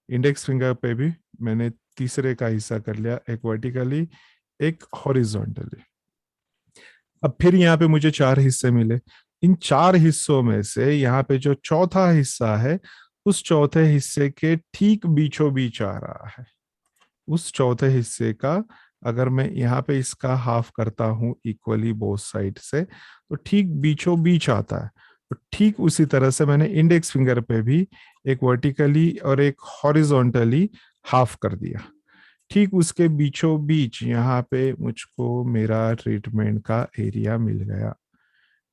इंडेक्स फिंगर पे भी मैंने तीसरे का हिस्सा कर लिया, एक वर्टिकली एक हॉरिजॉन्टली। अब फिर यहाँ पे मुझे 4 हिस्से मिले, इन 4 हिस्सों में से यहाँ पे जो चौथा हिस्सा है उस चौथे हिस्से के ठीक बीचों बीच आ रहा है। उस चौथे हिस्से का अगर मैं यहाँ पे इसका हाफ करता हूँ इक्वली बोथ साइड से, तो ठीक बीचों बीच आता है। तो ठीक उसी तरह से मैंने इंडेक्स फिंगर पे भी एक वर्टिकली और एक हॉरिजॉन्टली हाफ कर दिया। ठीक उसके बीचों बीच यहाँ पे मुझको मेरा ट्रीटमेंट का एरिया मिल गया।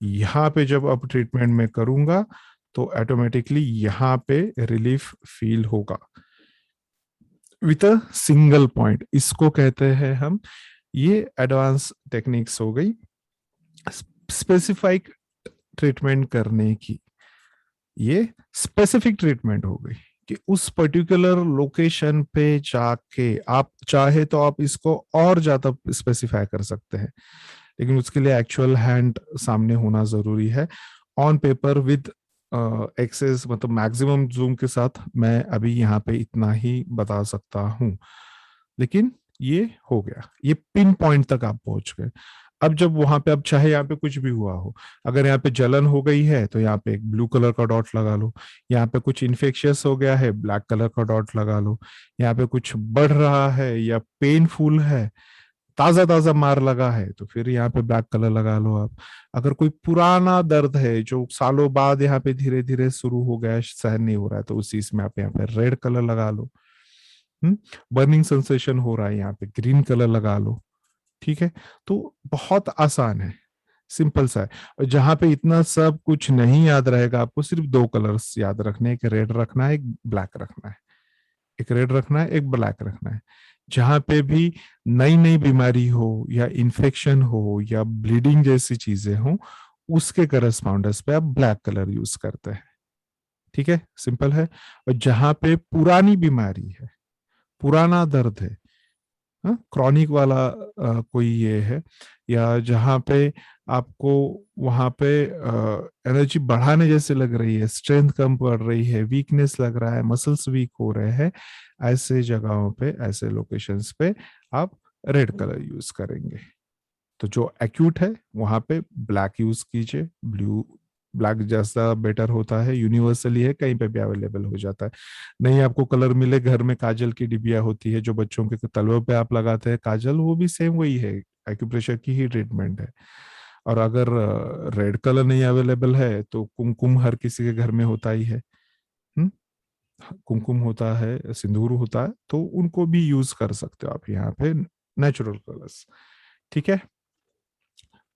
यहाँ पे जब अब ट्रीटमेंट में करूंगा तो ऑटोमेटिकली यहाँ पे रिलीफ फील होगा विथ अ सिंगल पॉइंट। इसको कहते हैं हम, ये एडवांस टेक्निक्स हो गई स्पेसिफिक ट्रीटमेंट करने की। ये स्पेसिफिक ट्रीटमेंट हो गई कि उस पर्टिकुलर लोकेशन पे जाके आप चाहे तो आप इसको और ज्यादा स्पेसिफाई कर सकते हैं, लेकिन उसके लिए एक्चुअल हैंड सामने होना जरूरी है। ऑन पेपर विद एक्सेस मतलब मैक्सिमम जूम के साथ मैं अभी यहाँ पे इतना ही बता सकता हूँ, लेकिन ये हो गया, ये पिन पॉइंट तक आप पहुंच गए। अब जब वहां पे, अब चाहे यहाँ पे कुछ भी हुआ हो, अगर यहाँ पे जलन हो गई है तो यहाँ पे एक ब्लू कलर का डॉट लगा लो, यहाँ पे कुछ इन्फेक्शियस हो गया है ब्लैक कलर का डॉट लगा लो, यहाँ पे कुछ बढ़ रहा है या पेनफुल है, ताजा ताजा मार लगा है, तो फिर यहाँ पे ब्लैक कलर लगा लो आप। अगर कोई पुराना दर्द है जो सालों बाद यहाँ पे धीरे धीरे शुरू हो गया है, सहन नहीं हो रहा है, तो उस चीज में आप यहाँ पे रेड कलर लगा लो। बर्निंग सेंसेशन हो रहा है, यहाँ पे ग्रीन कलर लगा लो। ठीक है, तो बहुत आसान है, सिंपल सा है। और जहां पे इतना सब कुछ नहीं याद रहेगा, आपको सिर्फ 2 कलर्स याद रखने हैं, एक रेड रखना है, एक ब्लैक रखना है, एक रेड रखना है, एक ब्लैक रखना है। जहां पे भी नई नई बीमारी हो या इन्फेक्शन हो या ब्लीडिंग जैसी चीजें हो, उसके करस्पॉन्डेंस पे आप ब्लैक कलर यूज करते हैं। ठीक है, सिंपल है। और जहां पे पुरानी बीमारी है, पुराना दर्द है, क्रॉनिक वाला कोई ये है, या जहाँ पे आपको वहां पे एनर्जी बढ़ाने जैसे लग रही है, स्ट्रेंथ कम पड़ रही है, वीकनेस लग रहा है, मसल्स वीक हो रहे हैं, ऐसे जगहों पे, ऐसे लोकेशंस पे आप रेड कलर यूज करेंगे। तो जो एक्यूट है वहां पे ब्लैक यूज कीजिए, ब्लू ब्लैक जैसा बेटर होता है, यूनिवर्सली है, कहीं पे भी अवेलेबल हो जाता है। नहीं आपको कलर मिले, घर में काजल की डिबिया होती है जो बच्चों के तलवों पे आप लगाते हैं काजल, वो भी सेम वही है, एक्यूप्रेशर की ही ट्रीटमेंट है। और अगर रेड कलर नहीं अवेलेबल है तो कुमकुम हर किसी के घर में होता ही है। हम्म, कुमकुम होता है, सिंदूर होता है, तो उनको भी यूज कर सकते हो आप यहाँ पे, नेचुरल कलर्स। ठीक है,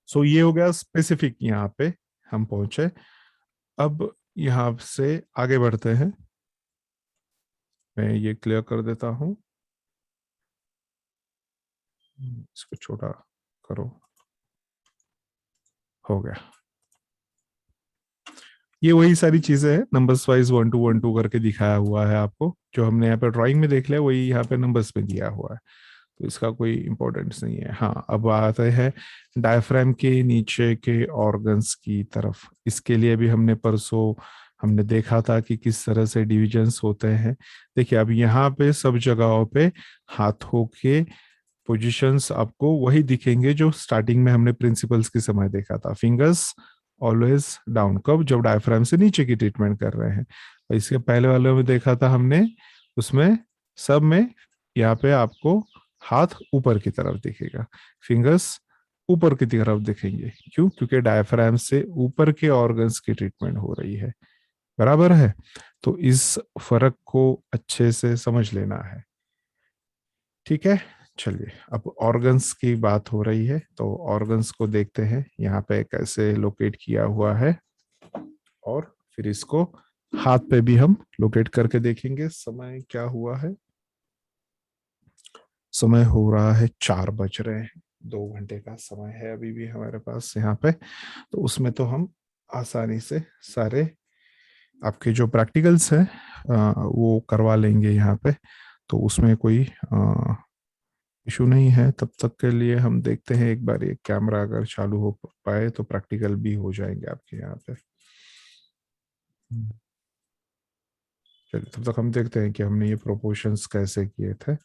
सो ये हो गया स्पेसिफिक, यहाँ पे हम पहुंचे। अब यहाँ से आगे बढ़ते हैं, मैं ये क्लियर कर देता हूं, इसको छोटा करो, हो गया। ये वही सारी चीजें हैं, नंबर्स वाइज 1 2 1 2 करके दिखाया हुआ है आपको, जो हमने यहाँ पे ड्राइंग में देख लिया वही यहाँ पे नंबर्स में दिया हुआ है, तो इसका कोई इंपॉर्टेंस नहीं है। हाँ, अब आते हैं डायफ्राम के नीचे के ऑर्गन्स की तरफ। इसके लिए भी हमने परसों हमने देखा था कि किस तरह से डिविजन्स होते हैं। देखिए अब यहाँ पे सब जगहों पे हाथों के पोजीशंस आपको वही दिखेंगे जो स्टार्टिंग में हमने प्रिंसिपल्स के समय देखा था, फिंगर्स ऑलवेज डाउन, कब, जब डायफ्राम से नीचे की ट्रीटमेंट कर रहे हैं। और इसके पहले वाले में देखा था हमने, उसमें सब में यहाँ पे आपको हाथ ऊपर की तरफ दिखेगा, फिंगर्स ऊपर की तरफ दिखेंगे। क्यों? क्योंकि डायफ्राम से ऊपर के ऑर्गन्स की ट्रीटमेंट हो रही है, बराबर है। तो इस फर्क को अच्छे से समझ लेना है। ठीक है, चलिए अब ऑर्गन्स की बात हो रही है तो ऑर्गन्स को देखते हैं यहाँ पे कैसे लोकेट किया हुआ है, और फिर इसको हाथ पे भी हम लोकेट करके देखेंगे। समय क्या हुआ है? समय हो रहा है 4 बज रहे हैं, 2 घंटे का समय है अभी भी हमारे पास यहाँ पे। तो उसमें तो हम आसानी से सारे आपके जो प्रैक्टिकल्स हैं वो करवा लेंगे यहाँ पे। तो उसमें कोई इशू नहीं है। तब तक के लिए हम देखते हैं एक बार, ये कैमरा अगर चालू हो पाए तो प्रैक्टिकल भी हो जाएंगे आपके यहाँ पे। चलिए, तब तक हम देखते हैं कि हमने ये प्रोपोर्शंस कैसे किए थे।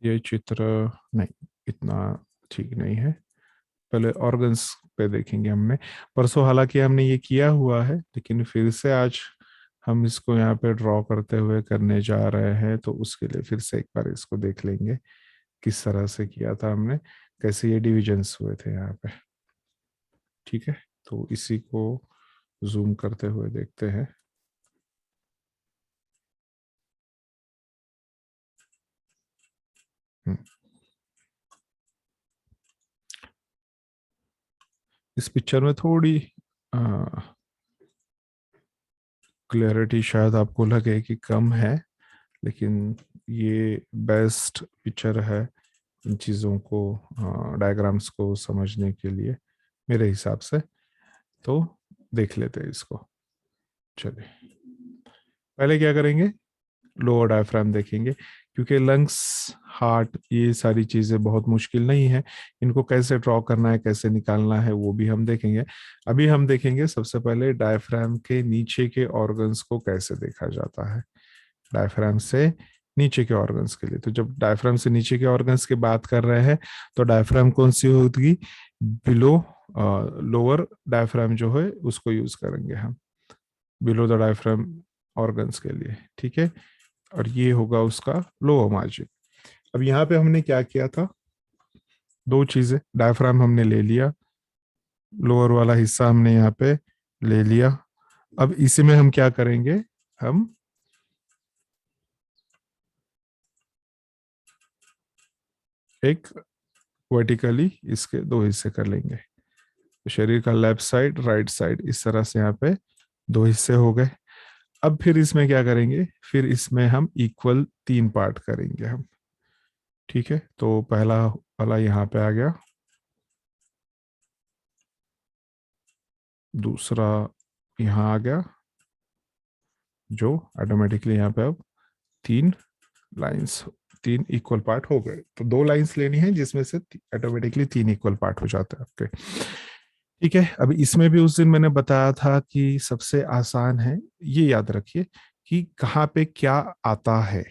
ये चित्र नहीं, इतना ठीक नहीं है। पहले ऑर्गन्स पे देखेंगे। हमने परसों हालांकि हमने ये किया हुआ है, लेकिन फिर से आज हम इसको यहाँ पे ड्रॉ करते हुए करने जा रहे हैं, तो उसके लिए फिर से एक बार इसको देख लेंगे किस तरह से किया था हमने, कैसे ये डिविजन्स हुए थे यहाँ पे। ठीक है, तो इसी को जूम करते हुए देखते हैं। इस पिक्चर में थोड़ी क्लैरिटी शायद आपको लगे कि कम है, लेकिन ये बेस्ट पिक्चर है इन चीज़ों को, डायग्राम्स को समझने के लिए मेरे हिसाब से। तो देख लेते हैं इसको। चलिए, पहले क्या करेंगे, लोअर डायफ्राम देखेंगे, क्योंकि लंग्स, हार्ट, ये सारी चीज़ें बहुत मुश्किल नहीं है। इनको कैसे ड्रॉ करना है, कैसे निकालना है, वो भी हम देखेंगे। अभी हम देखेंगे सबसे पहले डायफ्राम के नीचे के ऑर्गन्स को कैसे देखा जाता है। डायफ्राम से नीचे के ऑर्गन्स के लिए, तो जब डायफ्राम से नीचे के ऑर्गन्स की बात कर रहे हैं तो डायफ्राम कौन सी होगी, बिलो लोअर डायफ्राम जो है उसको यूज करेंगे हम बिलो द डायफ्राम ऑर्गन्स के लिए। ठीक है, और ये होगा उसका लोअर मार्जिन। अब यहाँ पे हमने क्या किया था, दो चीजें, डायफ्राम हमने ले लिया, लोअर वाला हिस्सा हमने यहाँ पे ले लिया। अब इसी में हम क्या करेंगे, हम एक वर्टिकली इसके दो हिस्से कर लेंगे। तो शरीर का लेफ्ट साइड, राइट साइड, इस तरह से यहाँ पे दो हिस्से हो गए। अब फिर इसमें क्या करेंगे, फिर इसमें हम इक्वल 3 पार्ट करेंगे हम। ठीक है, तो पहला वाला यहाँ पे आ गया, दूसरा यहाँ आ गया, जो ऑटोमेटिकली यहाँ पे अब 3 लाइंस, 3 इक्वल पार्ट हो गए। तो 2 लाइंस लेनी है जिसमें से ऑटोमेटिकली 3 इक्वल पार्ट हो जाते हैं आपके। ठीक है, अभी इसमें भी उस दिन मैंने बताया था कि सबसे आसान है, ये याद रखिए कि कहाँ पे क्या आता है।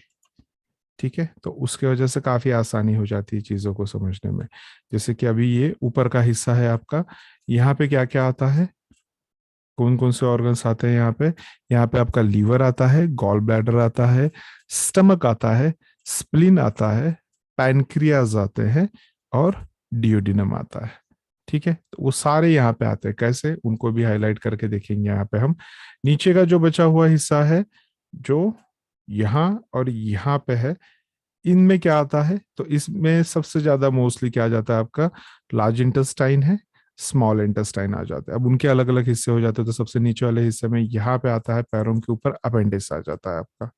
ठीक है, तो उसके वजह से काफी आसानी हो जाती है चीजों को समझने में। जैसे कि अभी ये ऊपर का हिस्सा है आपका, यहाँ पे क्या क्या आता है, कौन कौन से ऑर्गन्स आते हैं यहाँ पे। यहाँ पे आपका लीवर आता है, गॉल ब्लैडर आता है, स्टमक आता है, स्प्लीन आता है, पैनक्रियाज आते हैं, और डियोडिनम आता है। ठीक है, तो वो सारे यहाँ पे आते हैं। कैसे, उनको भी हाईलाइट करके देखेंगे यहाँ पे हम। नीचे का जो बचा हुआ हिस्सा है, जो यहाँ और यहाँ पे है, इनमें क्या आता है, तो इसमें सबसे ज्यादा मोस्टली क्या आ जाता है आपका, लार्ज इंटेस्टाइन है, स्मॉल इंटेस्टाइन आ जाता है। अब उनके अलग अलग हिस्से हो जाते हैं, तो सबसे नीचे वाले हिस्से में यहाँ पे आता है, पैरों के ऊपर अपेंडिक्स आ जाता है आपका।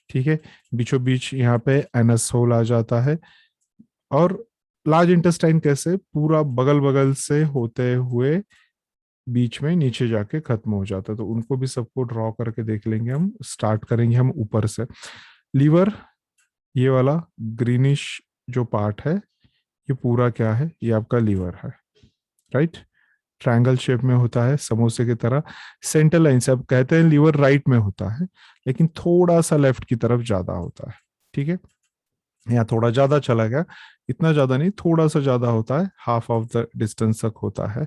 ठीक है, बीचों बीच यहाँ पे एनस होल आ जाता है। और लार्ज इंटेस्टाइन कैसे, पूरा बगल बगल से होते हुए बीच में नीचे जाके खत्म हो जाता है। तो उनको भी सबको ड्रॉ करके देख लेंगे हम। स्टार्ट करेंगे हम ऊपर से। लीवर, ये वाला ग्रीनिश जो पार्ट है, ये पूरा क्या है, ये आपका लीवर है, राइट। ट्रायंगल शेप में होता है, समोसे की तरह। सेंटर लाइन से, अब कहते हैं लीवर राइट में होता है, लेकिन थोड़ा सा लेफ्ट की तरफ ज्यादा होता है। ठीक है, यहाँ थोड़ा ज्यादा चला गया, इतना ज्यादा नहीं, थोड़ा सा ज्यादा होता है, हाफ ऑफ द डिस्टेंस तक होता है।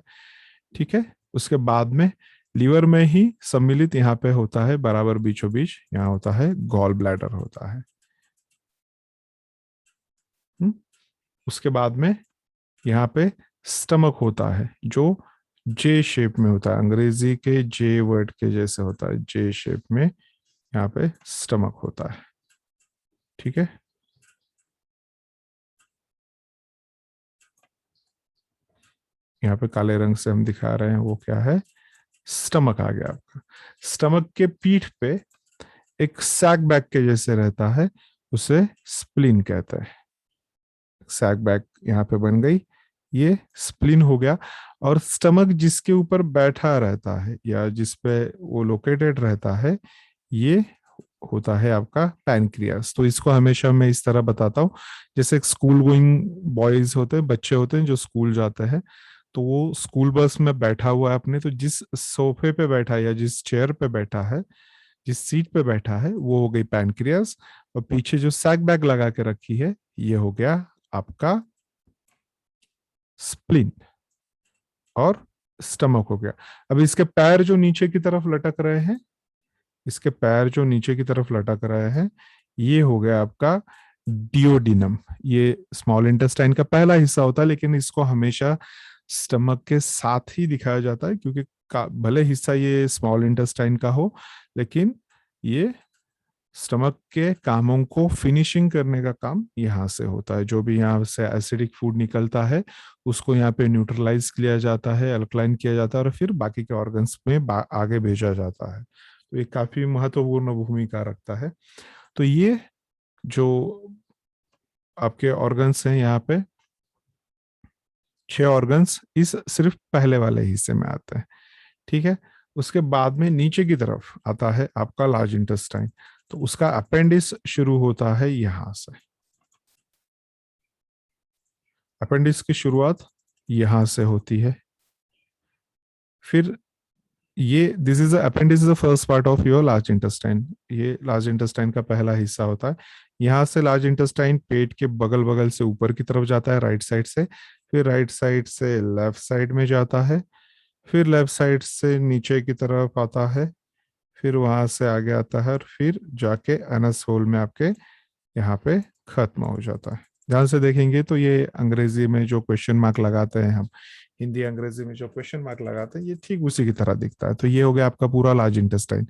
ठीक है, उसके बाद में लीवर में ही सम्मिलित यहाँ पे होता है, बराबर बीचों बीच यहाँ होता है, गॉल ब्लैडर होता है। उसके बाद में यहाँ पे स्टमक होता है, जो जे शेप में होता है, अंग्रेजी के जे वर्ड के जैसे होता है, जे शेप में यहाँ पे स्टमक होता है। ठीक है, यहाँ पे काले रंग से हम दिखा रहे हैं, वो क्या है, स्टमक आ गया आपका। स्टमक के पीठ पे एक सैक बैग के जैसे रहता है, उसे स्प्लीन कहते हैं। सैक बैग यहाँ पे बन गई, ये स्प्लीन हो गया। और स्टमक जिसके ऊपर बैठा रहता है या जिस पे वो लोकेटेड रहता है, ये होता है आपका पैनक्रियास। तो इसको हमेशा मैं इस तरह बताता हूँ, जैसे स्कूल गोइंग बॉयज होते हैं, बच्चे होते हैं जो स्कूल जाते हैं, तो वो स्कूल बस में बैठा हुआ है अपने, तो जिस सोफे पे बैठा है या जिस चेयर पे बैठा है, जिस सीट पे बैठा है, वो हो गई पैनक्रियास। और पीछे जो सैक बैग लगा के रखी है, ये हो गया आपका स्प्लीन और स्टमक हो गया। अब इसके पैर जो नीचे की तरफ लटक रहे हैं, इसके पैर जो नीचे की तरफ लटक रहे हैं, ये हो गया आपका डियोडिनम। ये स्मॉल इंटेस्टाइन का पहला हिस्सा होता है, लेकिन इसको हमेशा स्टमक के साथ ही दिखाया जाता है, क्योंकि भले हिस्सा ये स्मॉल इंटेस्टाइन का हो, लेकिन ये स्टमक के कामों को फिनिशिंग करने का काम यहाँ से होता है। जो भी यहाँ से एसिडिक फूड निकलता है, उसको यहाँ पे न्यूट्रलाइज किया जाता है, अल्कलाइन किया जाता है, और फिर बाकी के ऑर्गन्स में आगे भेजा जाता है। तो ये काफी महत्वपूर्ण भूमिका रखता है। तो ये जो आपके ऑर्गन्स हैं, यहाँ पे 6 ऑर्गन्स इस सिर्फ पहले वाले हिस्से में आते हैं, ठीक है। उसके बाद में नीचे की तरफ आता है आपका लार्ज इंटेस्टाइन। तो उसका अपेंडिक्स शुरू होता है यहां से। अपेंडिक्स की शुरुआत यहां से होती है। फिर ये this is appendix is the first part of your large intestine. ये लार्ज इंटेस्टाइन का पहला हिस्सा होता है। यहाँ से लार्ज इंटेस्टाइन पेट के बगल बगल से ऊपर की तरफ जाता है राइट साइड से, फिर राइट साइड से लेफ्ट साइड में जाता है, फिर लेफ्ट साइड से नीचे की तरफ आता है, फिर वहां से आगे आता है, और फिर जाके एनस होल में आपके यहाँ पे खत्म हो जाता है। ध्यान से देखेंगे तो ये अंग्रेजी में जो क्वेश्चन मार्क लगाते हैं हम, हिंदी अंग्रेजी में जो क्वेश्चन मार्क लगाते हैं, ये ठीक उसी की तरह दिखता है। तो ये हो गया आपका पूरा लार्ज इंटेस्टाइन।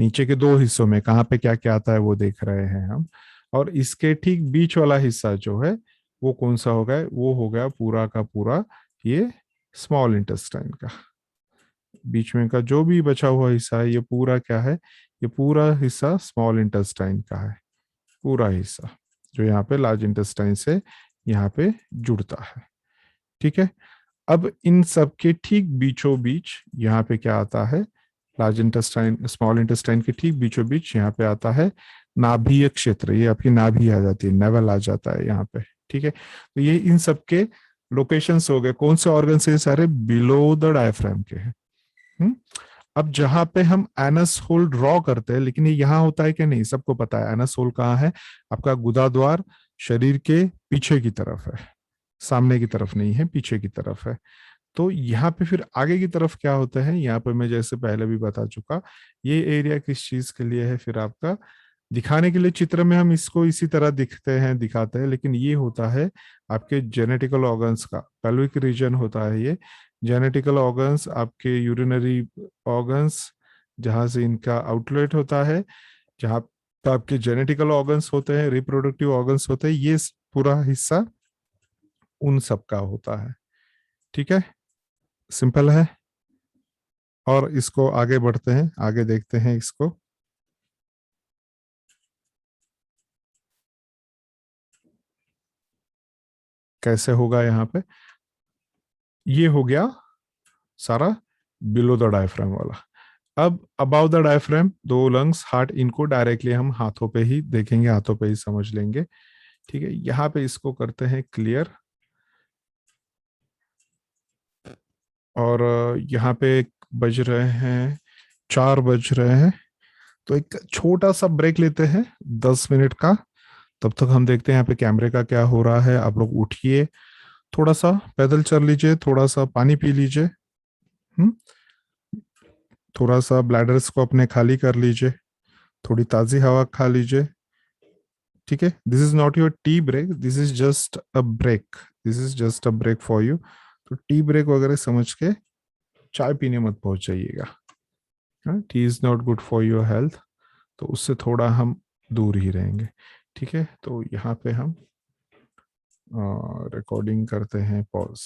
नीचे के 2 हिस्सों में कहाँ पे क्या क्या आता है वो देख रहे हैं हम। और इसके ठीक बीच वाला हिस्सा जो है वो कौन सा हो गया, वो हो गया पूरा का पूरा ये स्मॉल इंटेस्टाइन का। बीच में का जो भी बचा हुआ हिस्सा है, ये पूरा क्या है, ये पूरा हिस्सा स्मॉल इंटेस्टाइन का है, पूरा हिस्सा जो यहाँ पे लार्ज इंटेस्टाइन से यहाँ पे जुड़ता है, ठीक है। अब इन सब के ठीक बीचों बीच यहाँ पे क्या आता है, लार्ज इंटेस्टाइन स्मॉल इंटेस्टाइन के ठीक बीचों बीच यहाँ पे आता है नाभीय क्षेत्र। ये आपकी नाभि आ जाती है, नेवल आ जाता है यहाँ पे, ठीक है। तो ये इन सब के लोकेशंस हो गए। कौन से ऑर्गन से सारे, बिलो द डायफ्राम के हैं। अब जहां पे हम एनस होल ड्रॉ करते हैं, लेकिन ये यहाँ होता है कि नहीं, सबको पता है एनस होल कहाँ है, आपका गुदाद्वार शरीर के पीछे की तरफ है, सामने की तरफ नहीं है, पीछे की तरफ है। तो यहाँ पे फिर आगे की तरफ क्या होता है, यहाँ पे मैं जैसे पहले भी बता चुका, ये एरिया किस चीज के लिए है, फिर आपका दिखाने के लिए चित्र में हम इसको इसी तरह दिखाते हैं, लेकिन ये होता है आपके जेनेटिकल ऑर्गन्स का पेल्विक रीजन होता है। ये जेनेटिकल ऑर्गन्स आपके यूरिनरी ऑर्गन्स, जहां से इनका आउटलेट होता है, जहां पे आपके जेनेटिकल ऑर्गन्स होते हैं, रिप्रोडक्टिव ऑर्गन्स होते हैं, ये पूरा हिस्सा उन सब का होता है, ठीक है। सिंपल है। और इसको आगे बढ़ते हैं, आगे देखते हैं इसको। कैसे होगा यहाँ पे, ये हो गया सारा बिलो द डायफ्राम वाला। अब about the diaphragm 2 lungs, heart, इनको डायरेक्टली हम हाथों पे ही देखेंगे, हाथों पे ही समझ लेंगे, ठीक है। यहाँ पे इसको करते हैं क्लियर। और यहाँ पे बज रहे हैं 4 बज रहे हैं, तो एक छोटा सा ब्रेक लेते हैं 10 मिनट का। तब तक हम देखते हैं यहाँ पे कैमरे का क्या हो रहा है। आप लोग उठिए, थोड़ा सा पैदल चल लीजिए, थोड़ा सा पानी पी लीजिए, थोड़ा सा ब्लैडर्स को अपने खाली कर लीजिए, थोड़ी ताजी हवा खा लीजिए, ठीक है। This is not your tea break, this is just a break, this is just a break for you. तो टी ब्रेक वगैरह समझ के चाय पीने मत पहुंच जाइएगा। Tea is not good for your health, तो उससे थोड़ा हम दूर ही रहेंगे, ठीक है। तो यहाँ पे हम रिकॉर्डिंग करते हैं, पॉज।